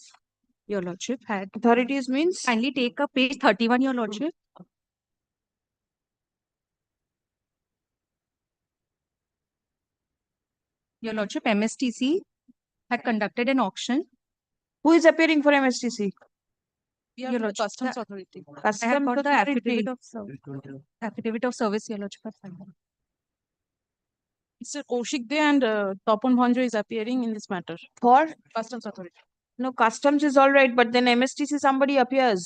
Your Lordship, had. Authorities means? Kindly take a page 31, Your Lordship. Your Lordship, MSTC had conducted an auction. Who is appearing for MSTC? Your Lordship, Customs Authority. I have Customs got the Authority. affidavit of service, Your Lordship. Mr. Kaushik De and Tapan Bhanjo is appearing in this matter. For? Customs Authority. No, customs is all right, but then MSTC somebody appears.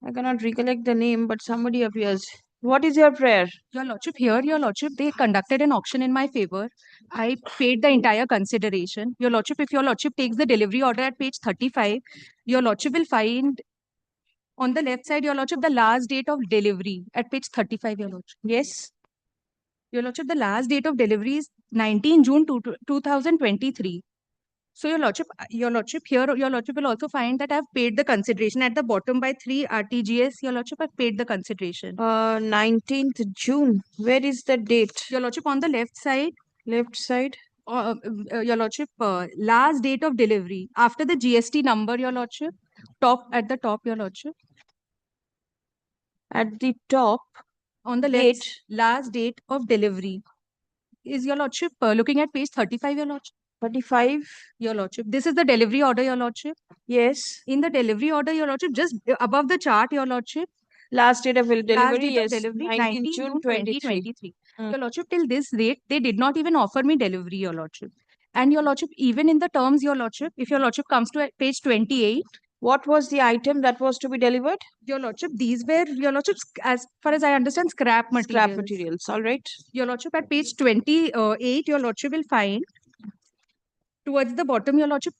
I cannot recollect the name, but somebody appears. What is your prayer? Your Lordship, here, Your Lordship, they conducted an auction in my favor. I paid the entire consideration. Your Lordship, if Your Lordship takes the delivery order at page 35, Your Lordship will find on the left side, Your Lordship, the last date of delivery at page 35, Your Lordship. Yes. Your Lordship, the last date of delivery is 19 June 2023. So, Your Lordship, here, Your Lordship will also find that I have paid the consideration at the bottom by 3 RTGS. Your Lordship, I have paid the consideration. 19th June. Where is the date? Your Lordship, on the left side. Left side. Your Lordship, last date of delivery after the GST number, Your Lordship. At the top, Your Lordship. At the top. On the left, last date of delivery. Is Your Lordship looking at page 35, Your Lordship? 35. Your Lordship. This is the delivery order, Your Lordship. Yes. In the delivery order, Your Lordship, just above the chart, Your Lordship. Last date of delivery, Last date yes. of delivery, 19 June 2023. Your Lordship, till this date, they did not even offer me delivery, Your Lordship. And Your Lordship, even in the terms, Your Lordship, if Your Lordship comes to page 28. What was the item that was to be delivered? Your Lordship, these were, Your Lordship, as far as I understand, scrap materials. Scrap materials, all right. Your Lordship, at page 28, Your Lordship will find towards the bottom, Your Lordship,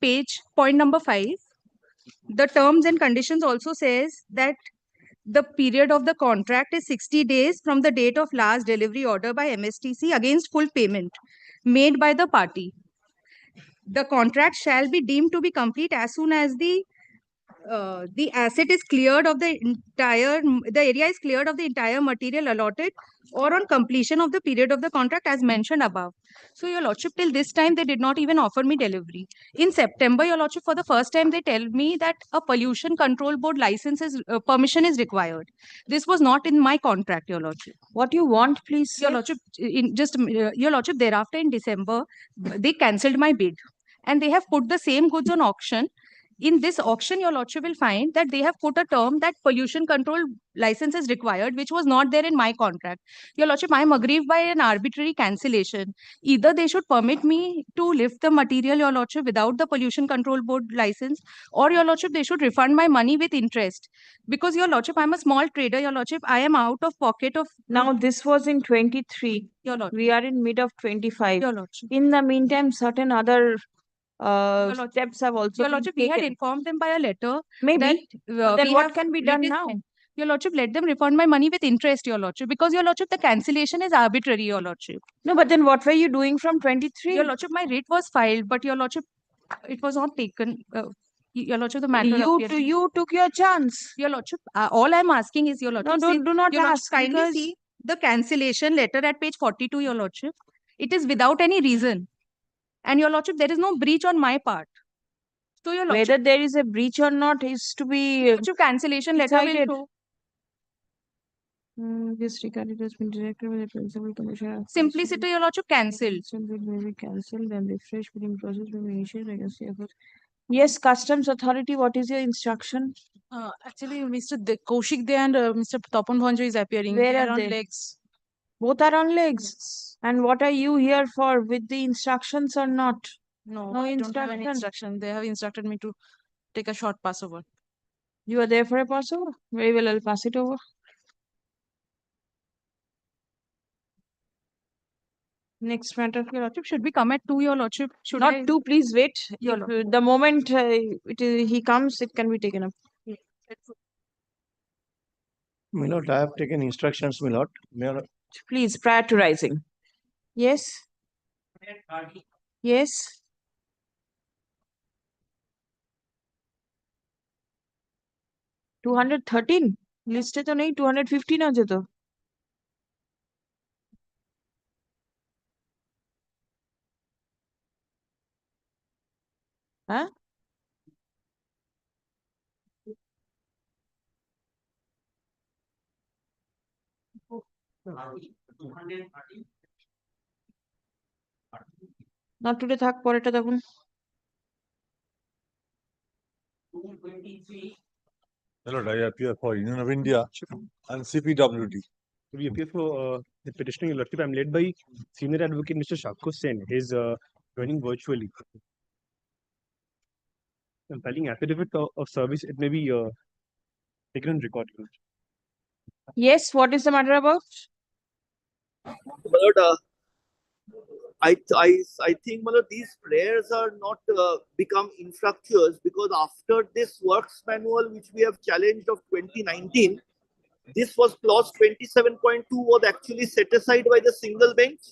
point number 5. The terms and conditions also says that the period of the contract is 60 days from the date of last delivery order by MSTC against full payment made by the party. The contract shall be deemed to be complete as soon as the asset is cleared of the area is cleared of the entire material allotted or on completion of the period of the contract as mentioned above. So, Your Lordship, till this time, they did not even offer me delivery. In September, Your Lordship, for the first time, they tell me that a pollution control board license permission is required. This was not in my contract, Your Lordship. What you want, please? Your Lordship, Your Lordship, thereafter in December, they cancelled my bid and they have put the same goods on auction. In this auction, Your Lordship will find that they have put a term that pollution control license is required, which was not there in my contract. Your Lordship, I am aggrieved by an arbitrary cancellation. Either they should permit me to lift the material, Your Lordship, without the pollution control board license, or Your Lordship, they should refund my money with interest. Because, Your Lordship, I am a small trader, Your Lordship, I am out of pocket of... Now, this was in 23. Your Lordship. We are in mid of 25. Your Lordship. In the meantime, certain other steps have also Your Lordship, we had informed them by a letter. Maybe. That, then what can be done now? Your Lordship, let them refund my money with interest, Your Lordship, because Your Lordship, the cancellation is arbitrary, Your Lordship. No, but then what were you doing from 23? Your Lordship, my writ was filed, but Your Lordship, it was not taken. Your Lordship, the matter appears. You took your chance. Your Lordship, all I'm asking is, Your Lordship, No, do not Your Lordship, ask, kindly because- see the cancellation letter at page 42, Your Lordship. It is without any reason. And Your Lordship, there is no breach on my part. So Your Lordship, Whether there is a breach or not is to be Lordship, cancellation letter will decided. show. This regard it has been directed by the principal commissioner. Simplicity, Your Lordship, cancelled. It may be cancelled and the fresh bidding process may be initiated against the effort. Yes, Customs Authority, what is your instruction? Actually, Mr. Kaushik De and Mr. Tapan Bhanjo is appearing. Where They are on they? legs. Both are on legs. And what are you here for? With the instructions or not? No, No I don't have any instruction. instruction. They have instructed me to take a short pass over. You are there for a passover? Very well, I'll pass it over. Next matter. Your Lordship, should we come at 2, Your Lordship? Should Not I? 2, please wait. Your If, the moment he comes, it can be taken up. My lord, I have taken instructions, my lord. Please, prior to rising. Yes? Yes? $213 लिस्टे तो नहीं 215 আছে তো हाँ not today থাক পরেরটা দেখুন Hello, I appear for Union of India and CPWD. We appear for the petitioner, Your Lordship. I'm led by Senior Advocate Mr. Shakus Sen. He's joining virtually. I'm filing affidavit of service. It may be taken on record. yes what is the matter about But I think these prayers are not become infructuous because after this works manual which we have challenged of 2019, this was clause 27.2 was actually set aside by the single bench,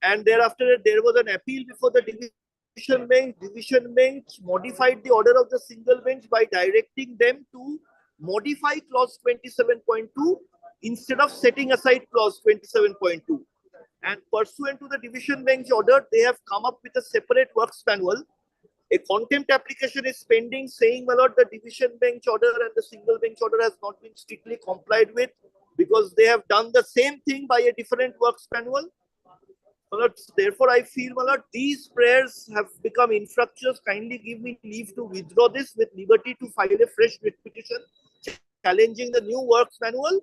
and thereafter there was an appeal before the division bench. Division bench modified the order of the single bench by directing them to modify clause 27.2 instead of setting aside clause 27.2. And pursuant to the division bench order, they have come up with a separate works manual. A contempt application is pending saying, my lord, the division bench order and the single bench order has not been strictly complied with because they have done the same thing by a different works manual. My lord, therefore, I feel, my lord, these prayers have become infructuous. Kindly give me leave to withdraw this with liberty to file a fresh writ petition challenging the new works manual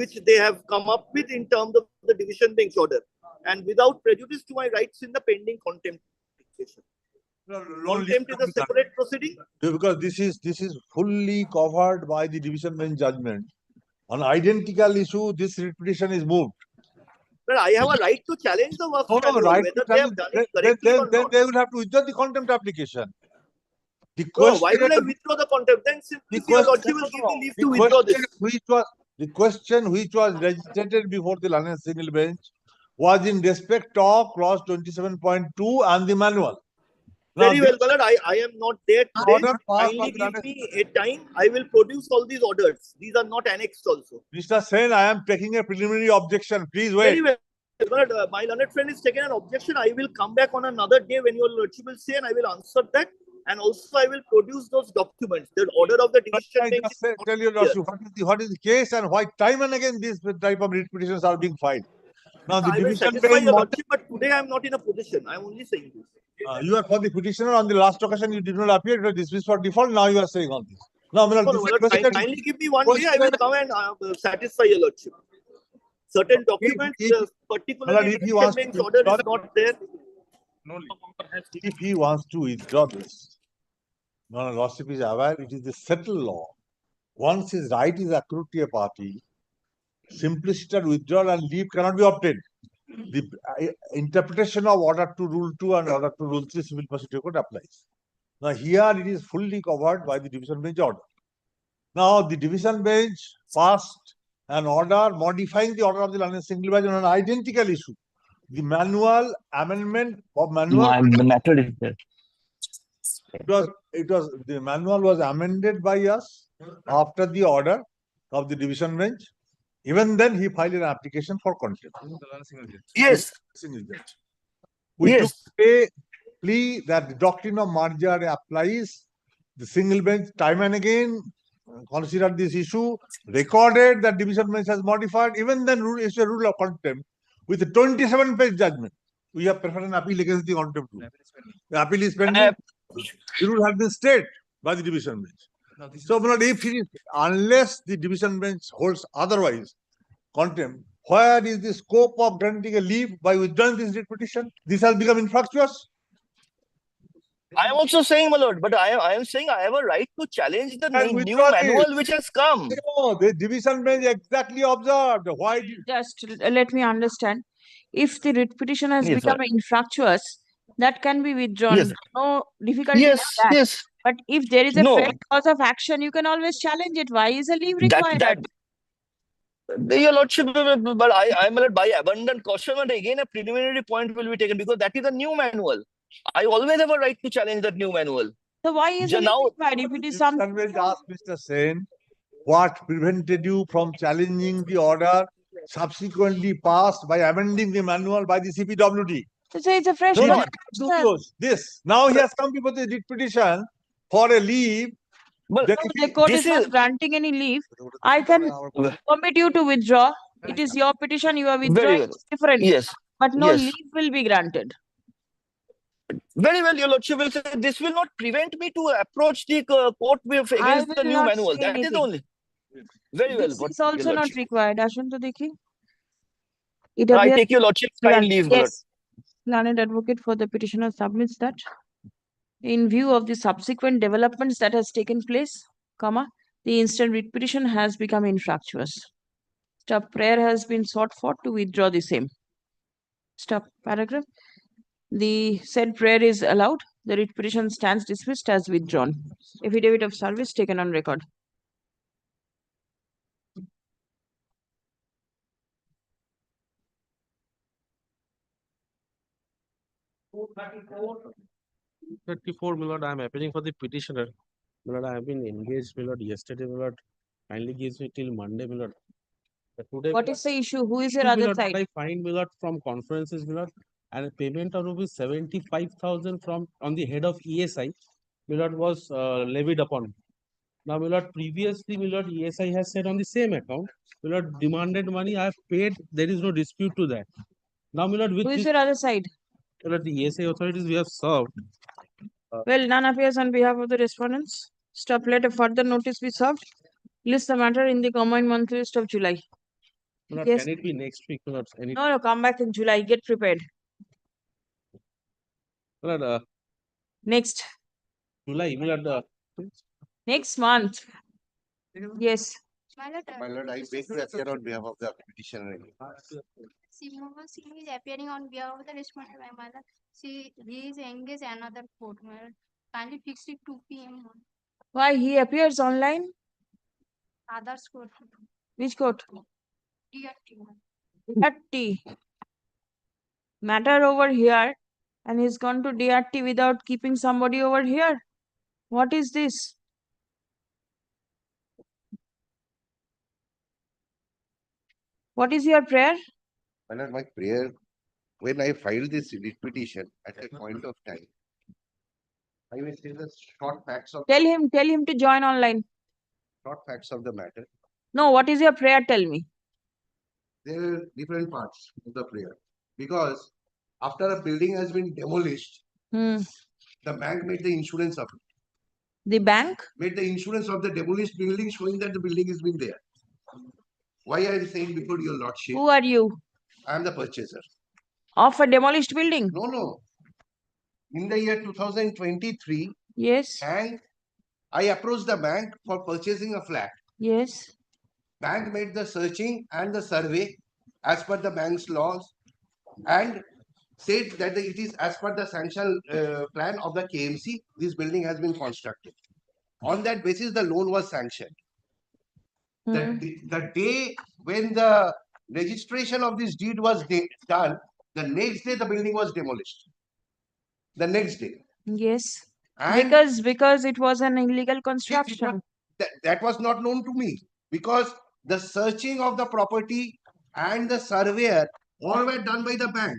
which they have come up with in terms of the division bench order, and without prejudice to my rights in the pending contempt application. Contempt is a separate proceeding. Because this is fully covered by the division bench judgment. On identical issue, this writ petition is moved. But I have a right to challenge the works No, manual, right whether to they have done it correctly or then not. they will have to withdraw the contempt application. The No, why will I withdraw the contempt? Then simply your lordship will give me leave to withdraw this. The question which was registered before the learned single bench was in respect of clause 27.2 and the manual. Very well, Ballard. I am not there today. Kindly give me a time. I will produce all these orders. These are not annexed also. Mr. Sen, I am taking a preliminary objection. Please wait. Very well. Ballard, my learned friend is taking an objection. I will come back on another day when your lordship will say and I will answer that. And also I will produce those documents. The order of the division bench is not Tell your clear. lordship what is the case and why time and again these type of writ petitions are being filed. Now the I will division satisfy bench your lordship, but today I am not in a position. I am only saying this. you are for the petitioner. On the last occasion you did not appear. It was dismissed for default. Now you are saying all this. Now, No, no, my lord, kindly give me one day. I will come and satisfy your lordship. Certain documents, particularly if he division wants bench to order is not there. If he wants to withdraw this, no, lordship is aware it is the settled law. Once his right is accrued to a party, simplicity withdrawal and leave cannot be obtained. The interpretation of order to rule 2 and order to rule 3 civil procedure code applies. Now here it is fully covered by the division bench order. Now the division bench passed an order modifying the order of the learned single bench on an identical issue. The manual amendment of manual. No, the matter is there. The manual was amended by us after the order of the division bench. Even then, he filed an application for contempt. Yes. Single judge. We took a plea that the doctrine of merger applies. The single bench time and again considered this issue, recorded that division bench has modified. Even then, it's a rule of contempt with a 27-page judgment. We have preferred an appeal against the contempt rule. The appeal is pending. The rule has been stayed by the division bench. So, my lord, if it is, unless the division bench holds otherwise, contempt, where is the scope of granting a leave by withdrawing this writ petition? This has become infructuous. I am also saying, my lord, but I am saying I have a right to challenge the new withdraw it. manual which has come. No, the division bench exactly observed. Why did Just let me understand. If the writ petition has Yes, become ma'am. infructuous, that can be withdrawn. Yes. No difficulty in Yes, that. yes. But if there is a No. fair cause of action, you can always challenge it. Why is a leave required? Your lordship, but I'm by abundant caution, and again a preliminary point will be taken because that is a new manual. I always have a right to challenge that new manual. So why is a leave required if it is something? Convent asked Mr. Sen, what prevented you from challenging the order subsequently passed by amending the manual by the CPWD? So say it's a fresh No, matter. this. Now he has come before the writ petition for a leave. But Then The court is not granting any leave. I can permit you to withdraw. It is your petition, you are withdrawing. well. It's different. Yes. But no Yes. leave will be granted. Very well, your lordship will say this will not prevent me to approach the court with I against the will new not manual. say That is anything. only. Very well. This but is also your not lordship. required. Ashun to dekhi. It I appears take your lordship's kind leave, my lord. yes. Learned advocate for the petitioner submits that in view of the subsequent developments that has taken place, comma, the instant writ petition has become infructuous. Stop prayer has been sought for to withdraw the same. Stop paragraph. The said prayer is allowed. The writ petition stands dismissed as withdrawn. Affidavit of service taken on record. $34, my lord, I am appealing for the petitioner. My lord, I have been engaged, my lord, yesterday, my lord. Kindly gives me till Monday, my lord. Today, What my is the issue? Who is your issue, my other lord, side? I find, my lord, from conferences, my lord, and a payment of rupees 75,000 from on the head of ESI, my lord, was levied upon. Now, my lord, previously, my lord, ESI has said on the same account, my lord, demanded money, I have paid, there is no dispute to that. Now, my lord, with Who is this, your other side? my lord, the ESI authorities we have served. Well, none appears on behalf of the respondents. Stop, let a further notice be served. List the matter in the combined monthly list of July. My lord, Yes. can it be next week, my lord? Any, No, come back in July. Get prepared. my lord, Next. July, my lord, Next month. Yes. My lord, I beg to appear on behalf of the petitioner. Simona Singh is appearing on behalf of the respondent, my mother. He is engaged another court. Kindly fix it 2 p.m. Why he appears online? Others court. Which court? DRT. DRT. Matter over here, and he's gone to DRT without keeping somebody over here. What is this? What is your prayer? My lord, my prayer, when I filed this writ petition at a point of time, I will say the short facts of Tell him to join online. the matter. No, what is your prayer? Tell me. There are different parts of the prayer. Because after a building has been demolished, the bank made the insurance of it. The bank? Made the insurance of the demolished building showing that the building has been there. Why I am saying before your lordship? Who are you? I am the purchaser. Of a demolished building? No. In the year 2023, yes, and I approached the bank for purchasing a flat. Yes. Bank made the searching and the survey as per the bank's laws and said that it is as per the sanction plan of the KMC, this building has been constructed. On that basis, the loan was sanctioned. The day when the registration of this deed was done, the next day the building was demolished. The next day. Yes. And Because it was an illegal construction. that was not known to me, because the searching of the property and the surveyor all were done by the bank.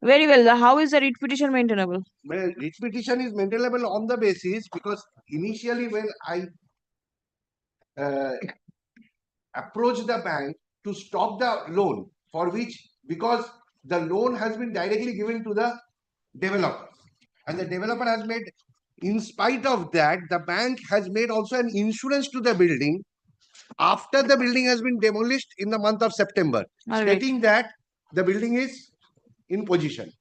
Very well. How is the writ petition maintainable? Well, writ petition is maintainable on the basis, because initially when I approached the bank to stop the loan, for which, because the loan has been directly given to the developer, and the developer has made, in spite of that, the bank has made also an insurance to the building after the building has been demolished in the month of September, All right. stating that the building is in position.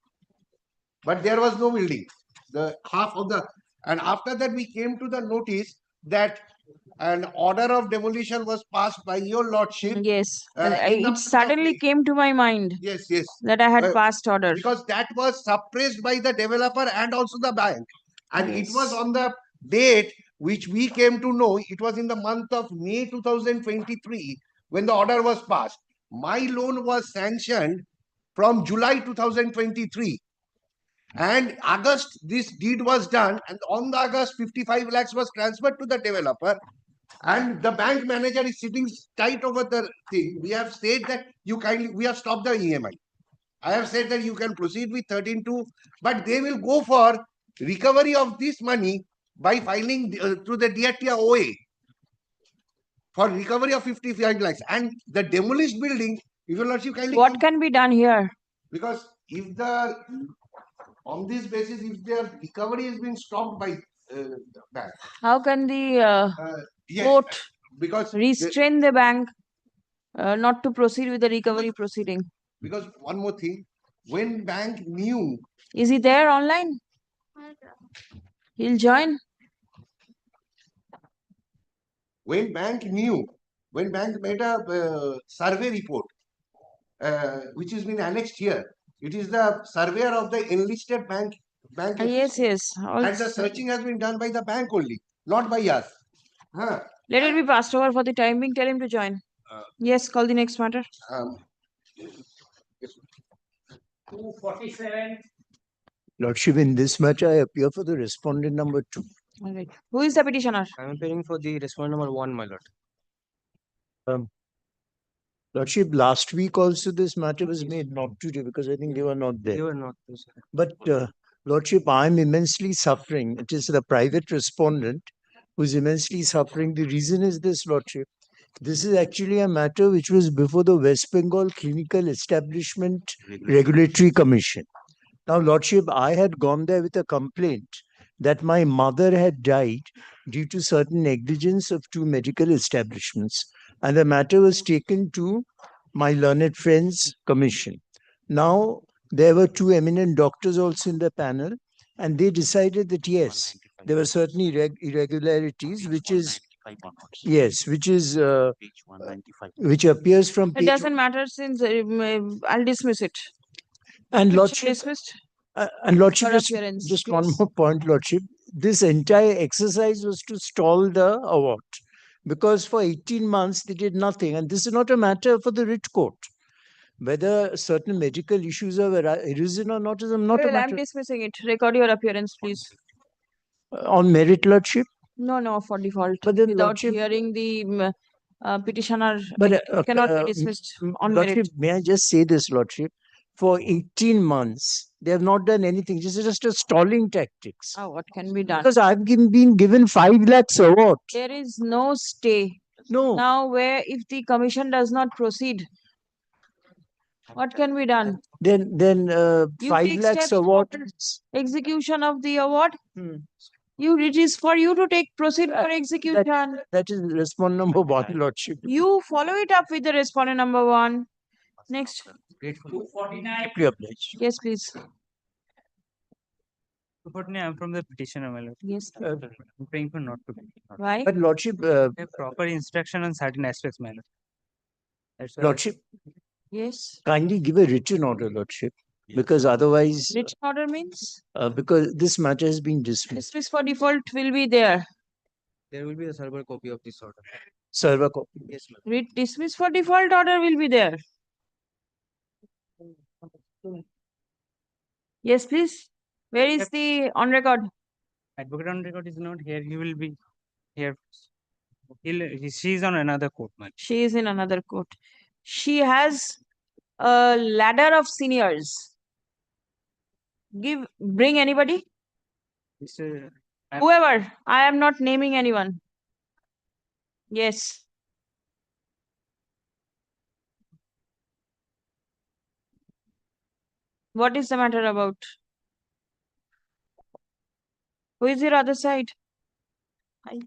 But there was no building. The half of the, and after that we came to the notice that an order of demolition was passed by your lordship. Yes. In the It suddenly came to my mind yes, that I had passed order. because that was suppressed by the developer and also the bank, and it was on the date which we came to know. It was in the month of May 2023 when the order was passed. My loan was sanctioned from July 2023, and August this deed was done, and on the August 55 lakhs was transferred to the developer, and the bank manager is sitting tight over the thing. We have said that we have stopped the EMI. I have said that you can proceed with 13.2, but they will go for recovery of this money by filing through the DRT OA for recovery of 55 lakhs. And the demolished building, if your lordship kindly. What can be done here? Because if on this basis, if their recovery is being stopped by the bank. How can the Yes, court because restrain the bank not to proceed with the recovery proceeding? Because one more thing, when bank knew. Is he there online? He'll join. When bank knew, when bank made a survey report, which has been annexed here, it is the surveyor of the enlisted bank. Yes. And the searching has been done by the bank only, not by us. Let it be passed over for the time being. Tell him to join. Yes, call the next matter. 247. Lordship, in this matter, I appear for the respondent number 2. All right. Who is the petitioner? I am appearing for the respondent number 1, my lord. Lordship, last week also this matter was made, not today, because I think they were not there. They were not there, sir. But Lordship, I am immensely suffering. It is the private respondent who is immensely suffering. The reason is this, Lordship. This is actually a matter which was before the West Bengal Clinical Establishment Regulatory Commission. Now, Lordship, I had gone there with a complaint that my mother had died due to certain negligence of 2 medical establishments, and the matter was taken to my learned friends commission. Now, there were 2 eminent doctors also in the panel, and they decided that yes, there were certain irregularities, which is which appears from It page. doesn't matter since I'll dismiss it. And Petition Lordship, dismissed. and Lordship, For appearance, just one more point, Lordship. This entire exercise was to stall the award, because for 18 months they did nothing. And this is not a matter for the writ court. Whether certain medical issues have arisen or not is not a Well, I'm matter. dismissing it. Record your appearance, please. On merit, Lordship. No, for default. But then, Without Lordship, hearing the petitioner, but it cannot be dismissed on Lordship, merit. may I just say this, Lordship? For 18 months, they have not done anything. This is just a stalling tactics. What can be done? Because I've been given 5 lakhs award. There is no stay. No. Now, where if the commission does not proceed, what can be done? Then You 5 take lakhs steps for award. execution of the award. It is for you to proceed for execution. That is respondent number 1, Lordship. You follow it up with the respondent number 1. Next. Grateful. 249. Deeply obliged. Yes, please. 249, I'm from the petitioner, my lord. Yes. I'm praying for not to. Why? But Lordship, Proper instruction on certain aspects, my lord. That's why Lordship, Yes. kindly give a written order, Lordship, because otherwise, Written order means because this matter has been dismissed. dismiss for default will be there. there will be a server copy of this order. Server copy. Yes, ma'am. Dismiss for default order will be there. Yes, please. Where is the on record? Advocate on record is not here. He will be here. She is on another court, man. She is in another court. She has a ladder of seniors. Bring anybody? Whoever. I am not naming anyone. Yes. What is the matter about? Who is your other side? I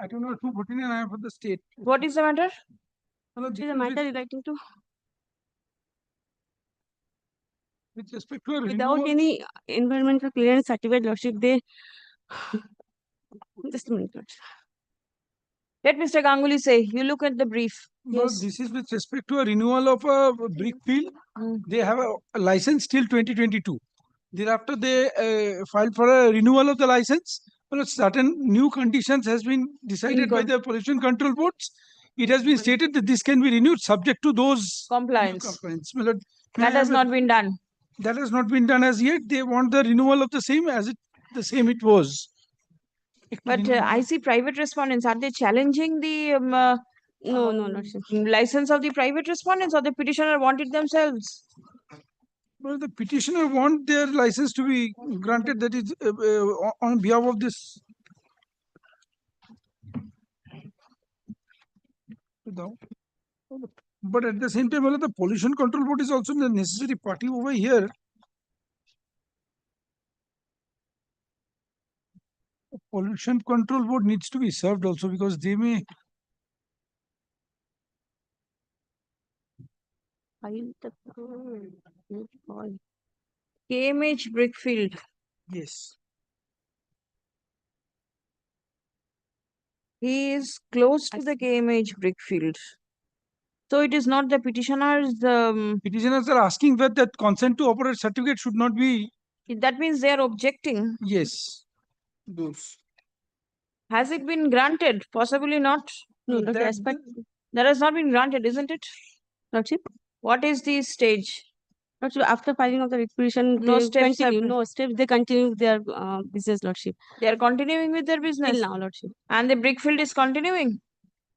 don't know who put in and I am for the state. What is the matter? What is the matter relating to? With respect to a Without renewal, any environmental clearance certificate, Lordship, they just a minute. Lordship. Let Mr. Ganguly say. You look at the brief. no, Yes. this is with respect to a renewal of a Brickfield. They have a license till 2022. Thereafter, they filed for a renewal of the license. But certain new conditions has been decided by the pollution control boards. It has been stated that this can be renewed subject to those compliance. compliance. That has not been done. That has not been done as yet. They want the renewal of the same as the same it was. But I see private respondents. Are they challenging the No, Lordship. license of the private respondents, or the petitioner wanted themselves? Well, the petitioner want their license to be granted. That is on behalf of this. But at the same time, well, the pollution control board is also the necessary party over here. The pollution control board needs to be served also, because they may. KMH Brickfield. Yes. He is close to the KMH Brickfield. So it is not the petitioners. Petitioners are asking that that consent to operate certificate should not be. That means they are objecting. Yes. Those. Has it been granted? Possibly not. No, that has not been granted, isn't it? Lordship. What is the stage? Lordship, after filing of the petition, No they steps have continue. No steps. They continue their business, Lordship. They are continuing with their business. Till now, Lordship. And the Brickfield is continuing.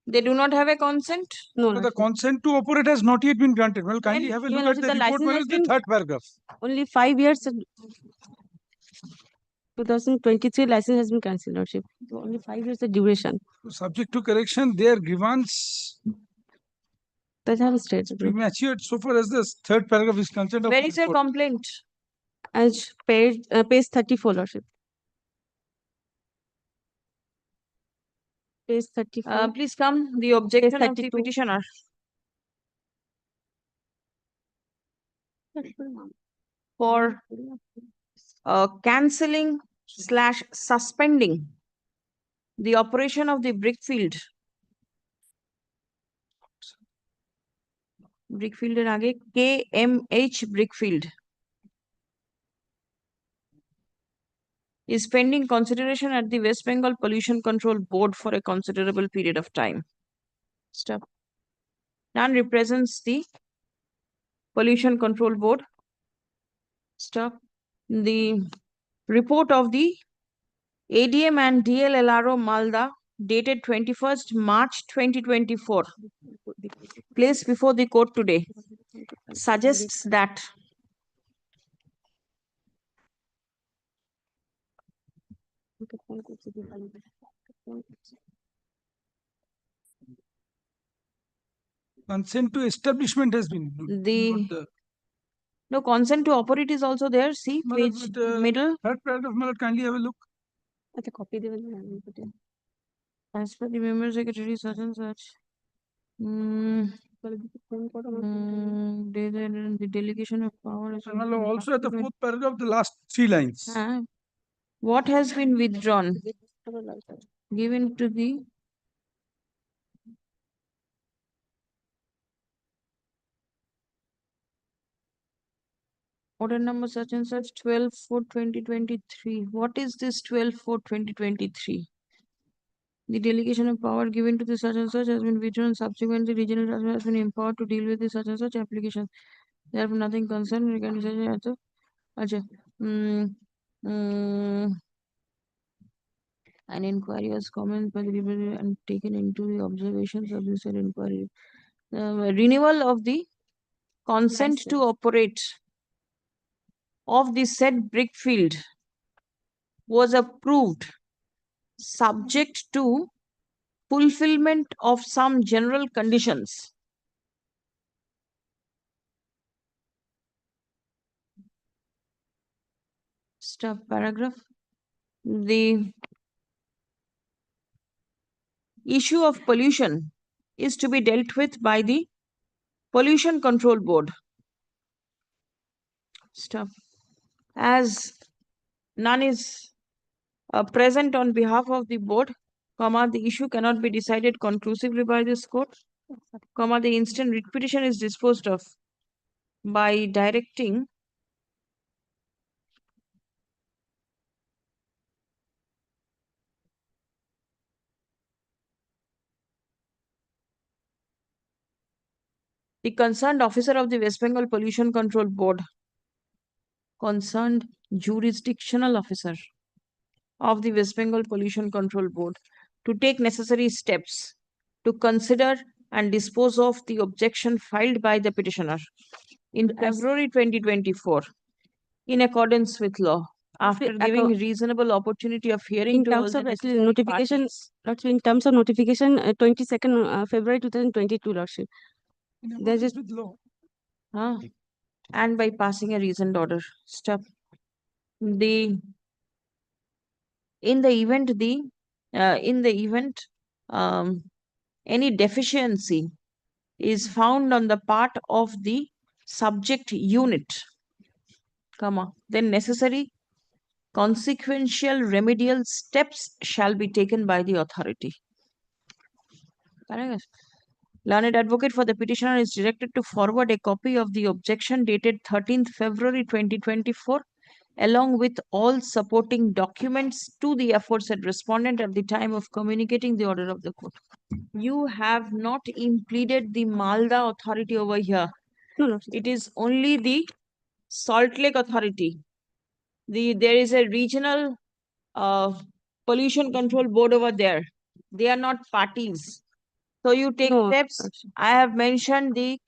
They do not have a consent. No, So the consent to operate has not yet been granted. Well, kindly Well, have a even look at also the the report. license Well, has the been- third paragraph. Only 5 years. 2023 license has been cancelled, Lordship. So only 5 years the duration. Subject to correction, their grievance That have states. premature so far as the third paragraph is concerned. Where is your complaint? As page 34, Lordship. Page 34. Please come. The objection of the 32. petitioner. For cancelling / suspending the operation of the Brickfield. Brickfield এর আগে KMH Brickfield is pending consideration at the West Bengal Pollution Control Board for a considerable period of time. Stop. None represents the Pollution Control Board. Stop. The report of the ADM and DLLRO Malda dated 21st March 2024, placed before the court today, suggests that consent to establishment has been. no consent to operate is also there. See, page middle. Third paragraph, Malad, kindly have a look. At the copy they will put in. As per the member secretary, such and such. The delegation of power is Also at the fourth paragraph, the last 3 lines. What has been withdrawn? Given to the order number such and such 12/4/2023. What is this 12/4/2023? The delegation of power given to the such and such has been withdrawn. Subsequently, regional government has been empowered to deal with the such and such application. Therefore, nothing concerned. We can say, acha, an inquiry was commented by the people and taken into the observations of the said inquiry. Renewal of the consent to operate of the said Brickfield was approved subject to fulfillment of some general conditions. Stop paragraph. The issue of pollution is to be dealt with by the Pollution Control Board. Stop. As none is present on behalf of the board, comma, the issue cannot be decided conclusively by this court, comma, the instant writ petition is disposed of by directing the concerned officer of the West Bengal Pollution Control Board, concerned jurisdictional officer of the West Bengal Pollution Control Board, to take necessary steps to consider and dispose of the objection filed by the petitioner in February 2024 in accordance with law, after giving reasonable opportunity of hearing in to terms all of the actually necessary notification, parties. Lordship, in terms of notification, 22nd February 2022, Lordship. There's just And by passing a reasoned order. Step. In the event any deficiency is found on the part of the subject unit, comma, then necessary consequential remedial steps shall be taken by the authority. Learned advocate for the petitioner is directed to forward a copy of the objection dated 13th February 2024 along with all supporting documents to the aforesaid respondent at the time of communicating the order of the court. You have not impleaded the Malda authority over here. No. It is only the Salt Lake authority. There is a regional pollution control board over there. They are not parties. So you take steps. I have mentioned the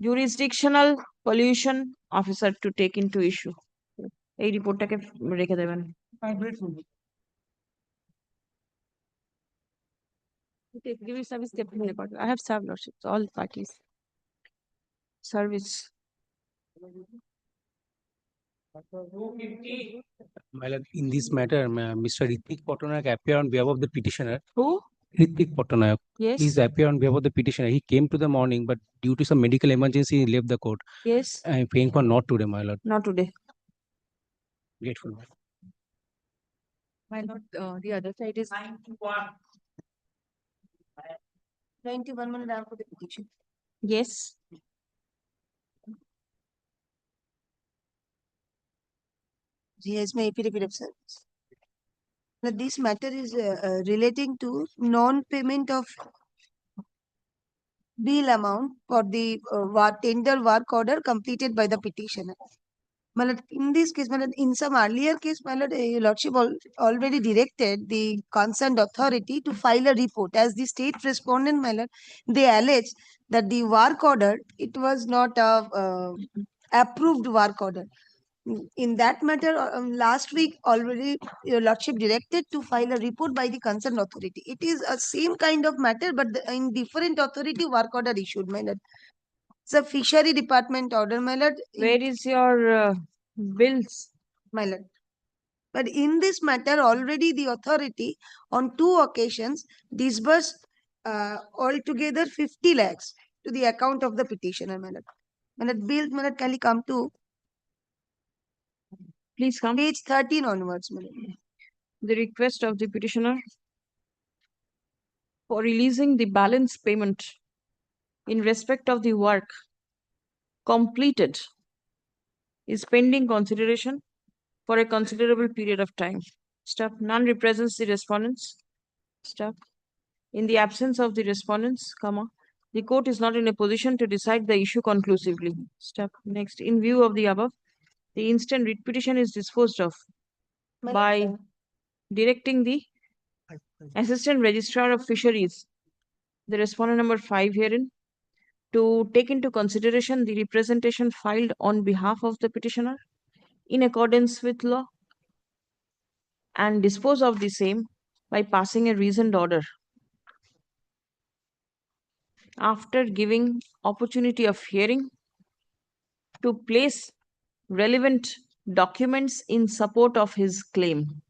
jurisdictional pollution officer to take into issue. এই রিপোর্টটাকে রেখে দেবেন। Give you service deputy report. I have served, Lordship, all parties. Service. My lord, in this matter, Mr. Ritik Patnaik appear on behalf of the petitioner. Who? Ritik Patnaik. Yes. He's appear on behalf of the petitioner. He came to the morning, but due to some medical emergency, he left the court. Yes. I'm praying for not today, my lord. Not today. Grateful. My lord, the other side is 91 minutes after the petition. Yes. Here's my affidavit of service. Now, this matter is relating to non-payment of bill amount for the tender work order completed by the petitioner. In this case, in some earlier case, your lordship already directed the concerned authority to file a report. As the state respondent, they allege that the work order, it was not a approved work order. In that matter, last week already your lordship directed to file a report by the concerned authority. It is a same kind of matter, but in different authority work order issued, my lord. It's a fishery department order, my lord. Where is your bills? My lord. But in this matter, already the authority on 2 occasions disbursed altogether 50 lakhs to the account of the petitioner, my lord. My lord, bills, my lord, can you come to? Please come. Page 13 onwards, my lord. The request of the petitioner for releasing the balance payment in respect of the work completed is pending consideration for a considerable period of time. Stop. None represents the respondents. Stop. In the absence of the respondents, comma, The court is not in a position to decide the issue conclusively. Step next. In view of the above, the instant writ petition is disposed of by directing the Assistant Registrar of Fisheries, the respondent number 5 herein, to take into consideration the representation filed on behalf of the petitioner in accordance with law and dispose of the same by passing a reasoned order. After giving opportunity of hearing, to place relevant documents in support of his claim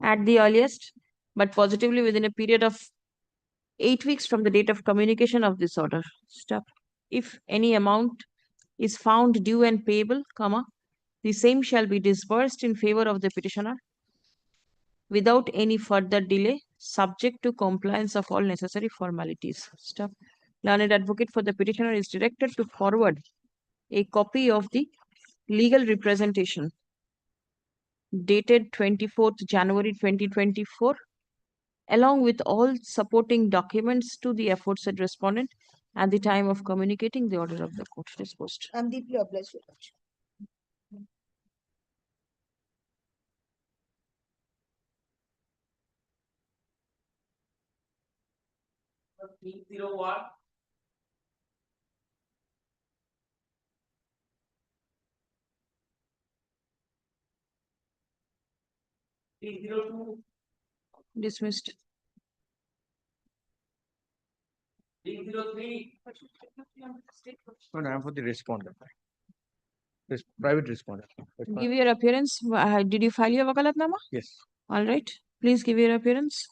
at the earliest, but positively within a period of 8 weeks from the date of communication of this order. Step. If any amount is found due and payable, the same shall be disbursed in favor of the petitioner without any further delay, subject to compliance of all necessary formalities. Step. Learned advocate for the petitioner is directed to forward a copy of the legal representation dated 24th January 2024, along with all supporting documents to the aforesaid respondent at the time of communicating the order of the court disposed. I'm deeply obliged, Your Lordship. Dismissed. No, I am for the respondent. Private respondent. Give your appearance. Did you file your wakalatnama? Yes. All right. Please give your appearance.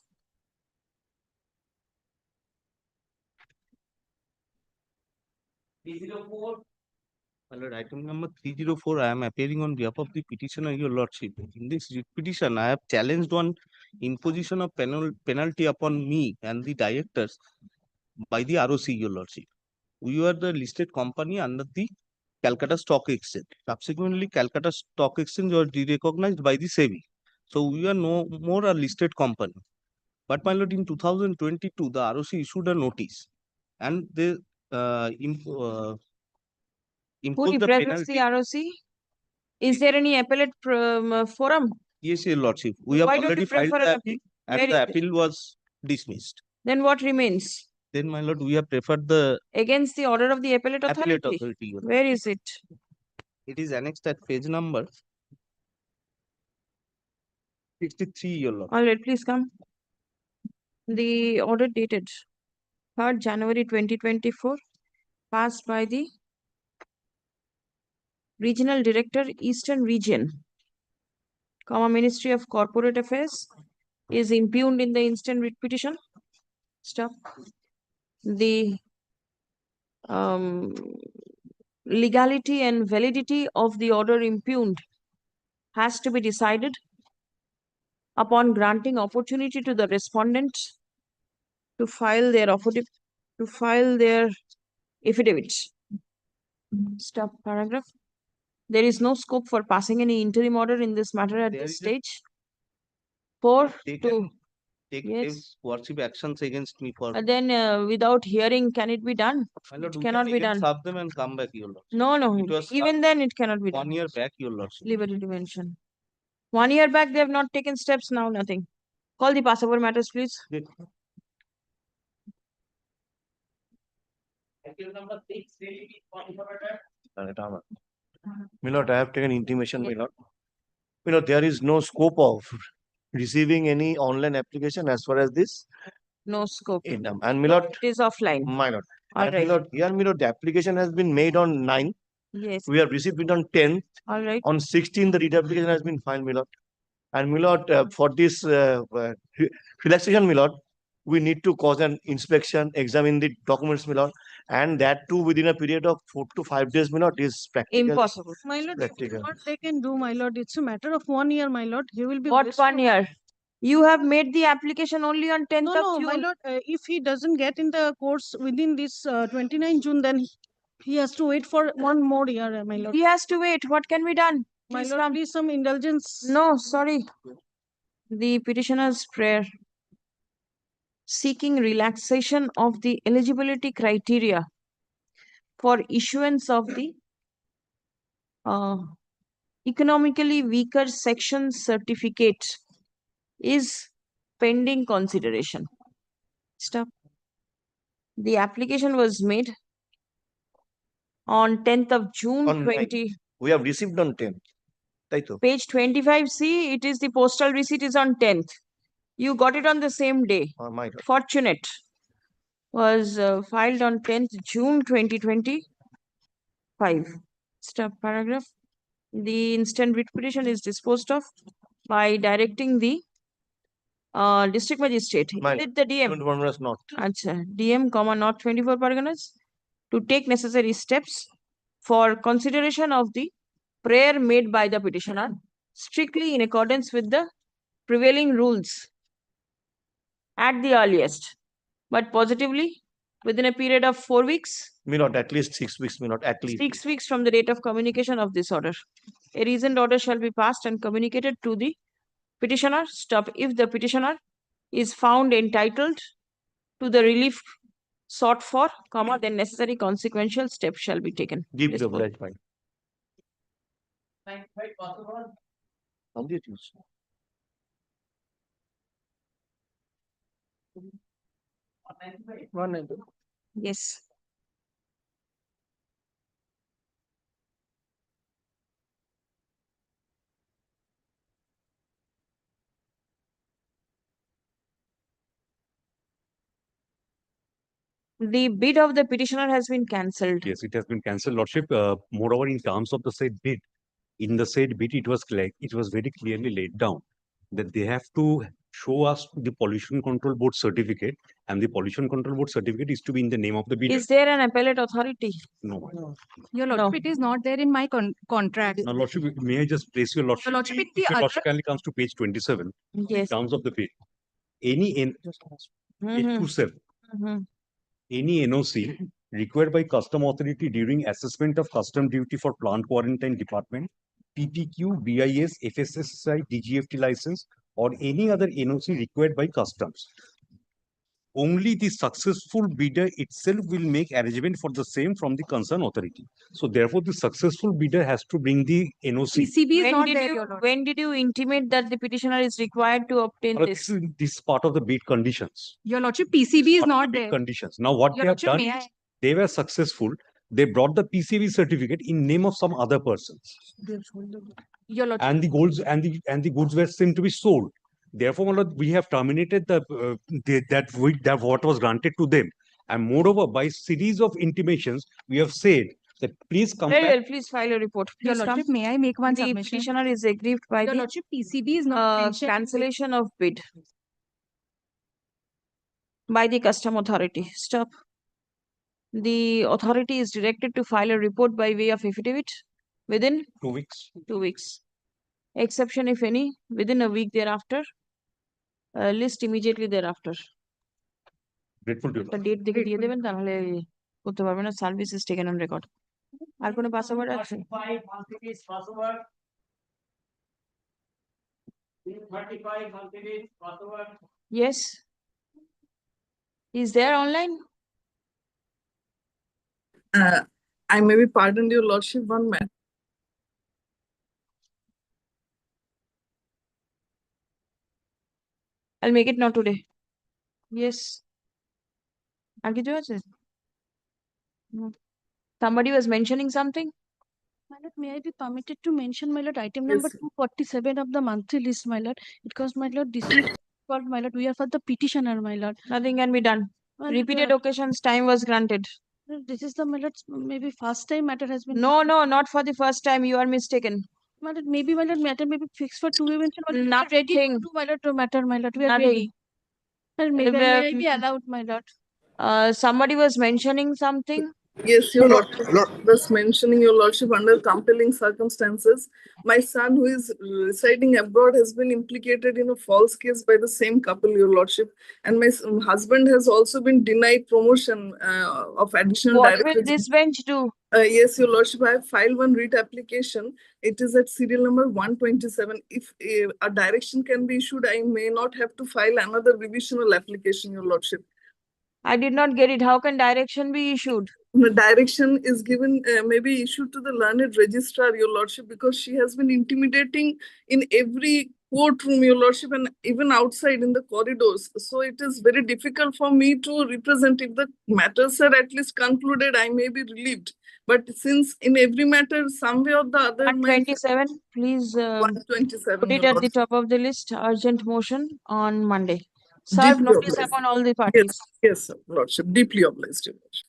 My lord, item number 304, I am appearing on behalf of the petitioner, your lordship. In this writ petition, I have challenged one imposition of penalty upon me and the directors by the ROC, your lordship. We were the listed company under the Calcutta Stock Exchange. Subsequently, Calcutta Stock Exchange was derecognized by the SEBI. So we are no more a listed company. But my lord, in 2022, the ROC issued a notice and they Who imposed the represents penalty. the ROC? Is there any appellate forum? Yes, your lordship. We have Why don't already you filed prefer the an appeal Where and is the it? appeal was dismissed. Then what remains? Then, my lord, we have preferred the Against the order of the appellate appellate authority? authority. Your Where is it? It is annexed at page number 63, your lord. All right, please come. The order dated 3rd January 2024, passed by the Regional Director, Eastern Region, Ministry of Corporate Affairs, is impugned in the instant writ petition. Stop. The legality and validity of the order impugned has to be decided upon granting opportunity to the respondent to file their affidavits. Stop paragraph. There is no scope for passing any interim order in this matter at this stage. They To can take yes. coercive actions against me for. Then without hearing, can it be done? My lord, It we cannot can be again done. serve them and come back, your lord. No. It was Even then, it cannot be done. 1 year back, your lordship. Liberty dimension. 1 year back, they have not taken steps. Now nothing. Call the passover matters, please. My lord, I have taken intimation, my lord. My lord, there is no scope of receiving any online application as far as this. No scope. And my lord, It is offline. my lord. All And my right. lord, here, my lord, the application has been made on 9th. Yes. We have received it on 10th. All right. On 16th, the read application has been filed, my lord. And my lord, for this relaxation, my lord, we need to cause an inspection, examine the documents, my lord, and that too within a period of 4 to 5 days, my lord, is practical. Impossible. My lord, Practical. what they can do, my lord, it's a matter of 1 year, my lord. He will be. What blessed 1 for- year? You have made the application only on 10th No, of no, June. my lord, if he doesn't get in the course within this 29 June, then he has to wait for 1 more year, my lord. He has to wait. What can be done? My Please lord, come. please some indulgence. No, sorry. The petitioner's prayer. seeking relaxation of the eligibility criteria for issuance of the economically weaker section certificate is pending consideration. Stop. The application was made on 10th of June On 20. We have received on 10th. Page 25, see, it is the postal receipt is on 10th. You got it on the same day. Oh, my God. Fortunate. Was filed on 10th June 2025. Stop paragraph. The instant writ petition is disposed of by directing the district magistrate. Is it the DM? Not. Achha, DM, North 24 Parganas to take necessary steps for consideration of the prayer made by the petitioner strictly in accordance with the prevailing rules at the earliest, but positively within a period of 4 weeks. May not at least 6 weeks, may not at least. 6 weeks from the date of communication of this order. A reasoned order shall be passed and communicated to the petitioner. Stop. If the petitioner is found entitled to the relief sought for, then necessary consequential steps shall be taken. Deep Disposed. leverage fine. How did you use? Yes. The bid of the petitioner has been cancelled. Yes, it has been cancelled, Lordship. Moreover, in terms of the said bid, in the said bid, it was very clearly laid down that they have to show us the pollution control board certificate, and the pollution control board certificate is to be in the name of the bidder. Is there an appellate authority? No. Your Lordship, it is not there in my contract. Now, Lordship, may I just place your Lordship? Your Lordship, If your Lordship kindly comes to page 27, Yes. in terms of the bid, page 27. Any NOC required by custom authority during assessment of custom duty for plant quarantine department, PTQ, BIS, FSSI, DGFT license, or any other NOC required by customs. Only the successful bidder itself will make arrangement for the same from the concerned authority. So therefore, the successful bidder has to bring the NOC. PCB is not there, Your Lordship. When did you intimate that the petitioner is required to obtain this? This is part of the bid conditions. Your Lordship, PCB is Part of not the bid there. conditions. Now what Your they have Lordship, done may is I? they were successful. They brought the PCB certificate in name of some other persons, Your Lordship. and the goods were seen to be sold. Therefore, my lord, we have terminated that what was granted to them, and moreover, by series of intimations, we have said that please come Very back. well, please file a report. Your Please come. Lordship, may I make one The submission? petitioner is aggrieved by Your the Lordship, PCB is not mentioned. cancellation of bid by the custom authority. Stop. The authority is directed to file a report by way of affidavit within 2 weeks. 2 weeks. Exception, if any, within a week thereafter. List immediately thereafter. Grateful to you. The date দেখে দিয়ে দেবেন তাহলে করতে পারবে না, service is taken on record. আর কোনো password আছে? 35 Yes. Is there online? I may be pardoned, Your Lordship, one minute. I'll make it now today. Yes. আর কিছু আছে? Somebody was mentioning something? My lord, may I be permitted to mention, my lord, item number 247 of the monthly list, my lord? Because, my lord, this is for, my lord, we are for the petitioner, my lord. Nothing can be done. Repeated occasions, time was granted. This is the, my lord, maybe first time matter has been. No, not for the first time. You are mistaken. My lord, maybe, my lord, matter may be fixed for 2 events. We are Nothing. ready to do, my lord, to matter, my lord. We are Nothing. ready. And maybe may I be allowed, my lord? Somebody was mentioning something. Yes, Your Lordship, thus mentioning, Your Lordship, under compelling circumstances, my son who is residing abroad has been implicated in a false case by the same couple, Your Lordship, and my husband has also been denied promotion of additional What will director. this bench do? Yes, Your Lordship, I have filed one writ application. It is at serial number 127. If a direction can be issued, I may not have to file another revisional application, Your Lordship. I did not get it. How can direction be issued? The direction is given, maybe issued to the learned registrar, Your Lordship, because she has been intimidating in every courtroom, Your Lordship, and even outside in the corridors. So it is very difficult for me to represent. If the matters are at least concluded, I may be relieved. But since in every matter, some way or the other, 127, please 127, put it Your at the Lordship. top of the list. Urgent motion on Monday. Serve Deeply notice obliged. upon all the Yes, parties. yes, sir, Lordship. Deeply obliged, Your Lordship.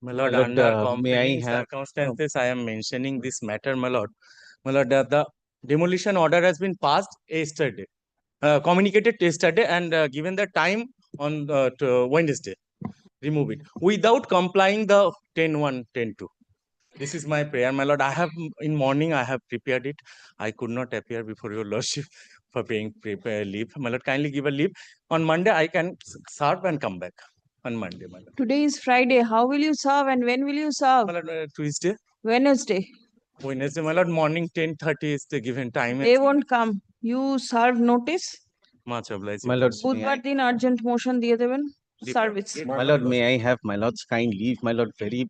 My lord, My lord, under may I compelling have- circumstances, I am mentioning this matter, my lord. My lord, the demolition order has been passed yesterday, communicated yesterday and given the time on to Wednesday. Remove it without complying the 10-1, 10-2. This is my prayer, my lord. I have in morning I have prepared it. I could not appear before your lordship for paying leave. My lord, kindly give a leave. On Monday I can serve and come back. On Monday, my lord. Today is Friday. How will you serve and when will you serve? My lord, Tuesday. Wednesday. Wednesday, my lord, morning 10:30 is the given time. They won't come. You serve notice. Much obliged. My lord, বুধবার দিন urgent motion দিয়ে দেবেন service. My lord, may I have my lord's kind leave, my lord, very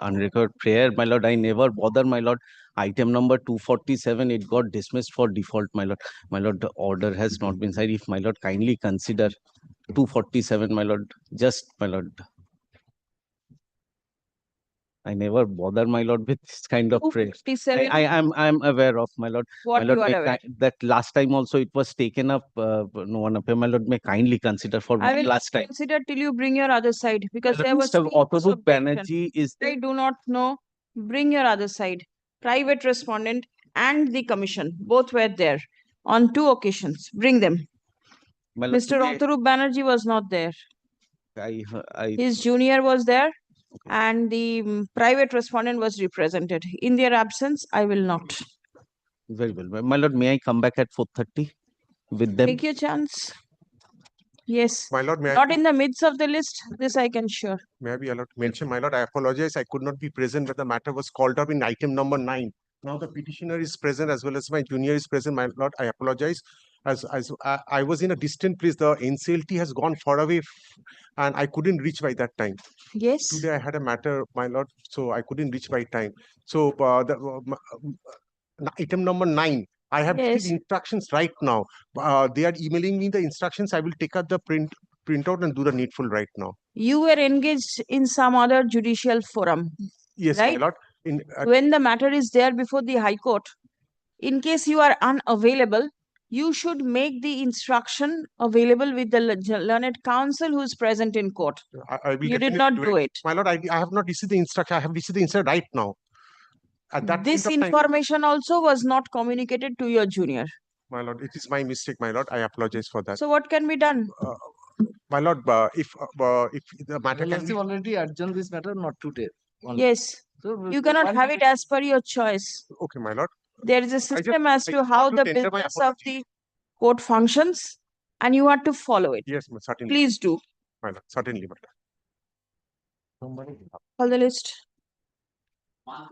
unrecorded prayer, my lord, I never bother, my lord. Item number 247, it got dismissed for default, my lord. My lord, the order has not been signed. If my lord kindly consider 247, my lord, just my lord. I never bother, my lord, with this kind of prayer. 257. I'm aware of, my lord. What My lord, you are may aware? that last time also it was taken up. No one appear, my lord, may kindly consider for I will last time. consider till you bring your other side because there was Mr. speech Autoroute objection. Banerjee is I do not know. Bring your other side. Private respondent and the commission both were there on 2 occasions. Bring them. my lord, Mr. Autorup Banerjee was not there. I His junior was there and the private respondent was represented. In their absence, I will not. very well. My lord, may I come back at 4:30 with them? Take your chance. Yes. My lord, may Not in the midst of the list. This I can sure. may I be allowed to mention, my lord, I apologize. I could not be present when the matter was called up in item number 9. Now the petitioner is present as well as my junior is present, my lord. I apologize. As I was in a distant place, the NCLT has gone far away and I couldn't reach by that time. Yes. Today I had a matter, my lord, so I couldn't reach by time. So item number 9. I have received instructions right now. They are emailing me the instructions. I will take out the printout and do the needful right now. You were engaged in some other judicial forum. Yes, right? my lord. When the matter is there before the High Court, in case you are unavailable, you should make the instruction available with the learned counsel who is present in court. I will You did definitely not do it. My lord, I have not received the instruction. I have received the instruction right now. At that This point of time, information also was not communicated to your junior. my lord, it is my mistake, my lord. I apologize for that. So what can be done? My lord, if the matter can be already adjourned this matter, not today. Yes. You cannot have it as per your choice. Okay, my lord. There is a system as I to just how want to the tender my business of the court functions, and you have to follow it. Yes, certainly. Please do. My lord, certainly, my lord. Call the list. My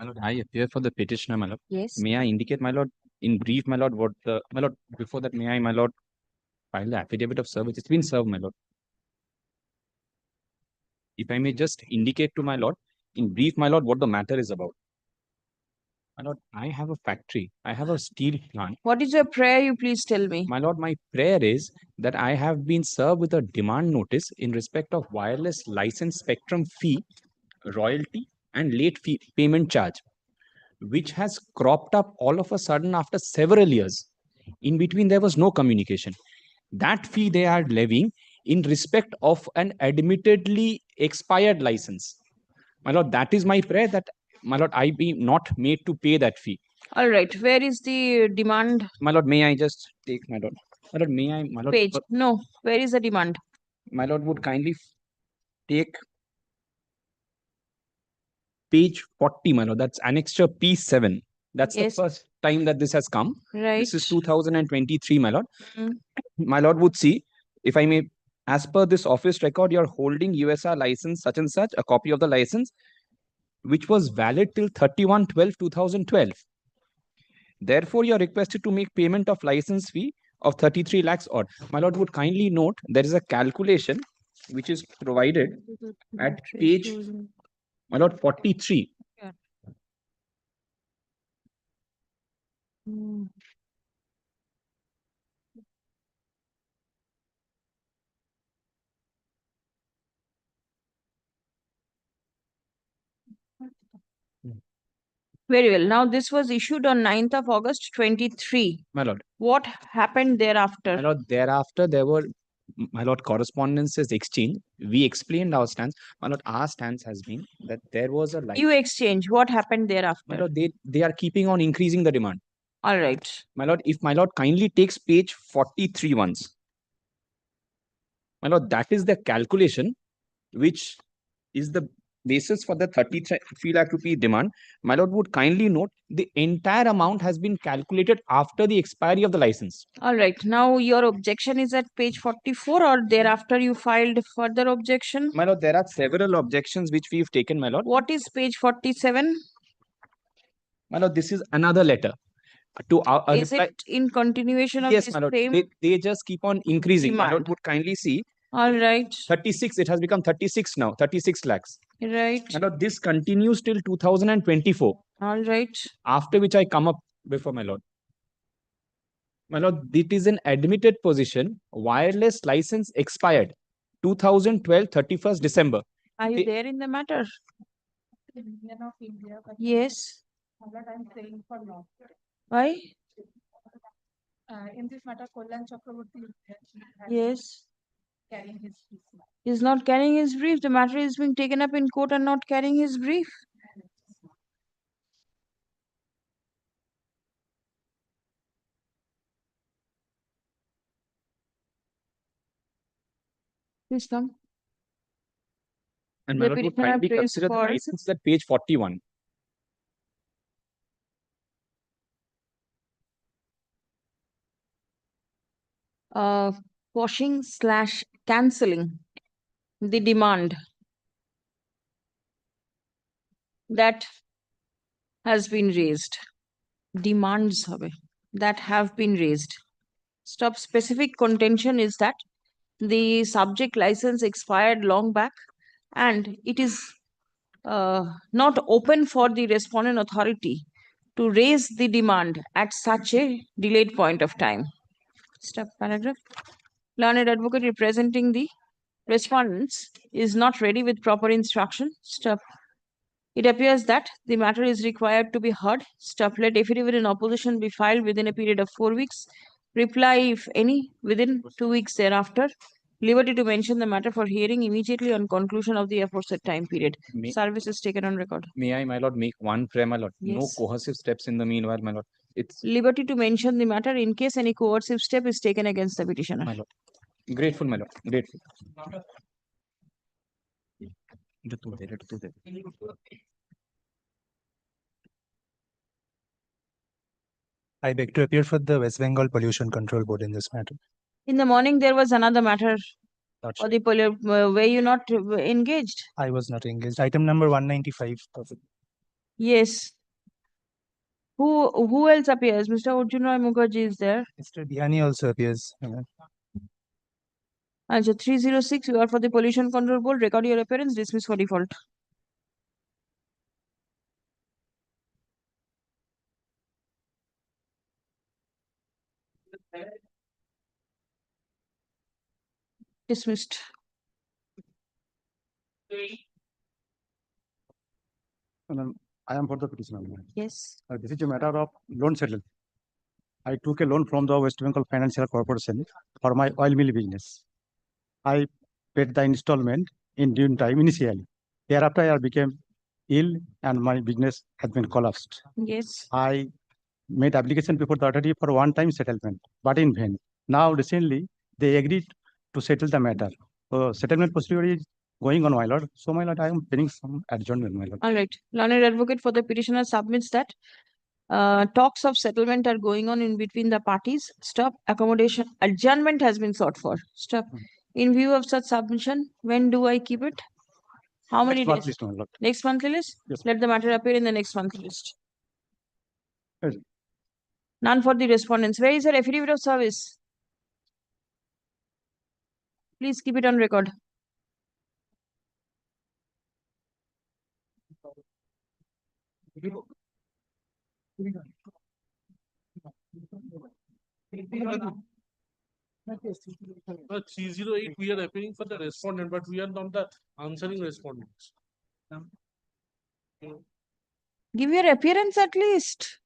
lord, I appear for the petitioner, my lord. Yes. May I indicate, my lord, in brief, my lord, what the, my lord, before that, may I, my lord, file the affidavit of service? It's been served, my lord. If I may just indicate to my lord, in brief, my lord, what the matter is about. My lord, I have a factory. I have a steel plant. What is your prayer? You please tell me. My lord, my prayer is that I have been served with a demand notice in respect of wireless license spectrum fee, royalty, and late fee payment charge, which has cropped up all of a sudden after several years. In between, there was no communication. That fee they are levying in respect of an admittedly expired license. My lord, that is my prayer, that, my lord, I be not made to pay that fee. All right. Where is the demand? My lord, may I just take, my lord? My lord, may I, my lord? Page. No. Where is the demand? My lord would kindly take page 40, my lord. That's annexure P7. That's the first time that this has come. Right. This is 2023, my lord. Mm. My lord would see, if I may, as per this office record, you're holding USR license such and such, a copy of the license, which was valid till 31/12/2012. Therefore, you're requested to make payment of license fee of 33 lakhs odd. My lord would kindly note there is a calculation which is provided at page, my lord, 43. Very well. Now, this was issued on 9th of August 23. My lord. What happened thereafter? My lord, thereafter, there were my lord, correspondences exchange. We explained our stance. My lord, our stance has been that there was a You exchange. What happened thereafter? My lord, they are keeping on increasing the demand. All right. My lord, if my lord kindly takes page 43 once. My lord, that is the calculation which is the basis for the 33 lakh rupee demand. My lord would kindly note the entire amount has been calculated after the expiry of the license. All right. Now your objection is at page 44 or thereafter you filed further objection? My lord, there are several objections which we've taken, my lord. What is page 47? My lord, this is another letter to our Is it in continuation of yes, this my lord. same They just keep on increasing. My lord demand? would kindly see. All right. 36, it has become 36 now, 36 lakhs. Right. My lord, this continues till 2024. All right. After which I come up before my lord. My lord, it is an admitted position. Wireless license expired 2012, 31st December. Are you there in the matter? Yes. I'm saying for no. Why? In this matter, Kollan Chakraborty Yes. carrying his brief. He's not carrying his brief. The matter is being taken up in court and not carrying his brief. Please come. And my The lord would petitioner kindly prays consider the for license at page 41. quashing / cancelling the demand that has been raised. Demands that have been raised. Stop. Specific contention is that the subject license expired long back and it is not open for the respondent authority to raise the demand at such a delayed point of time. Stop. Paragraph. Learned advocate representing the respondents is not ready with proper instruction. Stop. It appears that the matter is required to be heard. Stop. Let affidavit in opposition be filed within a period of 4 weeks. Reply, if any, within 2 weeks thereafter. Liberty to mention the matter for hearing immediately on conclusion of the aforesaid time period. Service is taken on record. May I, my lord, make one prayer, my lord? No Yes. coercive steps in the meanwhile, my lord. It's Liberty to mention the matter in case any coercive step is taken against the petitioner. my lord. Grateful, my lord. Grateful. I beg to appear for the West Bengal Pollution Control Board in this matter. In the morning, there was another matter. Or the were you not engaged? I was not engaged. Item number 195. Yes. Who else appears? Mr. Arjuna Mukherjee is there. Mr. Bihani also appears. Answer 306. You are for the Pollution Control Board. Record your appearance. Dismiss for default. Dismissed. I am for the petitioner. Yes. This is a matter of loan settlement. I took a loan from the West Bengal Financial Corporation for my oil mill business. I paid the installment in due time initially. Thereafter, I became ill and my business has been collapsed. Yes. I made application before the authority for one-time settlement, but in vain. Now, recently, they agreed to settle the matter. Settlement procedure is going on, my lord. So, my lord, I am paying some adjournment, my lord. All right. Learned advocate for the petitioner submits that talks of settlement are going on in between the parties. Stop. Accommodation. Adjournment has been sought for. Stop. In view of such submission, when do I keep it? How many Next days? monthly list, my lord. Next monthly list? Yes. Let the matter appear in the next monthly list. Yes. None for the respondents. Where is your affidavit of service? Please keep it on record. But 308, we are appearing for the respondent, but we are not the answering respondents. Give your appearance at least.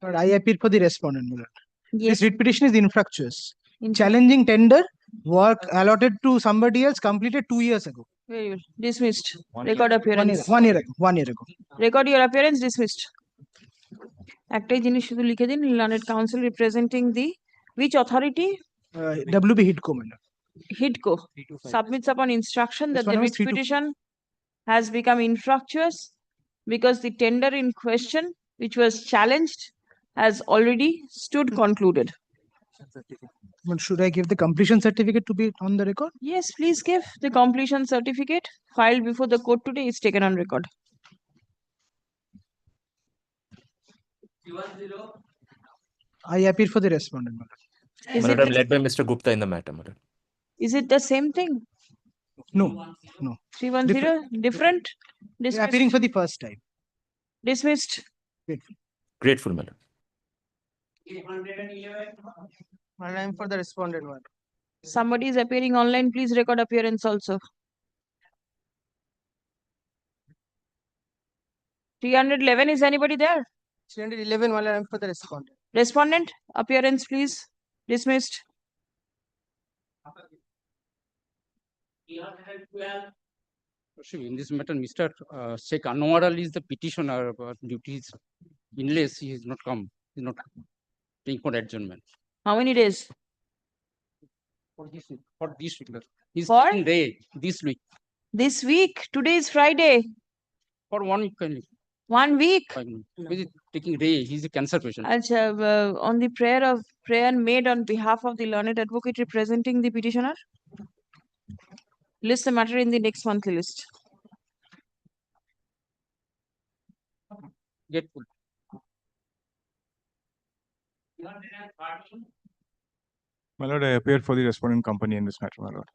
Lord, I appeal for the respondent, my lord. Yes. This writ petition is infructuous. Infructuous. Challenging tender, work allotted to somebody else completed 2 years ago. Very well. Dismissed. Record appearance. 1 year ago. 1 year ago. Record your appearance. Dismissed. একটাই জিনিস শুধু লিখে দিন, learned counsel representing the which authority? WB HIDCO, my lord. HIDCO submits upon instruction that This one the was writ 3 to petition has become infructuous because the tender in question, which was challenged, has already stood concluded. Well, should I give the completion certificate to be on the record? Yes, please give the completion certificate filed before the court today is taken on record. I appeal for the respondent, my lord. Is My it lord, I'm the- led by Mr. Gupta in the matter, my lord. Is it the same thing? No, no. 310 different? They are appearing for the first time. Dismissed. Grateful, my lord. My lord, I am for the respondent, my lord. Somebody is appearing online. Please record appearance also. 311, is anybody there? 311, my lord, I am for the respondent. Respondent, appearance please. Dismissed. In this matter, Mr. Sheikh Anwar is the petitioner, but duties in Lease, he has not come. He is not paying for adjournment. How many days? For this week, Lord. He's For? taking day this week. This week? Today is Friday. For 1 week only. 1 week? He's taking day. He's a cancer patient. Acha, on the prayer made on behalf of the learned advocate representing the petitioner, list the matter in the next monthly list. Grateful. My lord, I appeared for the respondent company in this matter, my lord.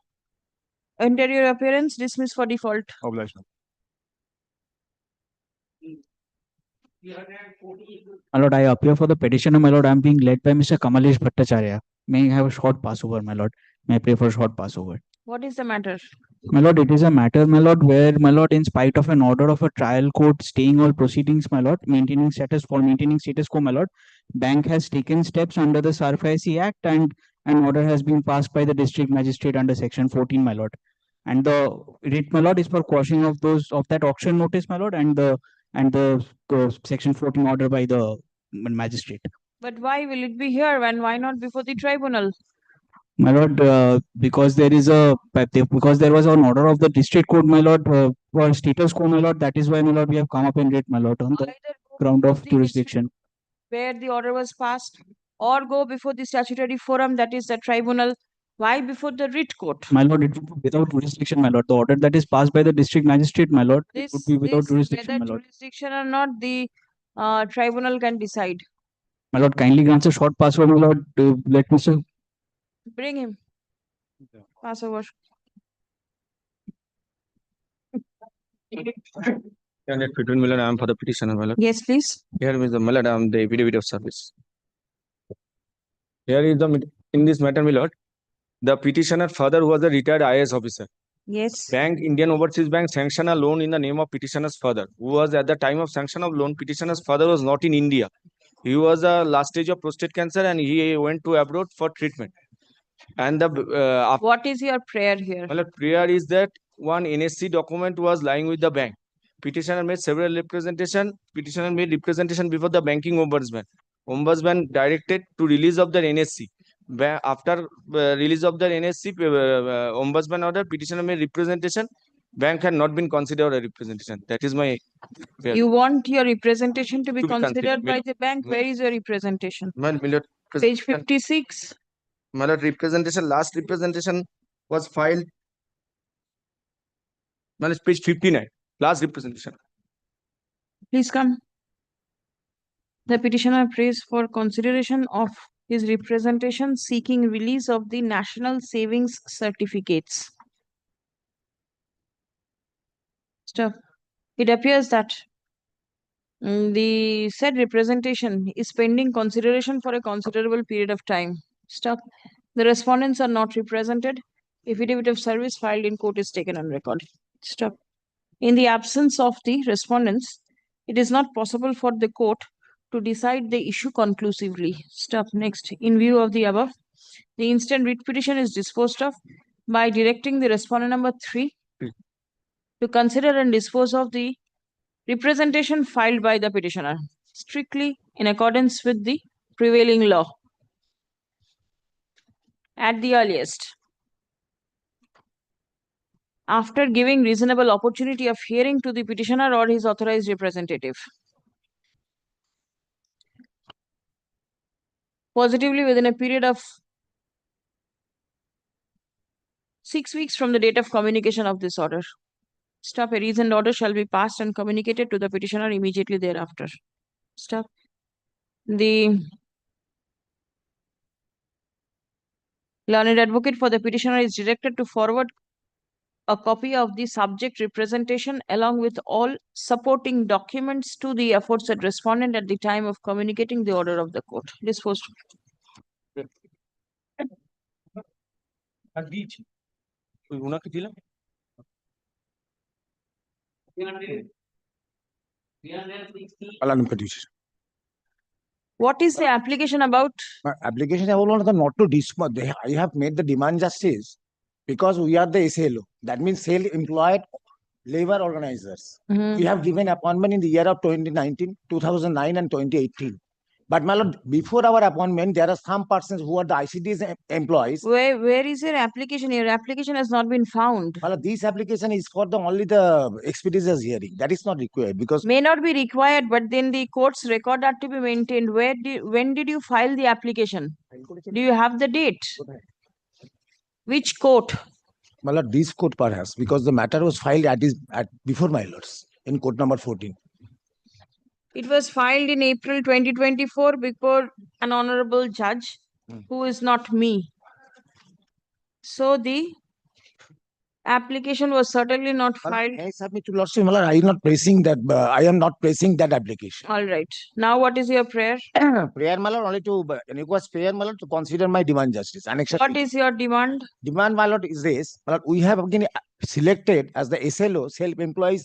Enter your appearance. Dismiss for default. Obliged, my lord. My lord, I appear for the petitioner, my lord. I am being led by Mr. Kamalesh Bhattacharya. May I have a short passover, my lord? May I pray for a short passover? What is the matter? My lord, it is a matter, my lord, where, my lord, in spite of an order of a trial court staying all proceedings, my lord, maintaining status quo, my lord, bank has taken steps under the SARFAISI Act and an order has been passed by the district magistrate under section 14, my lord. And the writ, my lord, is for quashing of that auction notice, my lord, and the section 14 order by the magistrate. But why will it be here and why not before the tribunal? My lord, because there was an order of the district court, my lord, for status quo, my lord. That is why, my lord, we have come up in writ, my lord, on the ground of jurisdiction. Where the order was passed, or go before the statutory forum, that is the tribunal. Why before the writ court? My lord, it would be without jurisdiction, my lord. The order that is passed by the district magistrate, my lord, it would be without jurisdiction, Whether my lord. jurisdiction or not, the tribunal can decide. My lord, kindly grant a short password, my lord. Let Mr. Bring him. Pass over. Between Millard, I am for the petitioner, my lord. Yes, please. Here is the Millard, I am the affidavit of service. Here is in this matter, my lord, the petitioner father was a retired IAS officer. Yes. Bank, Indian Overseas Bank sanctioned a loan in the name of petitioner's father, who was at the time of sanction of loan, petitioner's father was not in India. He was a last stage of prostate cancer and he went to abroad for treatment. And the what is your prayer here? Well, prayer is that one NSC document was lying with the bank. Petitioner made several representation. Petitioner made representation before the banking ombudsman. Ombudsman directed to release of the NSC. After release of the NSC, ombudsman order, petitioner made representation. Bank had not been considered a representation. That is my prayer. You want your representation to be To be considered by considered. the bank? Where is your representation? Millard, Page 56. Millard, last representation was filed. Millard, page 59. Last representation. Please come. The petitioner prays for consideration of his representation seeking release of the national savings certificates. Stop. It appears that the said representation is pending consideration for a considerable period of time. Stop. The respondents are not represented. Affidavit of service filed in court is taken on record. Stop. In the absence of the respondents, it is not possible for the court to decide the issue conclusively. Stop. Next. In view of the above, the instant writ petition is disposed of by directing the respondent number 3 to consider and dispose of the representation filed by the petitioner, strictly in accordance with the prevailing law. At the earliest, after giving reasonable opportunity of hearing to the petitioner or his authorized representative. Positively within a period of 6 weeks from the date of communication of this order. Stop. A reasoned order shall be passed and communicated to the petitioner immediately thereafter. Stop. The learned advocate for the petitioner is directed to forward a copy of the subject representation along with all supporting documents to the aforesaid respondent at the time of communicating the order of the court. Disposed. What is the application about? Application about not to dispose. I have made the demand justice because we are the SLO. That means sale employed labor organizers. We have given appointment in the year of 2019, 2009 and 2018. But my lord, before our appointment, there are some persons who are the ICD's employees. Where is your application? Your application has not been found. My lord, this application is for only the expeditious hearing. That is not required because may not be required, but then the court's record are to be maintained. When did you file the application? Do you have the date? Which court? My lord, this court perhaps because the matter was filed before my lords in court number 14. It was filed in April 2024 before an honorable judge who is not me. So the application was certainly not filed. I submit to lordship, my lord, I am not pressing that. I am not pressing that application. All right. Now what is your prayer? Prayer, my lord, only to request prayer, my lord, to consider my demand justice. What is your demand? Demand, my lord, is this. My lord, we have again selected as the SLO, self-employed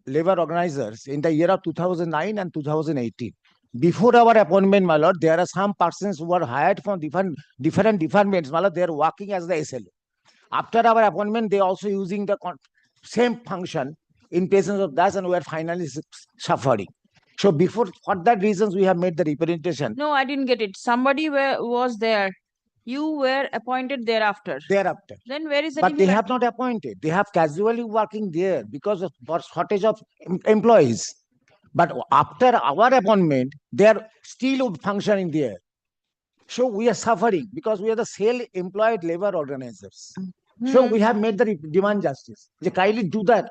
labor organizers in the year of 2009 and 2018. Before our appointment, my lord, there are some persons who are hired from different departments, my lord, they are working as the SLO. After our appointment, they are also using the same function in presence of that, and we are finally suffering. So before, for that reasons, we have made the representation. No, I didn't get it. Somebody was there. You were appointed thereafter. Thereafter. Then where is the But they have not appointed. They have casually working there because of shortage of employees. But after our appointment, they are still functioning there. So we are suffering because we are the self-employed labor organizers. So we have made the demand justice. They kindly do that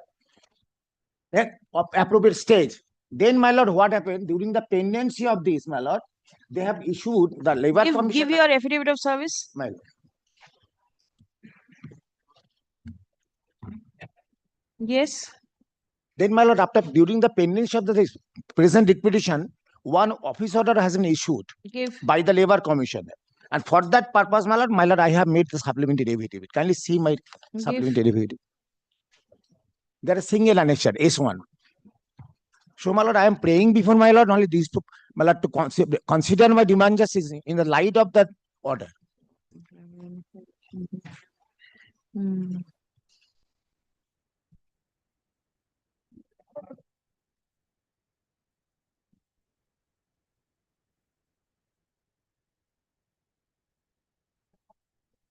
at appropriate stage. Then, my lord, what happened during the pendency of this, my lord? They have issued the labor commission. Give your affidavit of service. My lord. Yes. Then, my lord, during the pendency of the present writ petition, one office order has been issued by the labor commissioner. And for that purpose, my lord, I have made the supplementary affidavit. Kindly see my supplementary affidavit. There is single annexure, S1. So, my lord, I am praying before my lord, only these two, my lord, to consider my demand justice in the light of that order.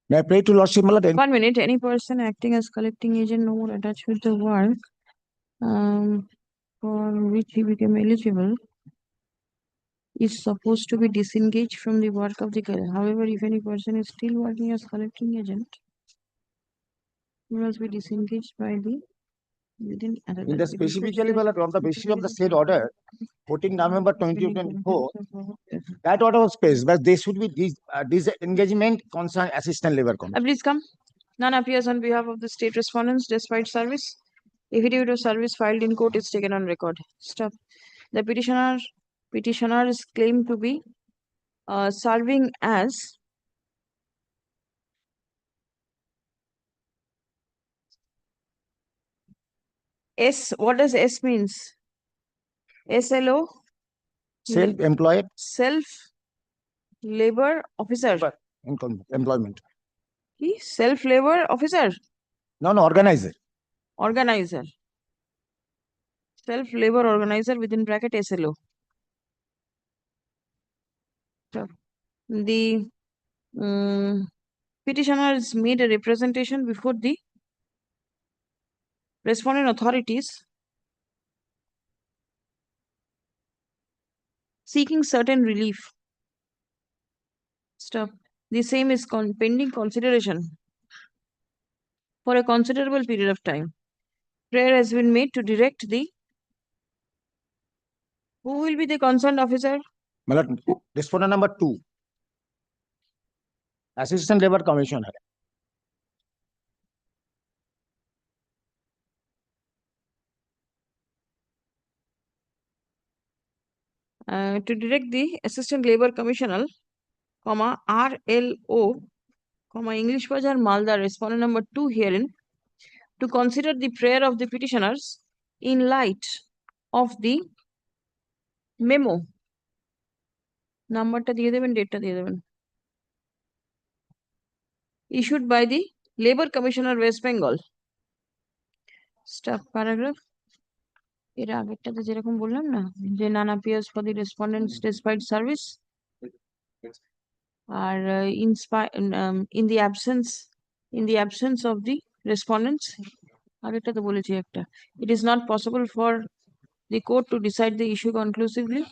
May I pray to lordship, my lord? 1 minute. Any person acting as collecting agent no more attached with the work for which he became eligible is supposed to be disengaged from the work of the collector. However, if any person is still working as collecting agent, he must be disengaged by the within in the specifically, my lord, on the basis of the said order, 14 November 2024, that order was passed, but they should be disengagement concern assistant labor commission. Please come. None appears on behalf of the state respondents despite service. Affidavit of service filed in court is taken on record. Stop. The petitioner is claimed to be serving as S. What does S means? SLO Self-employed Self-labor officer. employment. Self-labor officer. No, organizer. Organizer. Self-labor organizer within bracket SLO. So, the petitioner has made a representation before the respondent authorities seeking certain relief. Stop. The same is pending consideration for a considerable period of time. Prayer has been made to direct the who will be the concerned officer? Respondent number 2. Assistant Labor Commissioner. To direct the Assistant Labor Commissioner, RLO, English Bazar Malda, respondent number 2 herein, to consider the prayer of the petitioners in light of the memo. Numberটা দিয়ে দেবেন, ডেটটা দিয়ে দেবেন. Issued by the Labor Commissioner West Bengal. Stop paragraph. এর আগেরটাতে যেরকম বললাম না, যে none appears for the respondents despite service are in the absence of the respondents. আগেরটাতে বলেছি একটা. It is not possible for the court to decide the issue conclusively.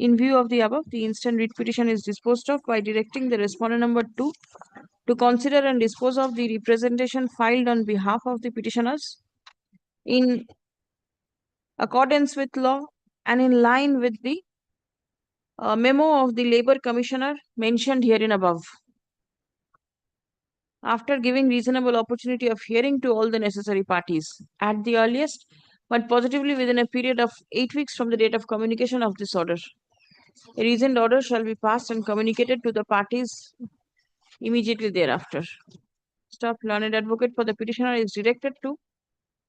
In view of the above, the instant writ petition is disposed of by directing the respondent number 2 to consider and dispose of the representation filed on behalf of the petitioners in accordance with law and in line with the memo of the Labor Commissioner mentioned herein above. After giving reasonable opportunity of hearing to all the necessary parties at the earliest, but positively within a period of 8 weeks from the date of communication of this order. A reasoned order shall be passed and communicated to the parties immediately thereafter. Stop. Learned advocate for the petitioner is directed to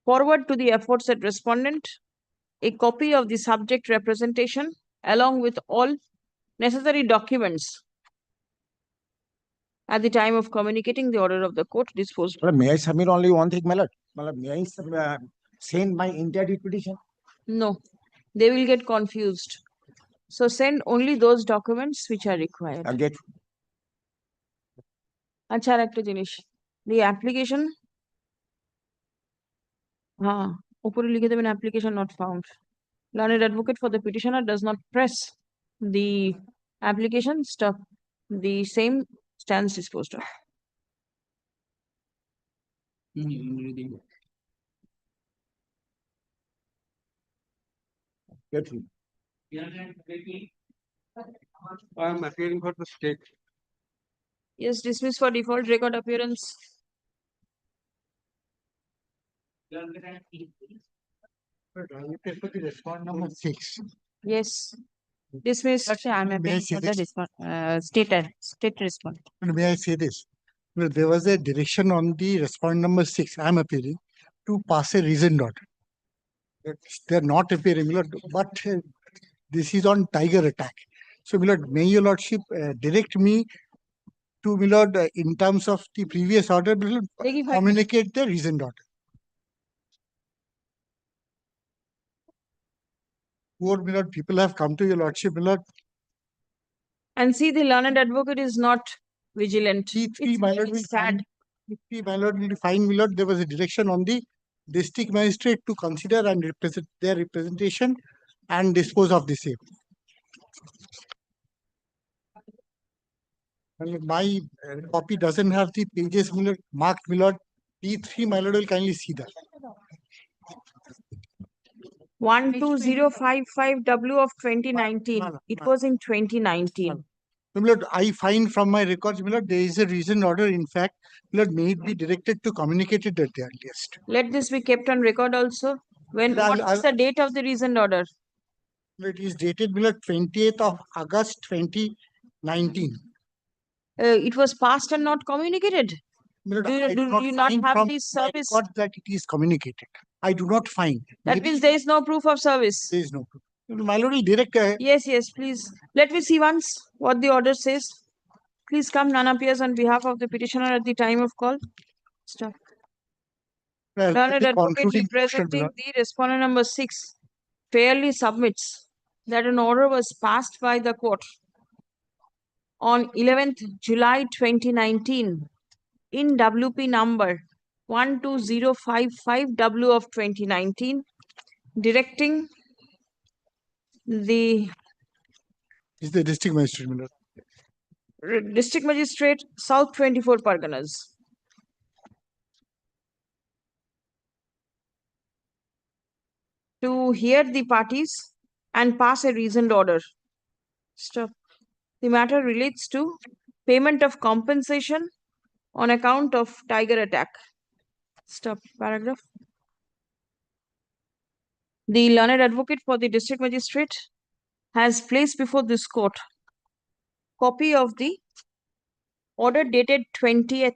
forward to the aforesaid respondent a copy of the subject representation along with all necessary documents at the time of communicating the order of the court disposed. May I submit only one thing, my lord? May I send my entire petition? No, they will get confused. So send only those documents which are required. আচ্ছা, আর একটা জিনিস, the application, উপরে লিখে দেবেন application not found. Learned advocate for the petitioner does not press the application, stop. The same stands disposed of. I am appearing for the state. Yes, dismiss for default record appearance. Respondent number 6. Yes. Dismissed. I am appearing for the state response. May I say this? Well, there was a direction on the respondent number 6. I am appearing to pass a reasoned order. They are not appearing, but this is on tiger attack. So, may your lordship direct me to, in terms of the previous order, communicate the reasoned order. Poor people have come to your lordship, and see the learned advocate is not vigilant. It's sad. My lord will find, there was a direction on the district magistrate to consider and represent their representation and dispose of the same. My copy doesn't have the pages marked, P3, my lord will kindly see that. 12055W of 2019. It was in 2019. I find from my records, there is a reasoned order. In fact, may it be directed to communicate it at the earliest. Let this be kept on record also. What is the date of the reasoned order? It is dated 20th of August 2019. It was passed and not communicated. Do you not have this service? That it is communicated. I do not find. That means there is no proof of service. There is no proof. My lord will direct. Yes, yes, please. Let me see once what the order says. Please come, none appears on behalf of the petitioner at the time of call. Stop. Learned the advocate concluding representing the respondent number 6 fairly submits that an order was passed by the court on 11th July 2019 in WP number 12055W of 2019, directing the is the district magistrate, my lord. District Magistrate, South 24 Parganas, to hear the parties and pass a reasoned order. Stop. The matter relates to payment of compensation on account of tiger attack. Stop. Paragraph. The learned advocate for the district magistrate has placed before this court copy of the order dated 20th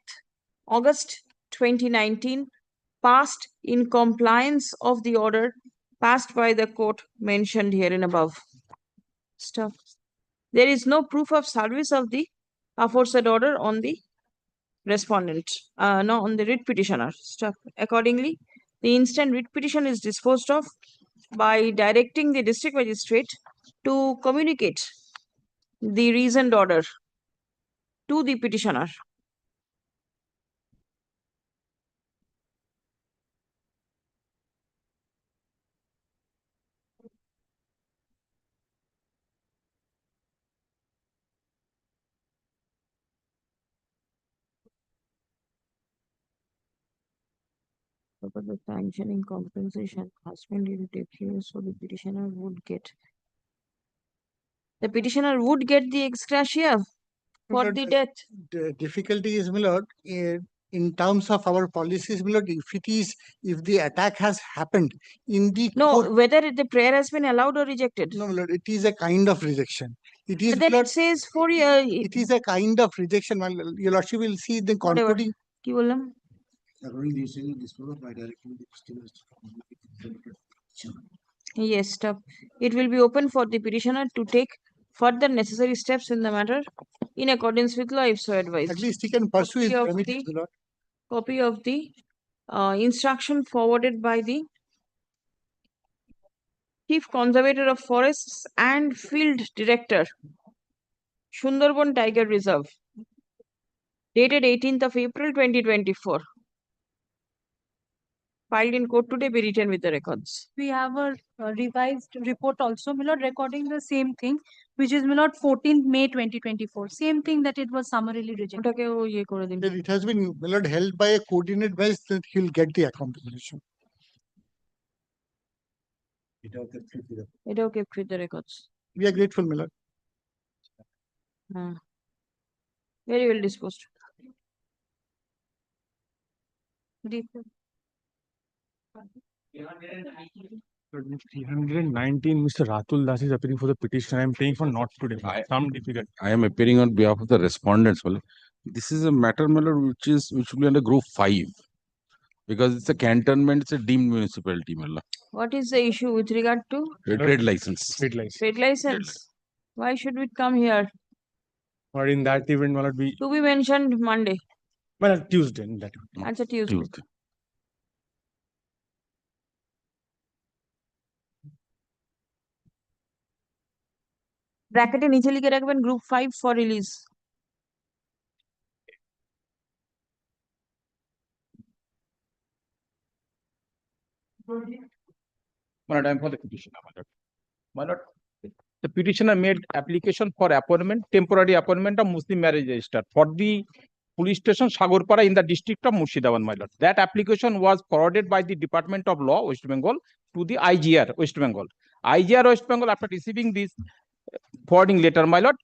August 2019, passed in compliance of the order passed by the court mentioned herein above. Stop. There is no proof of service of the aforesaid order on the respondent, no, on the writ petitioner. Stop. Accordingly, the instant writ petition is disposed of by directing the district magistrate to communicate the reasoned order to the petitioner. But the sanctioning compensation has been due to take place, so the petitioner would get. The petitioner would get the ex gratia for the death. The difficulty is, my lord, in terms of our policies, my lord, if the attack has happened in the court, whether the prayer has been allowed or rejected. No, my lord, it is a kind of rejection. It is. But then my lord, it says for it is a kind of rejection. My lord, your lordship will see the concluding. কি বললাম? Yes, stop. It will be open for the petitioner to take further necessary steps in the matter in accordance with law if so advised. At least he can pursue his remedies, my lord. Copy of the instruction forwarded by the Chief Conservator of Forests and Field Director, Sundarban Tiger Reserve, dated 18th of April 2024. Filed in court today, be written with the records. We have a revised report also, my lord, recording the same thing, which is, my lord, 14th May 2024. Same thing that it was summarily rejected. It has been, my lord, held by a coordinate bench that he'll get the compensation. It will keep with the records. We are grateful, my lord. Very well disposed. Deep. 319, Mr. Ratul Das is appearing for the petition. I am paying for not today. Some difficult. I am appearing on behalf of the respondents. This is a matter, my lord, which will be under group 5 because it's a cantonment, it's a deemed municipality, my lord. What is the issue with regard to? Trade license. Trade license. Why should we come here? Or in that event, my lord, we. To be mentioned Monday. Well, Tuesday. In that. That's a Tuesday. ব্র্যাকেটে নিচে লিখে রাখবেন group 5 for release. Time for the petitioner, my lord. The petitioner made application for appointment, temporary appointment of Muslim marriage register for the police station Sagorpara in the district of Murshidabad, my lord. That application was forwarded by the Department of Law, West Bengal, to the IGR, West Bengal. IGR, West Bengal, after receiving this forwarding letter, my lord,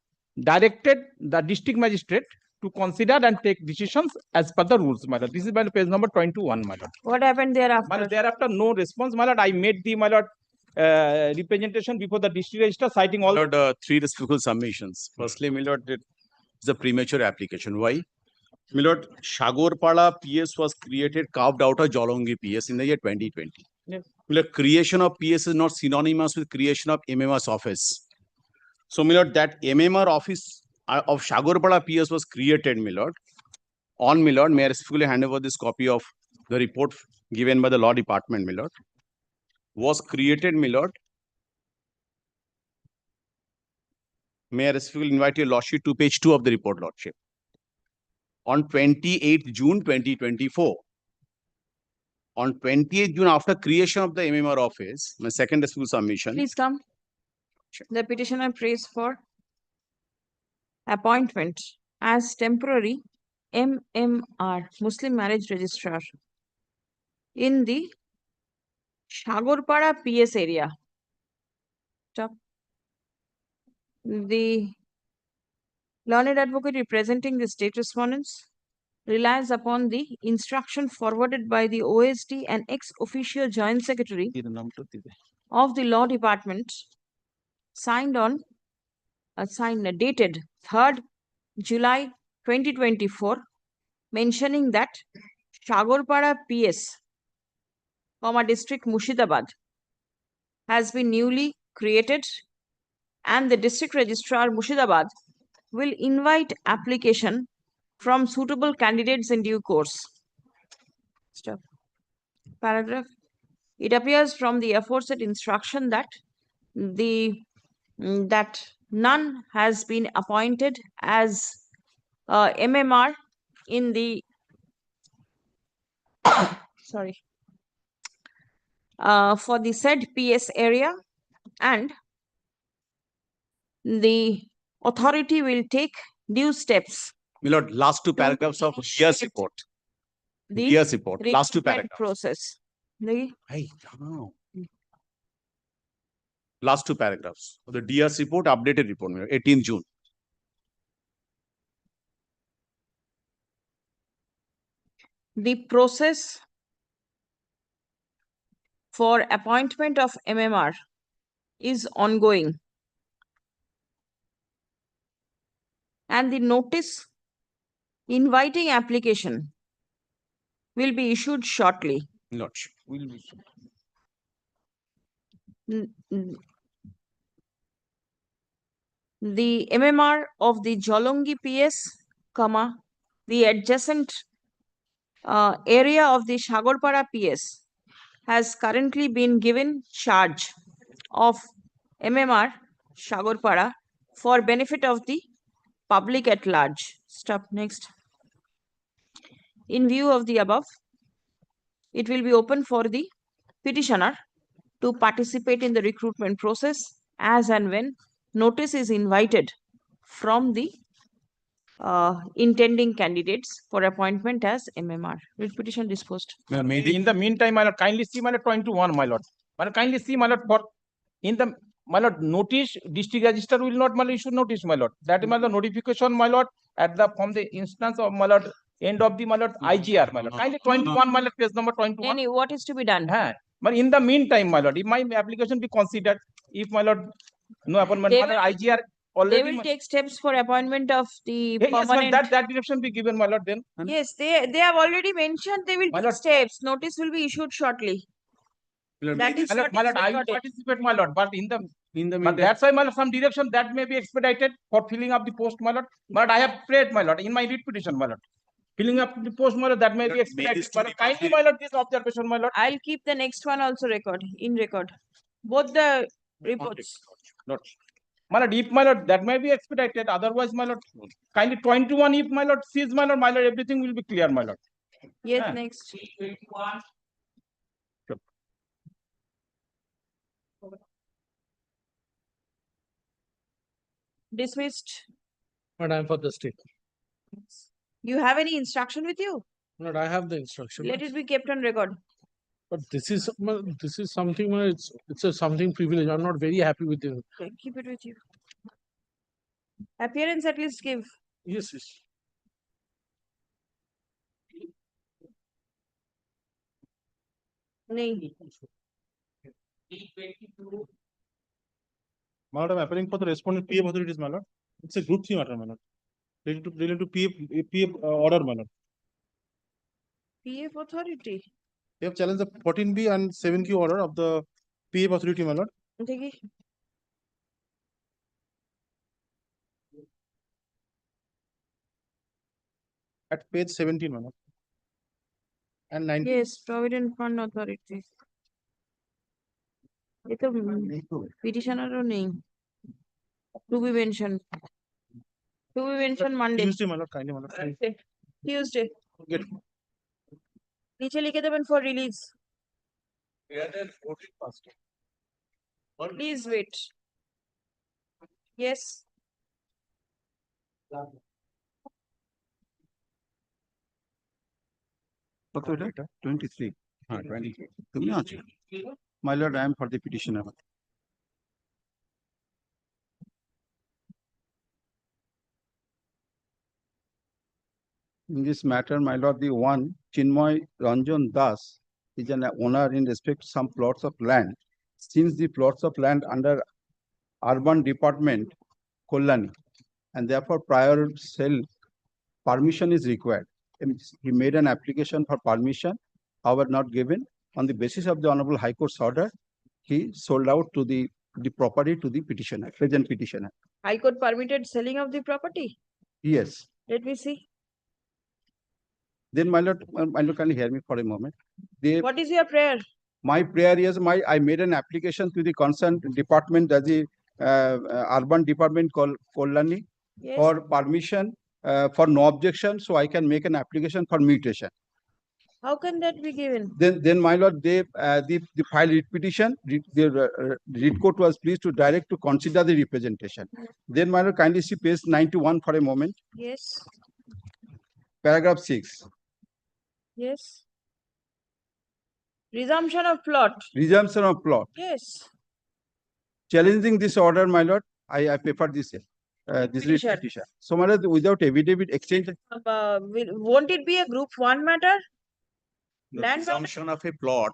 directed the district magistrate to consider and take decisions as per the rules, my lord. This is my page number 21, my lord. What happened thereafter? My lord, thereafter, no response, my lord. I made the, my lord, representation before the district registrar citing all. My lord, 3 respectful submissions. Firstly, my lord, it's a premature application. Why? My lord, Sagorpala PS was created, carved out of Jolongi PS in the year 2020. Yes. My lord, creation of PS is not synonymous with creation of MMR's office. So, my lord, that MMR office of Shagorpada PS was created, my lord. On, my lord, may I respectfully hand over this copy of the report given by the law department, my lord. Was created, my lord. May I respectfully invite your lordship to page 2 of the report, lordship. On 28th June 2024. On 28th June, after creation of the MMR office, my second respectful submission. Please come. The petitioner prays for appointment as temporary MMR, Muslim Marriage Registrar, in the Shagorpada PS area. Stop. The learned advocate representing the state respondents relies upon the instruction forwarded by the OSD and ex-officio joint secretary of the law department, dated 3rd July 2024, mentioning that Shagorpada PS, district Murshidabad, has been newly created, and the district registrar Murshidabad will invite application from suitable candidates in due course. Stop. Paragraph. It appears from the aforesaid instruction that none has been appointed as MMR in the for the said PS area, and the authority will take due steps. My lord, last two paragraphs of DS report. The DS report, last two recruitment paragraphs. process. The Last two paragraphs of the DS report, updated report, my lord, 18th June. The process for appointment of MMR is ongoing, and the notice inviting application will be issued shortly. Lordship, will be. The MMR of the Jolongi PS, the adjacent area of the Shagorpada PS has currently been given charge of MMR Shagorpada for benefit of the public at large. Stop. Next. In view of the above, it will be open for the petitioner to participate in the recruitment process as and when notice is invited from the intending candidates for appointment as MMR. Writ petition disposed. In the meantime, my lord, kindly see my lord 21, my lord. My lord, kindly see my lord for in the my lord notice district register will not my lord, issue notice, my lord. That is my lord notification, my lord, at the from the instance of my lord end of the my lord IGR, my lord. Kindly 21, my lord, page number 21. Any, what is to be done? But in the meantime, my lord, if my application be considered, if my lord no appointment, They my lord, IGR already. They will take steps for appointment of the Yes, but permanent. that direction be given, my lord, then. Yes, they have already mentioned they will take steps. Notice will be issued shortly. That is what my is lord, I will recorded. participate, my lord, but but that's why, my lord, some direction that may be expedited for filling up the post, my lord. But I have prayed, my lord, in my writ petition, my lord. Filling up the post, my lord, that may be expedited. My lord, kindly, my lord, this observation, my lord. I'll keep the next one also in record. Both the reports. Lord. My lord, if my lord, that may be expedited. Otherwise, my lord, kindly 21, if my lord sees, my lord, everything will be clear, my lord. Yes, next. Dismissed. But I'm for the state. You have any instruction with you? But I have the instruction. Let it be kept on record. But this is something. It's a something privilege. I'm not very happy with it. Okay, keep it with you. Appearance at least give. Yes, yes. Nahi. My lord, I'm appearing for the respondent PF authorities, my lord. It's a group 3 matter, my lord. Related to PF order, my lord. PF authority. We have challenged the 14B and 7Q order of the PF authority, my lord. দেখি At page 17, my lord. And 19. yes provident fund authority এটা পিটিশনারও নেই to be mentioned Monday Tuesday, my lord, kindly, my lord. Tuesday Get. নিচে লিখে দেবেন for release please wait yes কত এটা 23 হ্যাঁ 23 তুমি আছো my lord I am for the petitioner. In this matter, my lord, the one Chinmoy Ranjan Das is an owner in respect to some plots of land. Since the plots of land under urban department Kollani, and therefore prior sale permission is required. And he made an application for permission, however not given. On the basis of the Honorable High Court's order, he sold out to the property to the petitioner, present petitioner. High Court permitted selling of the property Yes. let me see Then my lord, can you hear me for a moment? what is your prayer My prayer is I made an application to the concerned department, as the urban department called Kollani, yes for permission for no objection, so I can make an application for mutation. how can that be given Then my lord, the file writ petition, the writ court was pleased to direct to consider the representation. Then my lord, kindly see page 91 for a moment, yes paragraph 6. yes resumption of plot Resumption of plot. yes Challenging this order, my lord, I prefer this this writ Petition. petition. So my lord, without affidavit exchange, won't it be a group 1 matter The land matter? resumption of a plot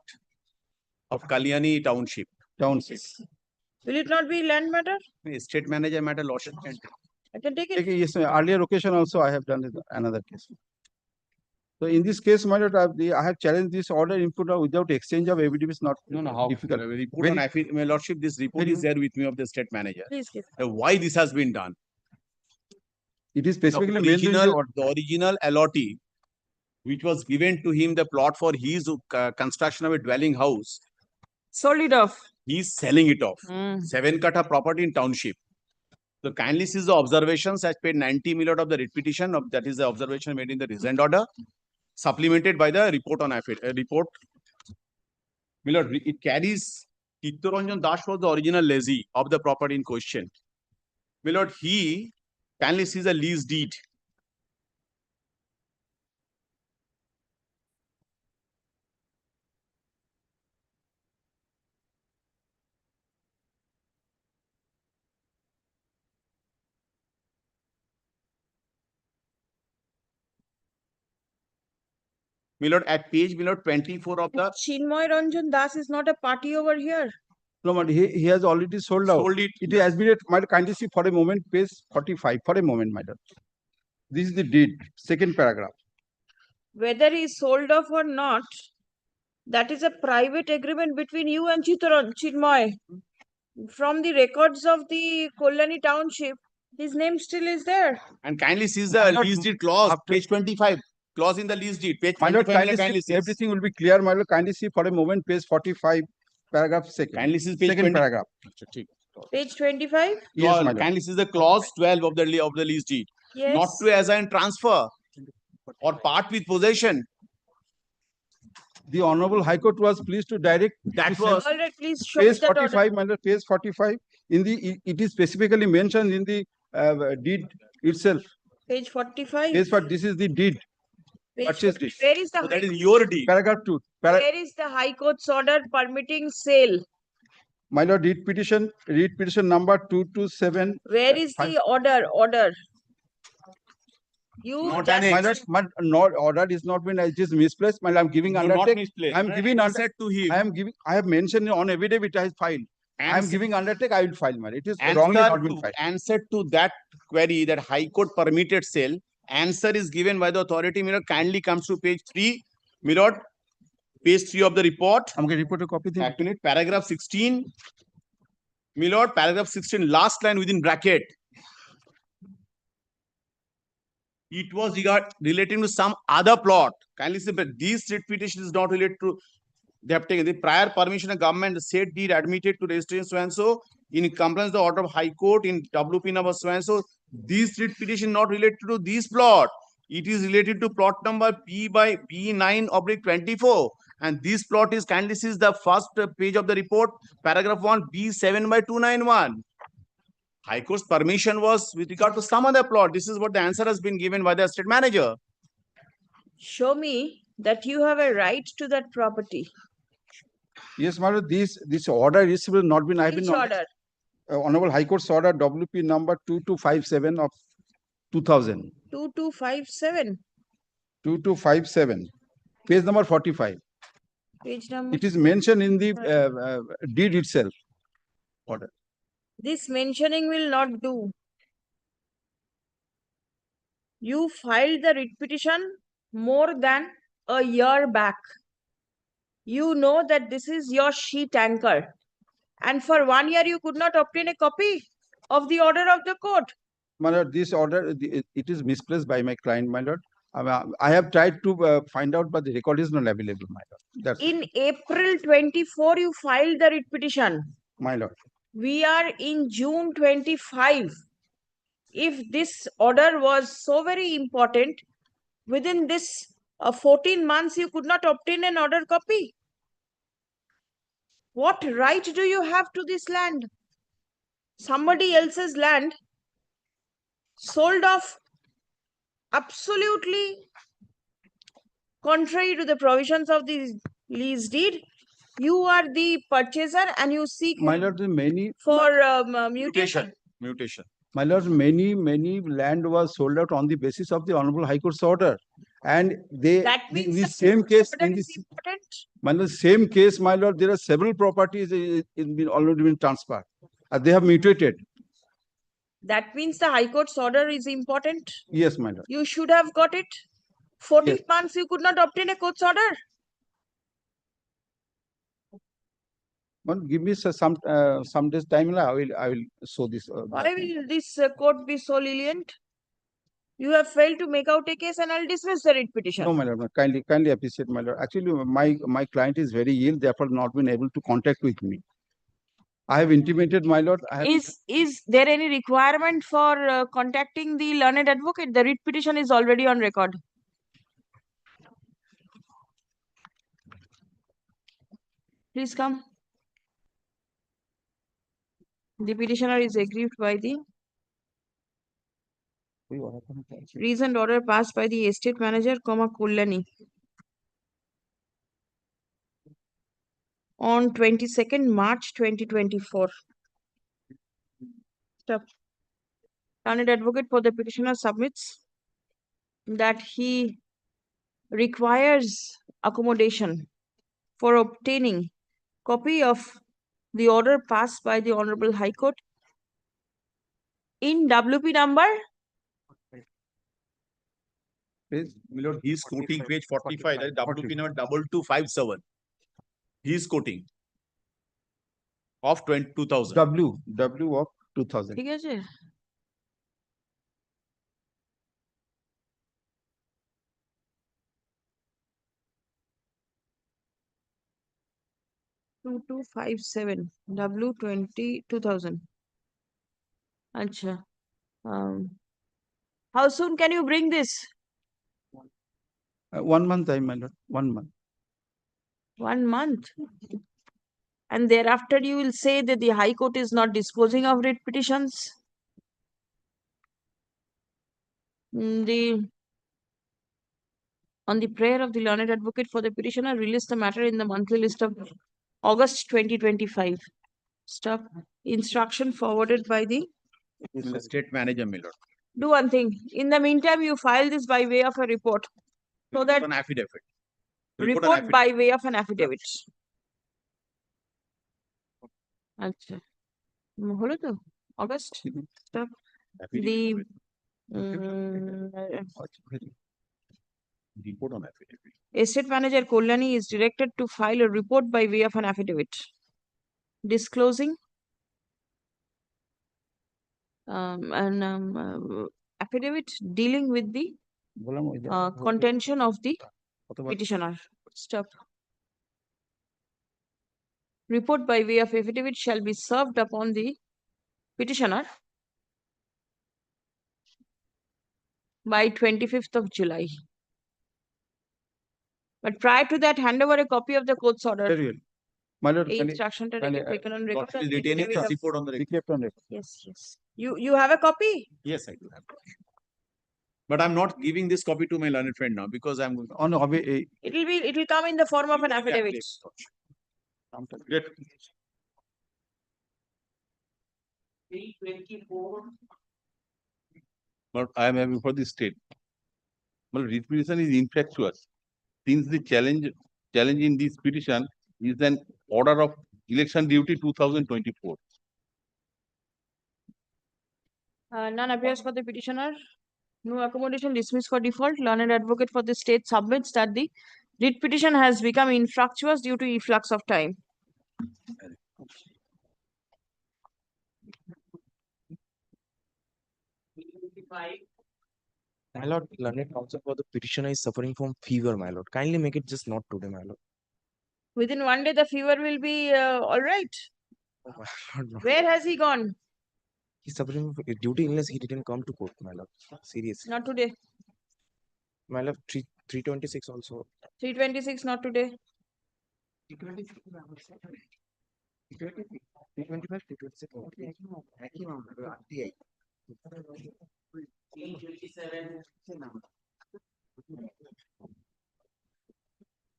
of Kalyani Township. Will it not be land matter State manager matter lordship can take. I can take it okay, yes, earlier occasion also I have done another case. So in this case, my lord, I have challenged this order input without exchange of affidavit is not How difficult. the report Very- on my lordship, this report very is there with me of the state manager. please give Why this has been done? It is specifically the mentioned in the order. original allottee, which was given to him the plot for his construction of a dwelling house, sold it off he's selling it off. Hmm. 7 kata property in township. So kindly see the observations as paid 90 million of the writ petition of that is the observation made in the resent order, supplemented by the report on report. Milord, it carries Chittaranjan Das was the original lessee of the property in question. Milord, he kindly sees a lease deed. Milord, at page 24 of the Chinmoy Ranjan Das is not a party over here No, but he has already sold out. sold it. It has been, my lord, kindly see for a moment, page 45, for a moment, my lord. This is the deed, second paragraph. whether he sold off or not that is a private agreement between you and Chinmoy from the records of the Kollani township his name still is there And kindly sees the Milord, lease deed clause, page 25. Clause in the lease deed, page My lord, 25. kindly see, everything will be clear, my lord, kindly see for a moment, page 45, paragraph second. Kindly see page Second 20. paragraph. page 25 Yes, my Clause, lord. kindly see the clause 12 of the lease deed. yes Not to assign transfer or part with possession. The Honorable High Court was pleased to direct. That to send- was all right please show me Page that order 45, my lord, page 45, in the, it is specifically mentioned in the deed itself. page 45 Page 4, this is the deed, Page purchase 50. deed. Where is the so that is your deed. Paragraph 2. where is the High Court's order permitting sale? My lord, read petition number 227. Where is the order? You Not just my lord, not order is not been, it is misplaced. My lord, I'm giving Not undertake. misplaced. I'm giving Said to him. I have mentioned on affidavit I have filed. I am giving undertake, I will file, my lord. It is wrongly not been filed. Answer to that query that High Court permitted sale, answer is given by the authority. Milord, kindly comes to page 3. Milord, page 3 of the report. আমাকে রিপোর্টের copy দিন। Act unit, paragraph 16. My lord, paragraph 16, last line within bracket. It was relating to some other plot. Kindly say, but this writ petition is not related to. They have taken the prior permission of government, the said deed admitted to registration so and so in compliance with the order of High Court in WP number so and so. This writ petition not related to this plot. It is related to plot number P9/24. And this plot is, kindly see the first page of the report, paragraph 1, B7/291. High Court's permission was with regard to some other plot. This is what the answer has been given by the estate manager. Show me that you have a right to that property. Yes, my lord, this order is not been, I have been. Which order? Honorable High Court's order WP number 2257 of 2000. 2257. 2257, page number 45. Page number. It is mentioned in the deed itself. Order. This mentioning will not do. You filed the writ petition more than a year back. You know that this is your sheet anchor. And for 1 year, you could not obtain a copy of the order of the court. My lord, this order, it is misplaced by my client, my lord. I have tried to find out, but the record is not available, my lord. That's In April 24, you filed the writ petition. my lord. We are in June 25. If this order was so very important, within this 14 months, you could not obtain an order copy. What right do you have to this land? Somebody else's land, sold off absolutely contrary to the provisions of the lease deed. You are the purchaser and you seek My lord, many, for mutation. Mutation. my lord, many land was sold out on the basis of the Honorable High Court's order. And they, That means in the the same case, order in is this, important. my lord, same case, my lord, there are several properties already been transferred. They have mutated. That means the High Court's order is important. Yes, my lord. You should have got it. 14 months you could not obtain a court's order. Well, give me some days time. I will show this. Why will this court be so lenient? You have failed to make out a case and I'll dismiss the writ petition. No, my lord, kindly appreciate, my lord. Actually, my client is very ill, therefore not been able to contact with me. I have intimated, my lord. Is there any requirement for contacting the learned advocate? The writ petition is already on record. Please come. The petitioner is aggrieved by the reasoned order passed by the estate manager, Kullani, on 22nd March 2024. Stop. Learned advocate for the petitioner submits that he requires accommodation for obtaining copy of the order passed by the Honorable High Court in WP number. My lord, he is quoting page 45, that is WP number 2257. He is quoting of 2000. W of 2000. ঠিক আছে? (2257) W20/2000. Acha. How soon can you bring this? 1 month time, my lord. 1 month. 1 month. And thereafter you will say that the High Court is not disposing of writ petitions. On the prayer of the learned advocate for the petitioner, release the matter in the monthly list of August 2025. Stop. Instruction forwarded by the State manager, my lord. do one thing. In the meantime, you file this by way of a report. So that An affidavit. report by way of an affidavit. আচ্ছা হলো তো August the Report on affidavit. Estate manager Kolyani is directed to file a report by way of an affidavit disclosing affidavit dealing with the contention of the petitioner. Stop. Report by way of affidavit shall be served upon the petitioner by 25th of July. But prior to that, hand over a copy of the court's order. My lord, A instruction to taken on record. and affidavit of- report on the record. Kept on record. Yes, yes. You have a copy? Yes, I do have. But I'm not giving this copy to my learned friend now because I'm going. On It will come in the form of an affidavit. Great. 324. But I am having for the state. Well, writ petition is infractuous. Since the challenge in this petition is an order of election duty 2024. None appears for the petitioner. No accommodation dismissed for default. Learned advocate for the state submits that the writ petition has become infructuous due to efflux of time. My lord, learned counsel for the petitioner is suffering from fever, my lord. Kindly make it just not today, my lord. Within one day, the fever will be all right. Oh, my lord, no. Where has he gone? He's suffering from due to illness. He didn't come to court, my lord. Seriously. Not today. My lord, 326 also. 326, not today. 325, 326.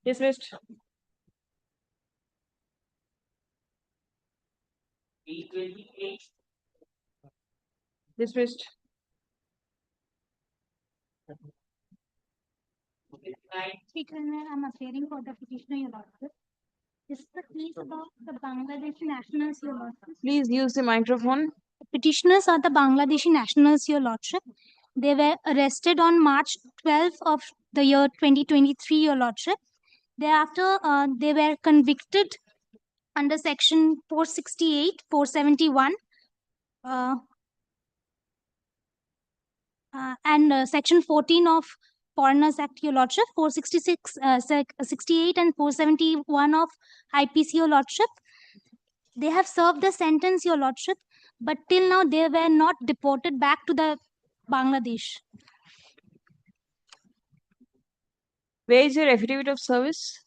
Dismissed. Dismissed. Speaker, I'm appearing for the petitioner, Your Lordship. This is the case about the Bangladeshi nationals, Your Lordship. Please use the microphone. Petitioners are the Bangladeshi nationals, Your Lordship. They were arrested on March 12th of the year 2023, Your Lordship. Thereafter, they were convicted under section 468, 471, and section 14 of Foreigners Act, Your Lordship, 466, 68 and 471 of IPC, Your Lordship. They have served the sentence, Your Lordship, but till now they were not deported back to the Bangladesh. Where is your affidavit of service?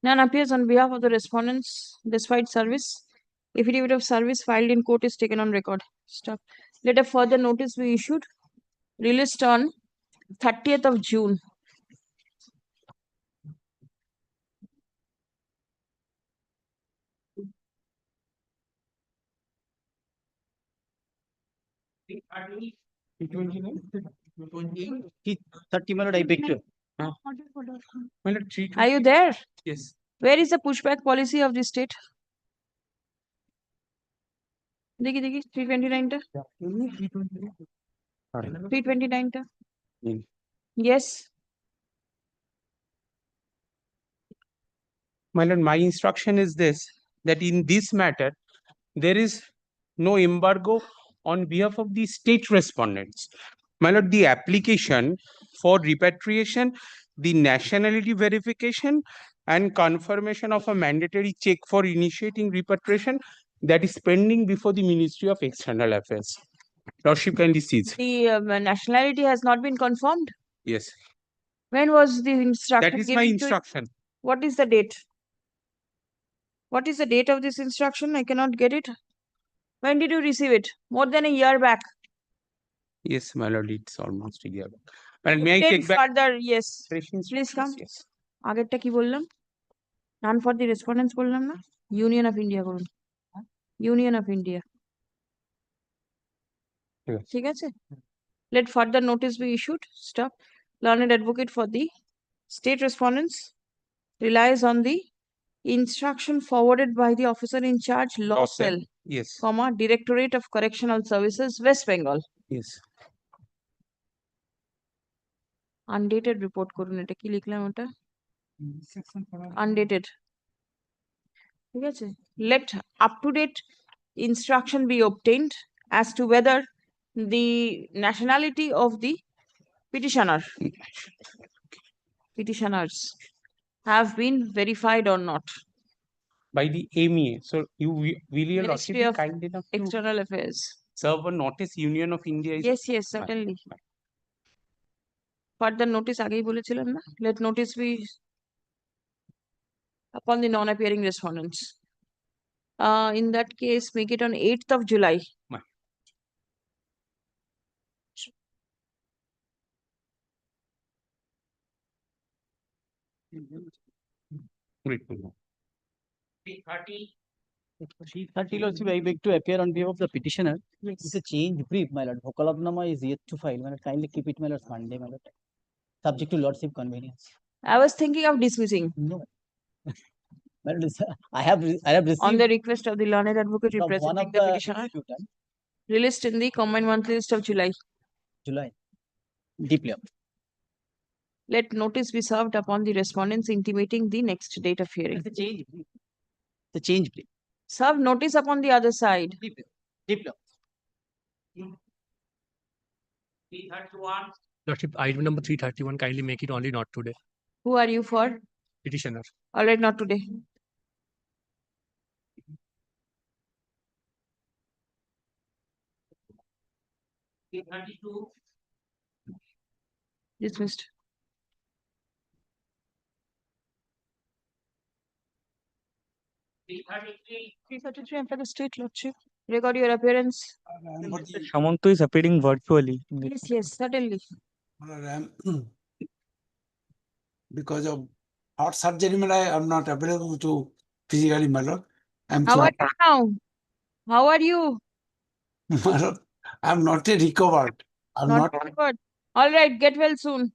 None appears on behalf of the respondents despite service. Affidavit of service filed in court is taken on record. Stop. Let a further notice be issued. Released on 30th of June. He 30 minute I beg to. Are you there? Yes. Where is the pushback policy of the state? Digi 329 ta? 329 ta? Yes. My lord, my instruction is this, that in this matter, there is no embargo on behalf of the state respondents. My lord, the application for repatriation, the nationality verification and confirmation of a mandatory check for initiating repatriation that is pending before the Ministry of External Affairs. Lordship kindly sees. The nationality has not been confirmed. Yes. When was the instruction? That is my given to it? instruction. What is the date? What is the date of this instruction? I cannot get it. When did you receive it? More than a year back. Yes, my lord, it's almost a year. And may I take back? Further, yes. Please come. Yes. আগেরটা কি বললাম? None for the respondents বললাম না? Union of India করুন। Union of India. ঠিক আছে? Let further notice be issued. Stop. Learned advocate for the state respondents relies on the instruction forwarded by the officer in charge, law cell, Yes. comma, Directorate of Correctional Services, West Bengal. Yes. Undated report করুন, এটা কি লিখলাম ওটা? Undated. ঠিক আছে? Let up-to-date instruction be obtained as to whether the nationality of the petitioners have been verified or not. By the MEA. So you will your lordship Ministry be of kind enough to External Affairs. serve a notice Union of India is Yes, yes, certainly. Further notice আগেই বলেছিলাম না? Let notice be upon the non-appearing respondents. In that case, make it on 8th of July. Great. 330 lordship, I beg to appear on behalf of the petitioner. It's a change brief, my lord. Hokalabnama is yet to file. My lord, kindly keep it, my lord, Monday, my lord. Subject to lordship convenience. I was thinking of dismissing. No. My lord, I have received On the request of the learned advocate from one representing of the the petitioner, executant, released in the combined monthly list of July. deeply up. Let notice be served upon the respondents intimating the next date of hearing. It's a change. The change brief. Serve notice upon the other side. Deeply up. 331. Lordship, item number 331, kindly make it only not today. Who are you for? Petitioner. All right, not today. Dismissed. After the state lordship. Record your appearance. Samanto is appearing virtually. Yes, yes, certainly. Because of heart surgery, I am not available to physically, my lord. How are you now? How are you? My lord, I am not yet recovered. I'm not. Recovered. All right, get well soon.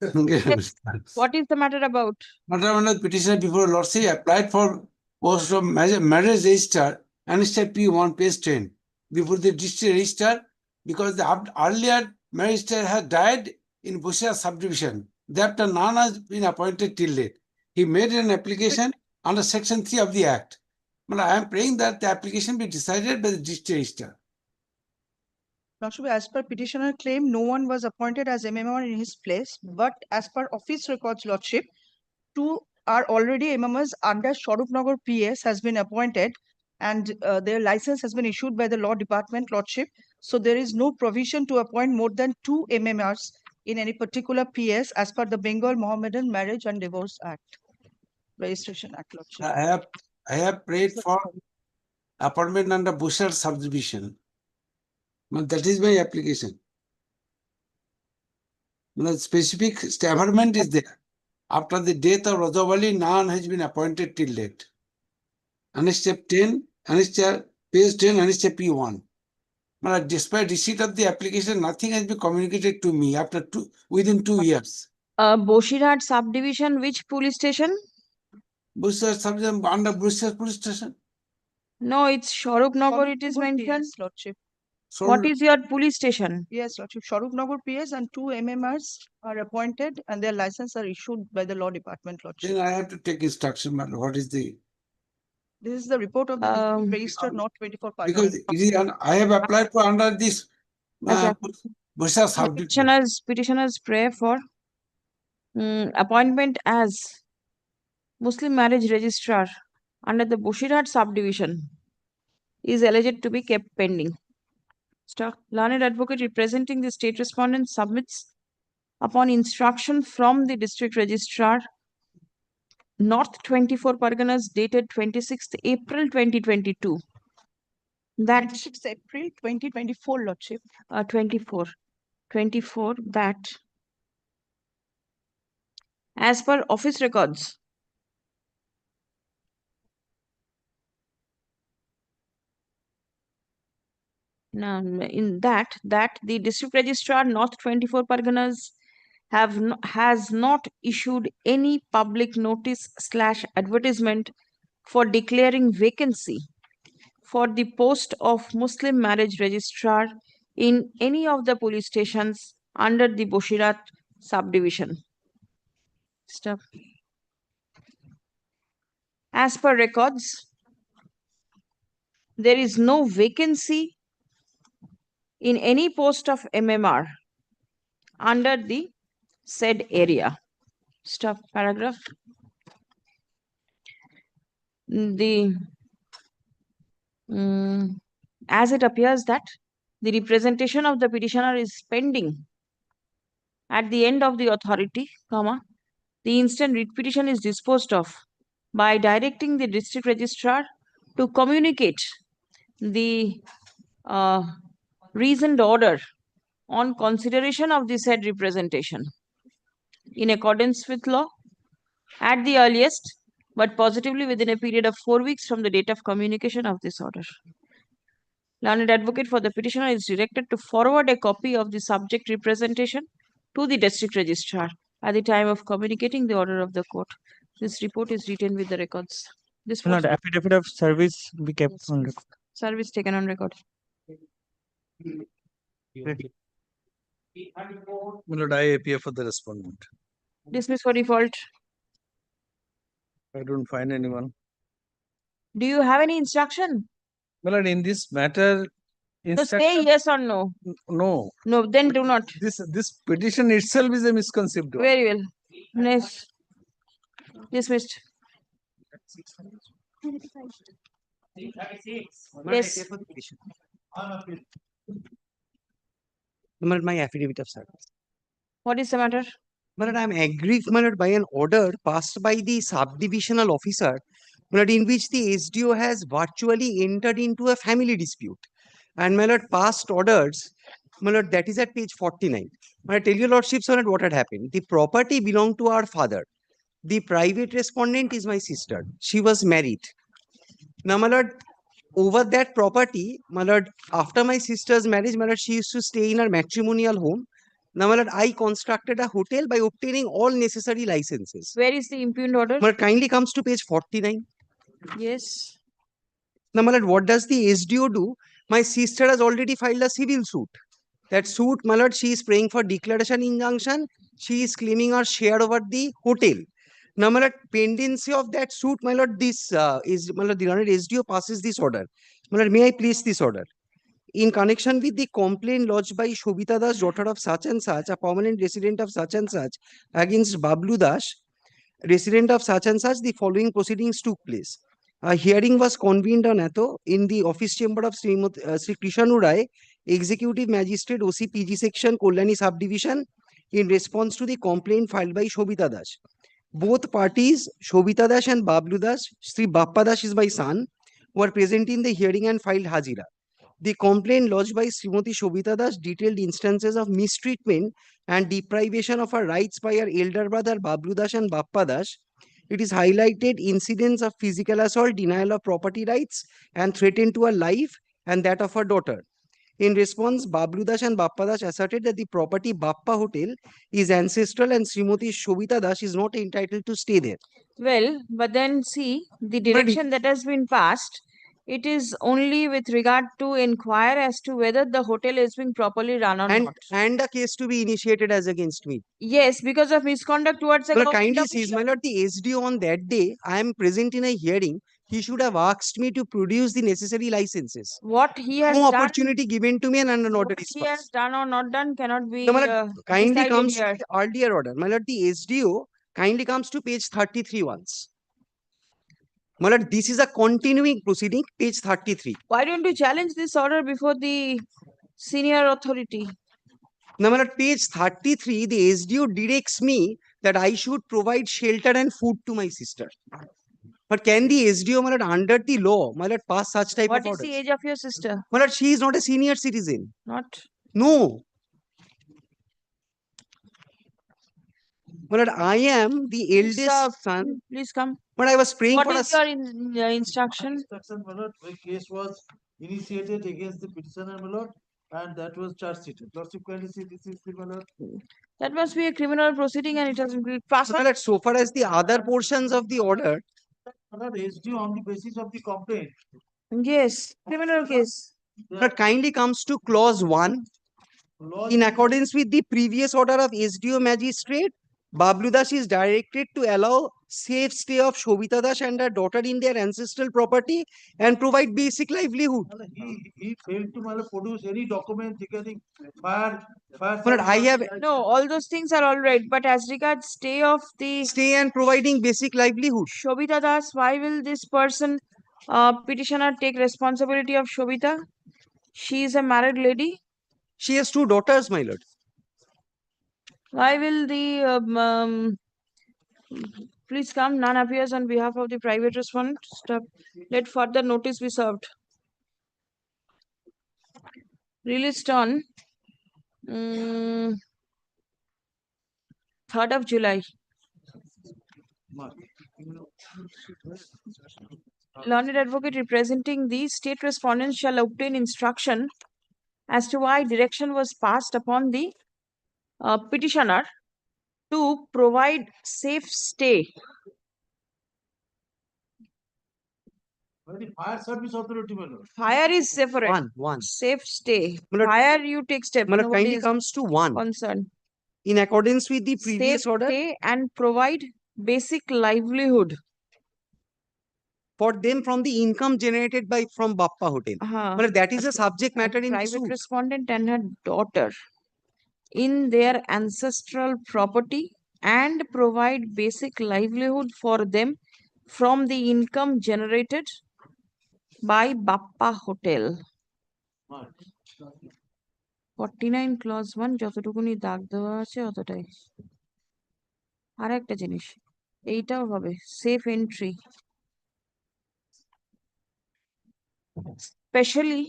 Yes. What is the matter about? Madam, petitioner before lordship applied for post of marriage register and step P1 page 10 before the district register because the earlier marriage register had died in Bushra subdivision. Thereafter, none has been appointed till date. He made an application under section 3 of the act. But I am praying that the application be decided by the district register. Lordship, as per petitioner claim, no one was appointed as MMR in his place, but as per office records, Lordship, 2 are already MMRs under Swarupnagar PS has been appointed and their license has been issued by the law department, Lordship. So there is no provision to appoint more than 2 MMRs in any particular PS as per the Bengal Mohammedan Marriage and Divorce Act, Registration Act, Lordship. I have prayed for appointment under Bushra subdivision. Well, that is my application. Well, specific statement is there. After the death of Rajawali, none has been appointed till date. And step 10, and step page 10, and step P1. But despite receipt of the application, nothing has been communicated to me within 2 years. Boshirhat subdivision, which police station? Bushra subdivision under Bushra police station. No, it's Swarupnagar it is mentioned. PS, Lordship. What is your police station? Yes, Lordship. Swarupnagar PS and 2 MMRs are appointed and their license are issued by the law department, Lordship. Then I have to take instruction, madam. What is the? This is the report of the registered not 24 Because it is, I have applied for under this Bushra subdivision. Petitioners pray for appointment as Muslim marriage registrar under the Boshirhat subdivision is alleged to be kept pending. Learned advocate representing the state respondent submits upon instruction from the district registrar North 24 Parganas dated 26th April 2022 that 26th April 2024, Lordship. 24 that as per office records Now, in that the district registrar North 24 Parganas has not issued any public notice / advertisement for declaring vacancy for the post of Muslim marriage registrar in any of the police stations under the Boshirat subdivision. Stop. As per records, there is no vacancy in any post of MMR under the said area. Stop. Paragraph. As it appears that the representation of the petitioner is pending at the end of the authority, comma, the instant writ petition is disposed of by directing the district registrar to communicate the reasoned order on consideration of the said representation in accordance with law at the earliest, but positively within a period of 4 weeks from the date of communication of this order. Learned advocate for the petitioner is directed to forward a copy of the subject representation to the district registrar at the time of communicating the order of the court. This report is written with the records. This Not affidavit of service be kept on record. service taken on record. My lord, I appear for the respondent. Dismiss for default. I don't find anyone. Do you have any instruction? My lord, in this matter, So say yes or no. No. No, then do not. This petition itself is a misconceived one. Very well. Next. Dismissed. Yes. My affidavit of service. What is the matter? My lord, I am aggrieved, my lord, by an order passed by the subdivisional officer, my lord, in which the SDO has virtually entered into a family dispute. And my lord, past orders, my lord, that is at page 49. My lord, tell your lordships, my lord, what had happened. The property belonged to our father. The private respondent is my sister. She was married. Now, my lord, over that property, my lord, after my sister's marriage, my lord, she used to stay in her matrimonial home. Now, my lord, I constructed a hotel by obtaining all necessary licenses. Where is the impugned order? My lord, kindly comes to page 49. Yes. Now, my lord, what does the SDO do? My sister has already filed a civil suit. That suit, my lord, she is praying for declaration injunction. She is claiming her share over the hotel. Now, my lord, pendency of that suit, my lord, this is, my lord, the honorable SDO passes this order. My lord, may I place this order? In connection with the complaint lodged by Shobita Das, daughter of such and such, a permanent resident of such and such, against Bablu Das, resident of such and such, the following proceedings took place. A hearing was convened on Ato in the office chamber of Sri Krishanu Rai, Executive Magistrate OC PG Section, Kollani Subdivision, in response to the complaint filed by Shobita Das. Both parties, Shobita Das and Bablu Das, Sri Bappa Das is my son, were present in the hearing and filed Hajira. The complaint lodged by Srimati Shobita Das detailed instances of mistreatment and deprivation of her rights by her elder brother Bablu Das and Bappa Das. It is highlighted incidents of physical assault, denial of property rights, and threatened to her life and that of her daughter. In response, Bablu Das and Bappa Das asserted that the property Bappa Hotel is ancestral and Srimati Shobita Das is not entitled to stay there. Well, but then see, the direction that has been passed, it is only with regard to inquire as to whether the hotel is being properly run or not. And a case to be initiated as against me. Yes, because of misconduct towards a Well, government kindly official. sees, my lord, the SDO on that day, I am present in a hearing. He should have asked me to produce the necessary licenses. What he has No done, opportunity given to me and an order what is he has passed. done or not done cannot be No, my lord, kindly decided comes here. to the earlier order. My lord, the SDO kindly comes to page 33 once. My lord, this is a continuing proceeding, page 33. Why don't you challenge this order before the senior authority? Now, my lord, page 33, the SDO directs me that I should provide shelter and food to my sister. But can the SDO, my lord, under the law, my lord, pass such type What of is orders? the age of your sister? My lord, she is not a senior citizen. Not. No. My lord, I am the eldest son. Please come. But I was praying What for is a your instruction? Instruction, my lord, my case was initiated against the petitioner, my lord, and that was charge sheeted. Lordship kindly see this is the, my lord. That must be a criminal proceeding and it has been passed. My lord, so far as the other portions of the order, My lord, SDO on the basis of the complaint. Yes, criminal case. that kindly comes to clause 1. In accordance with the previous order of SDO magistrate, Bablu Das is directed to allow safe stay of Shobita Das and her daughter in their ancestral property and provide basic livelihood. He failed to, my lord, produce any document regarding fire. But I have No, all those things are all right, but as regards stay of the stay and providing basic livelihood. Shobita Das, why will this person, petitioner, take responsibility of Shobita? She is a married lady. She has 2 daughters, my lord. Why will the please come, none appears on behalf of the private respondent. Stop. Let further notice be served. Released on 3rd of July. Learned advocate representing the state respondents shall obtain instruction as to why direction was passed upon the petitioner to provide safe stay. The fire service authority, my lord. Fire is separate. One. Safe stay. My lord, Fire, you take step. my lord, Nobody kindly is comes to 1. concerned. In accordance with the previous Safe order, stay and provide basic livelihood for them from the income generated by from Bappa Hotel. But that is a subject matter in private suit. respondent and her daughter in their ancestral property and provide basic livelihood for them from the income generated by Bappa Hotel. 49 clause 1 যতটুকুনি দাগ দেওয়া আছে অতটাই। আর একটা জিনিস এইটাও হবে safe entry, especially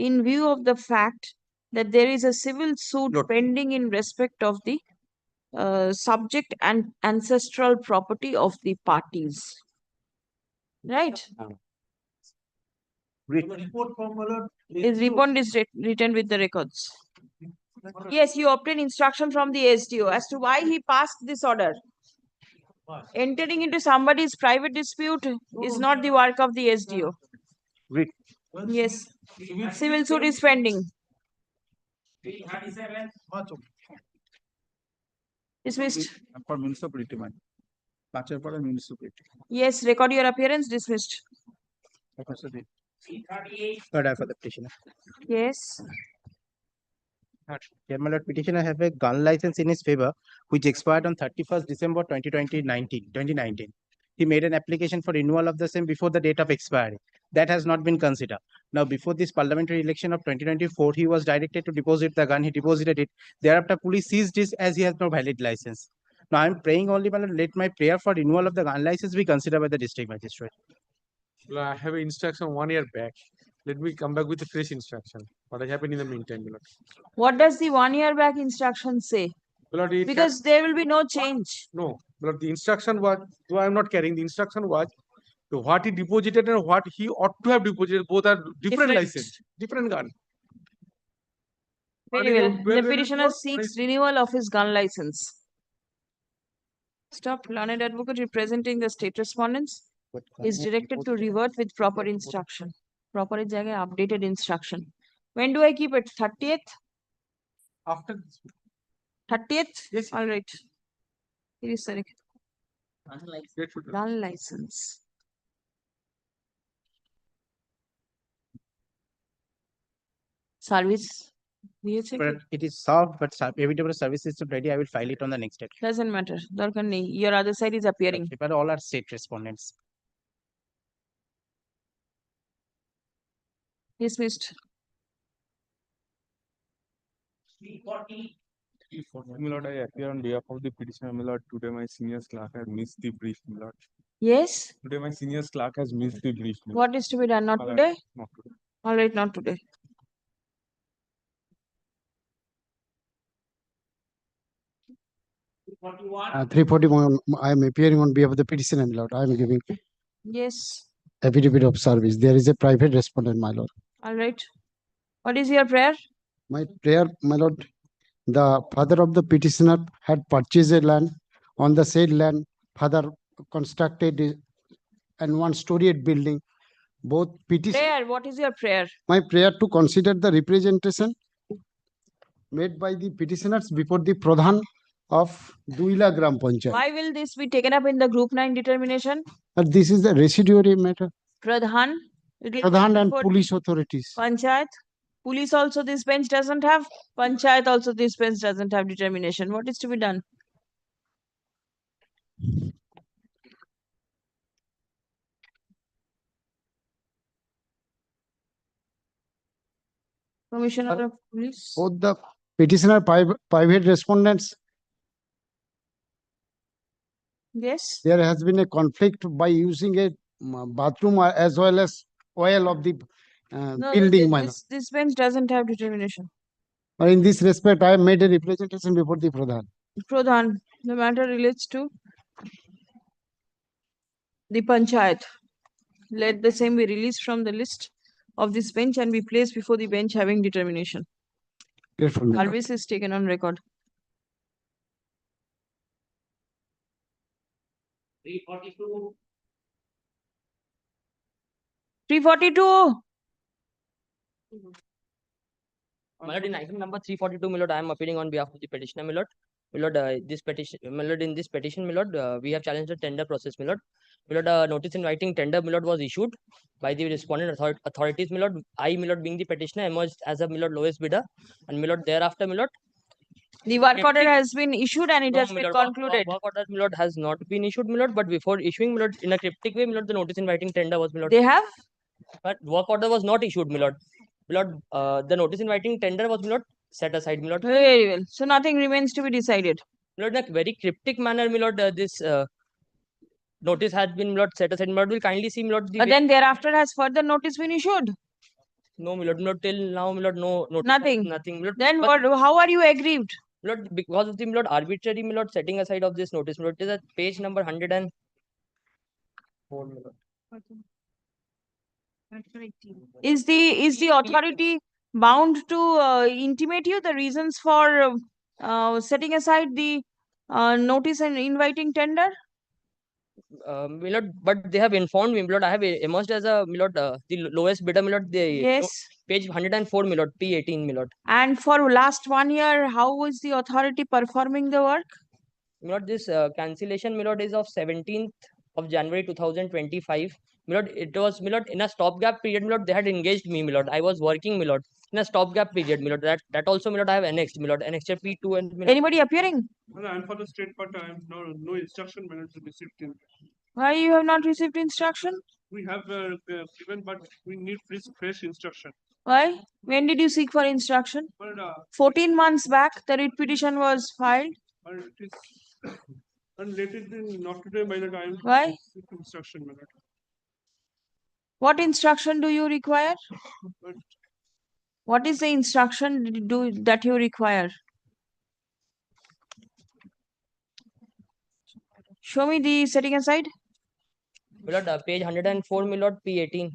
in view of the fact that there is a civil suit pending in respect of the subject and ancestral property of the parties. Right? Report from, my lord. His report is written with the records. Yes, you obtain instruction from the SDO as to why he passed this order. Entering into somebody's private dispute is not the work of the SDO. Yes, civil suit is pending. Dismissed. For municipality, man. Municipality. Yes, record your appearance. Dismissed. Third for the petitioner. Yes. Dear my lord, petitioner have a gun license in his favor, which expired on 31st December 2019. He made an application for renewal of the same before the date of expiry. That has not been considered. Now, before this parliamentary election of 2024, he was directed to deposit the gun. He deposited it. Thereafter, police seized this as he has no valid license. Now, I'm praying only, my lord, let my prayer for renewal of the gun license be considered by the district magistrate. Well, I have an instruction 1 year back. Let me come back with a fresh instruction. What has happened in the meantime, my lord? What does the 1 year back instruction say? My lord, Because there will be no change. No, my lord, the instruction was, though I am not carrying, the instruction was to what he deposited and what he ought to have deposited. Both are different license, different gun. Very well. The petitioner seeks renewal of his gun license. Stop. Learned advocate representing the state respondents is directed to revert with proper instruction. Proper is updated instruction. When do I keep it? 30th? After 30th? Yes. All right. Here is the gun license. Service. But it is solved, but evidence service is ready. I will file it on the next date. Doesn't matter. Your other side is appearing. But all are state respondents. Dismissed. My lord, I appear on behalf of the petitioner. My lord, today my seniors clerk has missed the brief, my lord. Yes? Today my seniors clerk has missed the brief. my lord. What is to be done? Not My lord, today? Not today. All right, not today. Uh, 341, I am appearing on behalf of the petitioner, my lord. I am giving. Yes. affidavit of service. There is a private respondent, my lord. All right. What is your prayer? My prayer, my lord, the father of the petitioner had purchased a land. On the said land, father constructed an one-storied building. Both petition. Prayer. What is your prayer? My prayer to consider the representation made by the petitioners before the Pradhan of Duila Gram Panchayat. Why will this be taken up in the group 9 determination? This is the residuary matter. Pradhan. It will Pradhan and before police authorities. Panchayat. Police also this bench doesn't have. Panchayat also this bench doesn't have determination. What is to be done? Commissioner of Police. Both the petitioner private respondents, Yes. there has been a conflict by using a bathroom as well as oil of the No, building. My lord. this bench doesn't have determination. In this respect, I have made a representation before the Pradhan. Pradhan, the matter relates to the Panchayat. Let the same be released from the list of this bench and be placed before the bench having determination. Service is taken on record. 342. 342. My lord, in item number 342, my lord, I am appearing on behalf of the petitioner, my lord. My lord, this petition, my lord, in this petition, my lord, we have challenged the tender process, my lord. My lord, notice inviting tender, my lord, was issued by the respondent authorities, my lord. I, my lord, being the petitioner, emerged as a, my lord, lowest bidder, and my lord, thereafter, my lord, the work order has been issued and it has been concluded. Work order, my lord, has not been issued, my lord, but before issuing, my lord, in a cryptic way, my lord, the notice inviting tender was, my lord. They have? But work order was not issued, my lord. My lord, the notice inviting tender was, my lord, set aside, my lord. Very well. So nothing remains to be decided. My lord, in a very cryptic manner, my lord, this notice has been, my lord, set aside. My lord, will kindly see, my lord. But then thereafter has further notice been issued? No, my lord, till now, my lord, no notice. Nothing. Nothing, my lord. Then what? How are you aggrieved? My lord, because of the, my lord, arbitrary, my lord, setting aside of this notice, my lord. It is at page number 104, my lord. Is the authority bound to intimate you the reasons for setting aside the notice and inviting tender? My lord, but they have informed me, my lord. I have emerged as a, my lord, the lowest bidder, my lord. Yes. Page 104, my lord, P18, my lord. And for last 1 year, how is the authority performing the work? My lord, this cancellation, my lord, is of 17th of January 2025. My lord, it was, my lord, in a stopgap period, my lord, they had engaged me, my lord. I was working, my lord, in a stopgap period, my lord. That also, my lord, I have annexed, my lord, annexed P2 and. My lord. Anybody appearing? Well, I'm for the state, but I have no instruction when it's received. Why you have not received instruction? We have given, but we need fresh instruction. Why? When did you seek for instruction? But 14 months back, the writ petition was filed. but it is and later than not today by the time. Why? Instruction, my lord. What instruction do you require? But What is the instruction that you require? Show me the setting aside. My lord, page 104, my lord, P18.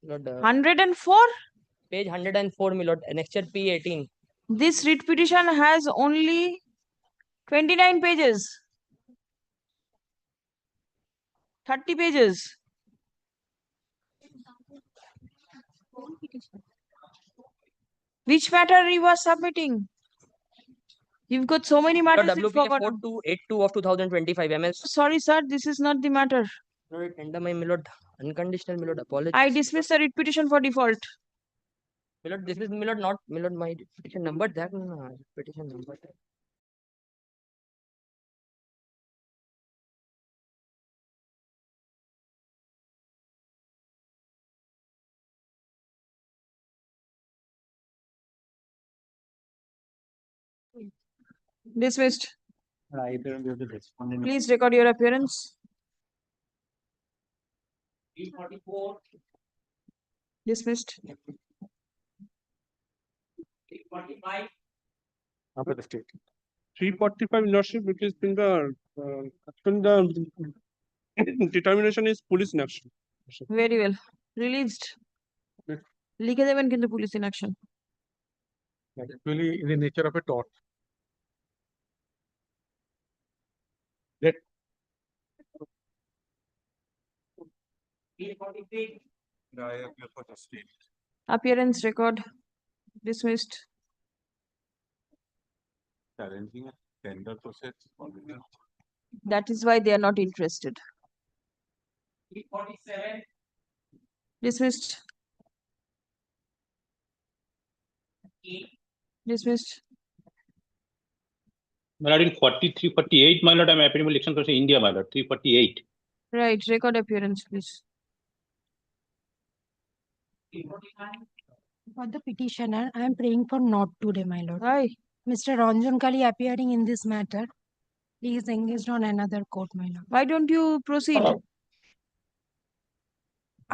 Lord, 104? Page 104, my lord, annexed P18. This writ petition has only 29 pages. 30 pages. Which matter you are submitting? You've got so many matters. WPA 4282 of 2025 MS. Sorry, sir, this is not the matter. Tender my lord, unconditional, my lord, apology. I dismiss the writ petition for default. My lord, this is, my lord, not, my lord, my petition number, that petition number. Dismissed. Please record your appearance. 344. Dismissed. 345. After the state. 345 lordship, because in the determination is police in action. Very well. Released. লিখে দেবেন কিন্তু police in action. Actually, in the nature of a tort. Let Appearance record dismissed. Challenging a tender process. That is why they are not interested. Dismissed. Dismissed. My lord, in 43, 48, my lord, I'm appearing for election process India, my lord, 348. Right, record appearance, please. For the petitioner, I am praying for not today, my lord. Hi. Mr. Ranjan Kali appearing in this matter. He is engaged on another court, my lord. Why don't you proceed?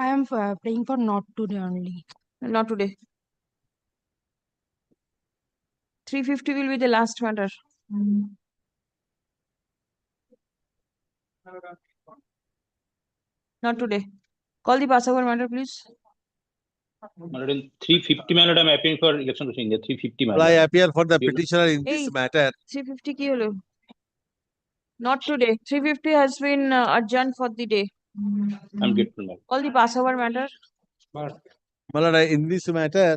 I am praying for not today only. Not today. 350 will be the last matter. Not today. Call the passover matter, please. My lord, in 350, my lord, I'm appearing for election process India, 350, my Will I lord. appear for the You- petitioner in this Hey. matter? 350 ki holo? Not today. 350 has been adjourned for the day. I'm grateful, my lord. Call the passover matter. My lord, in this matter,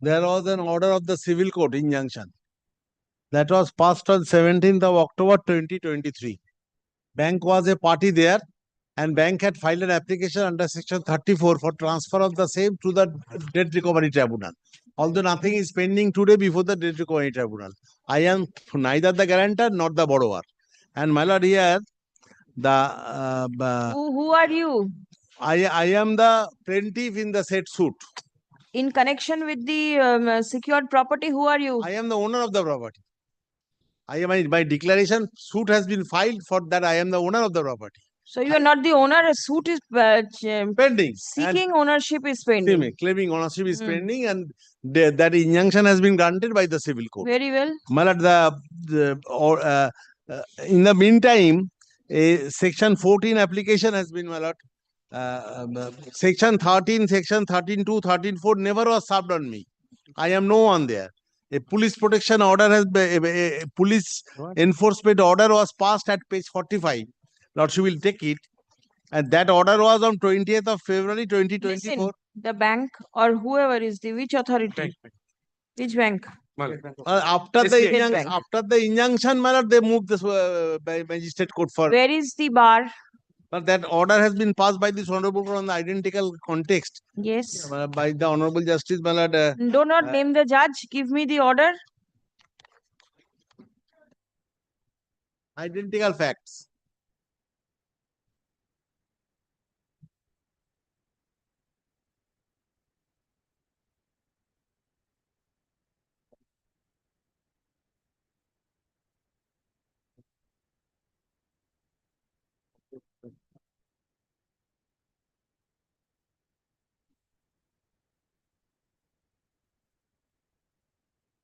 there was an order of the civil court injunction that was passed on 17th of October 2023. Bank was a party there, and bank had filed an application under section 34 for transfer of the same to the debt recovery tribunal. Although nothing is pending today before the debt recovery tribunal. I am neither the guarantor nor the borrower. And my lord, here the Who are you? I am the plaintiff in the said suit. In connection with the secured property, who are you? I am the owner of the property. My declaration suit has been filed for that I am the owner of the property. So you are not the owner. A suit is Pending. seeking ownership is pending. Claiming ownership is pending, and that injunction has been granted by the civil court. Very well. My lord, in the meantime, a section 14 application has been, my lord. Section 13, section 13(2), 13(4) never was served on me. I am no one there. A police protection order has a police enforcement order was passed at page 45. Lordship will take it. And that order was on 20th of February 2024. Listen, the bank or whoever is the which authority? Which bank? After the injunction, my lord, they moved this by magistrate court for. Where is the bar? But that order has been passed by this honorable court on the identical context. Yes. By the honorable justice, my lord. Do not name the judge. Give me the order. Identical facts.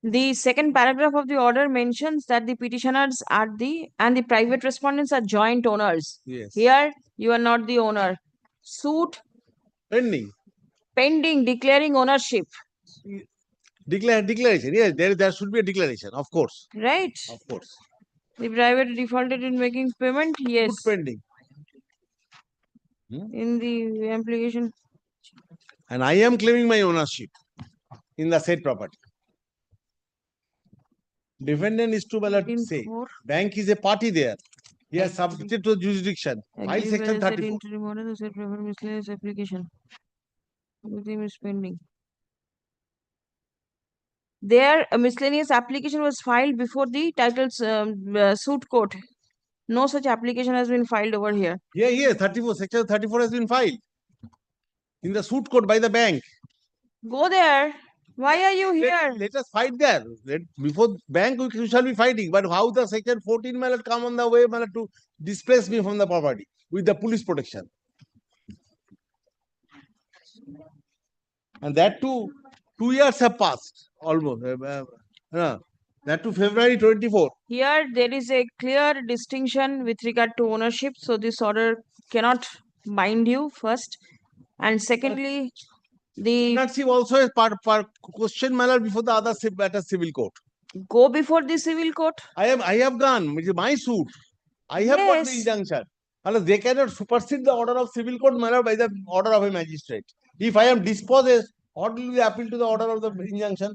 The second paragraph of the order mentions that the petitioners are and the private respondents are joint owners. Yes. Here, you are not the owner. Suit Pending. pending, declaring ownership. Declaration. Yes, there should be a declaration, of course. Right. Of course. The private defaulted in making payment. Yes. Suit pending. In the application. And I am claiming my ownership in the said property. Defendant is to say, bank is a party there. He has subjected to jurisdiction. File section 34. Miscellaneous application. Everything is pending. Their miscellaneous application was filed before the title's suit court. No such application has been filed over here. Yeah, 34. Section 34 has been filed in the suit court by the bank. Go there. Why are you here? Let us fight there. Before bank, we shall be fighting. But how the section 14 may come on the way to displace me from the property with the police protection? And that too, 2 years have passed almost. That to February 24. Here, there is a clear distinction with regard to ownership, so this order cannot bind you first. And secondly, the NRC also is part question matter before the other matter civil court. go before the civil court. I have gone, which is my suit. I have got the Yes. injunction. Unless they cannot supersede the order of civil court matter by the order of a magistrate. If I am dispossessed, what will be appeal to the order of the injunction?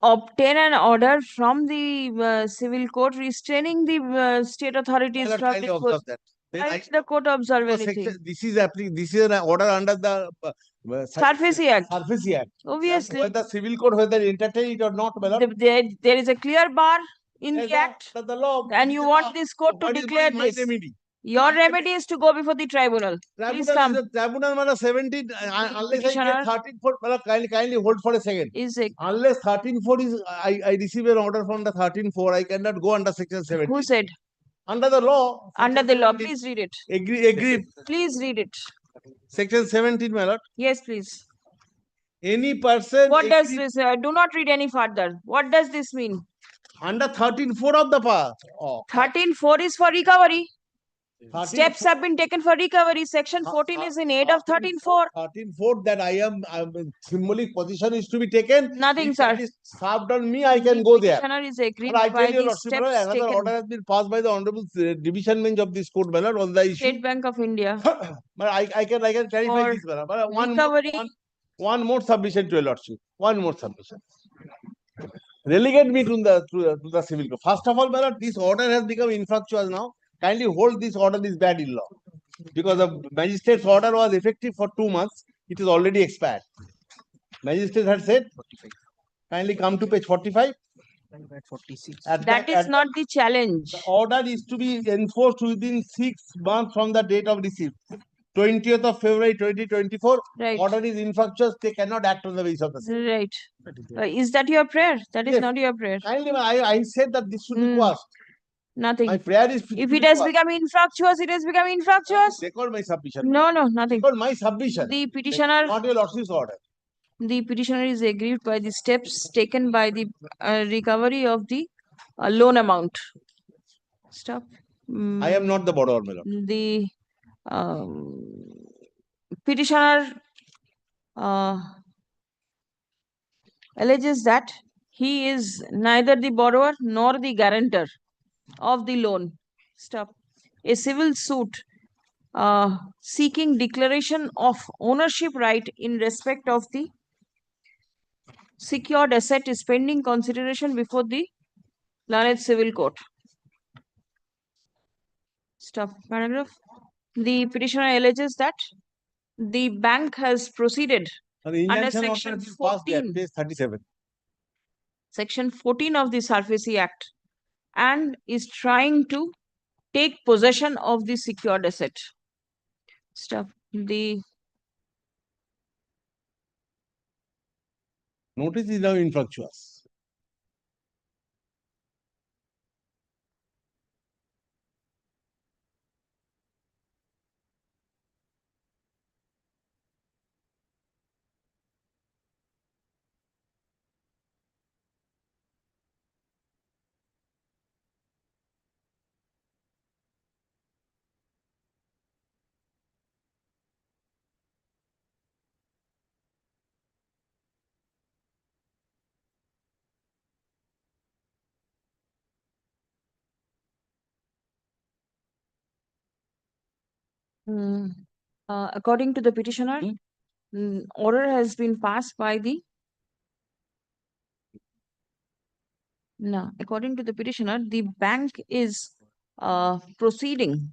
Obtain an order from the civil court restraining the state authorities Cannot from kindly the observe that. Then Why will the court observe because anything? this is an order under the Surface Act. Surface Act. Obviously. Whether civil court whether entertain it or not, my lord. There is a clear bar in the act, the law. and you want this court to What is declare my this. remedy? Your remedy is to go before the tribunal. Please Tribunal come. is a tribunal matter 17 unless I Petitioner get 13-4, kindly hold for a second. Is a Unless 13-4 is I receive an order from the 13-4, I cannot go under section 17. who said? Under the law. Under the law. 17. Please read it. Agree. Please read it. Section 17, my lord. Yes, please. Any person What does this? Do not read any further. What does this mean? under 13-4 of the part. 13.4 is for recovery. 13-4 Steps have been taken for recovery. Section 14 is in aid of 13.4. 13-4 that I am symbolic position is to be taken. Nothing, If sir. that is served on me, I can go there. Petitioner is agreed But I by tell you, the Lordship, steps another taken. order has been passed by the Honorable Division Bench of this court, matter on the issue. State Bank of India. But I can clarify For this, matter. But recovery. one more submission to your Lordship. One more submission. Relegate me to the civil court. First of all, matter, this order has become infructuous now. Kindly hold this order is bad in law. Because the magistrate's order was effective for 2 months. It is already expired. Magistrate had said, kindly come to page 45. 46. That is not the challenge. The order is to be enforced within 6 months from the date of receipt. 20th of February 2024. Right. Order is infructuous. They cannot act on the basis of the same. Right. Is that your prayer? That is Yes. not your prayer. Kindly, I said that this should be quashed. Nothing. My prayer is If it has become infructuous, it has become infructuous. Record my submission. No, nothing. Record my submission. The petitioner, Not your Lordship's order. the petitioner is aggrieved by the steps taken by the recovery of the loan amount. Stop. I am not the borrower, my lord. The petitioner alleges that he is neither the borrower nor the guarantor of the loan. Stop. A civil suit seeking declaration of ownership right in respect of the secured asset is pending consideration before the learned civil court. Stop. Paragraph. The petitioner alleges that the bank has proceeded under section 14. Page 37. Section 14 of the Surface Act and is trying to take possession of the secured asset. Stop. The Notice is now infructuous. according to the petitioner, order has been passed by the according to the petitioner, the bank is proceeding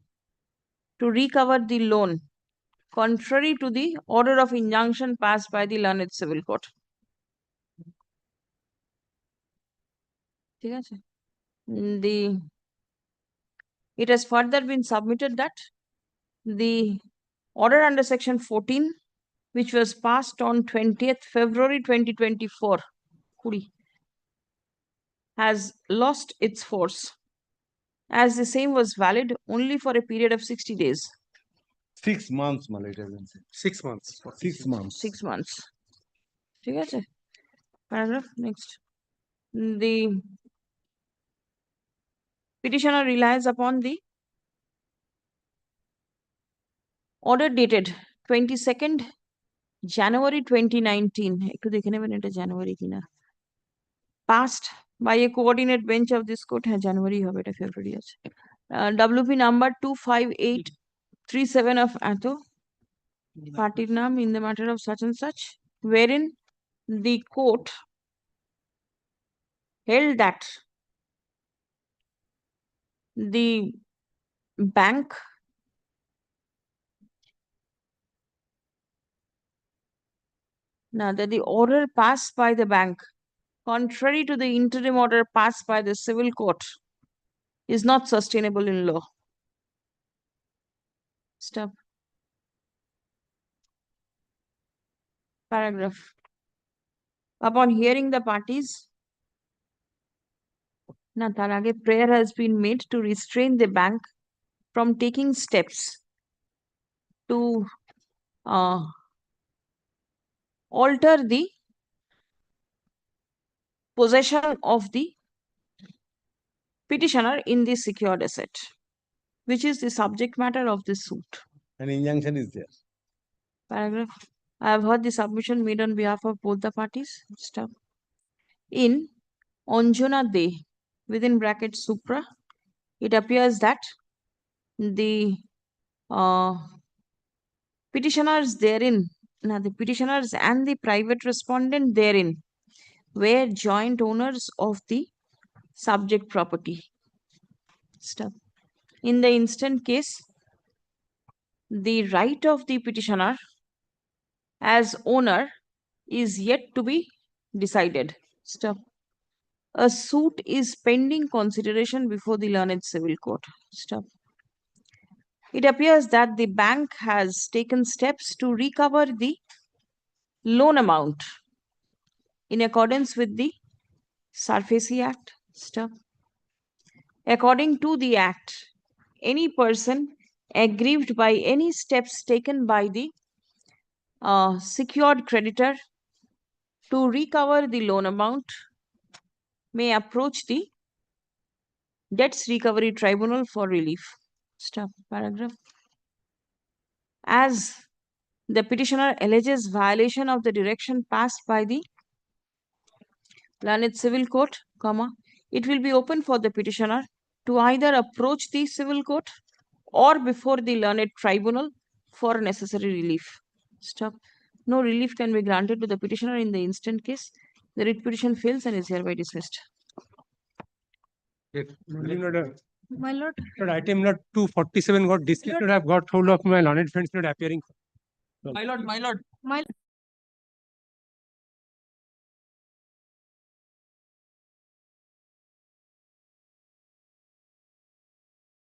to recover the loan contrary to the order of injunction passed by the learned civil court. It has further been submitted that the order under section 14, which was passed on 20th February 2024, has lost its force, as the same was valid only for a period of 60 days. 6 months, my lord. 6 months. 6 months. 6 months. Paragraph next. The petitioner relies upon the order dated 22nd January 2019. একটু দেখে নেবেন এটা জানুয়ারি কিনা। Passed by a coordinate bench of this court. হ্যাঁ জানুয়ারি হবে, এটা ফেব্রুয়ারি আছে। WP number 25837 of এত partyর নাম in the matter of such and such, wherein the court held that the bank that the order passed by the bank, contrary to the interim order passed by the civil court, is not sustainable in law. Stop. Paragraph. Upon hearing the parties, তার আগে prayer has been made to restrain the bank from taking steps to alter the possession of the petitioner in the secured asset, which is the subject matter of this suit. An injunction is there. Paragraph. I have heard the submission made on behalf of both the parties. Stop. In Anjana De, within bracket Supra, it appears that the petitioners therein, the petitioners and the private respondent therein were joint owners of the subject property. Stop. In the instant case, the right of the petitioner as owner is yet to be decided. Stop. A suit is pending consideration before the learned civil court. Stop. It appears that the bank has taken steps to recover the loan amount in accordance with the Surface Act. Stop. According to the Act, any person aggrieved by any steps taken by the secured creditor to recover the loan amount may approach the Debts Recovery Tribunal for relief. Stop. Paragraph. As the petitioner alleges violation of the direction passed by the learned civil court, it will be open for the petitioner to either approach the civil court or before the learned tribunal for necessary relief. Stop. No relief can be granted to the petitioner in the instant case. The writ petition fails and is hereby dismissed. My lord. Item not 247 got dismissed. I have got hold of my learned friends not appearing. My lord, my lord.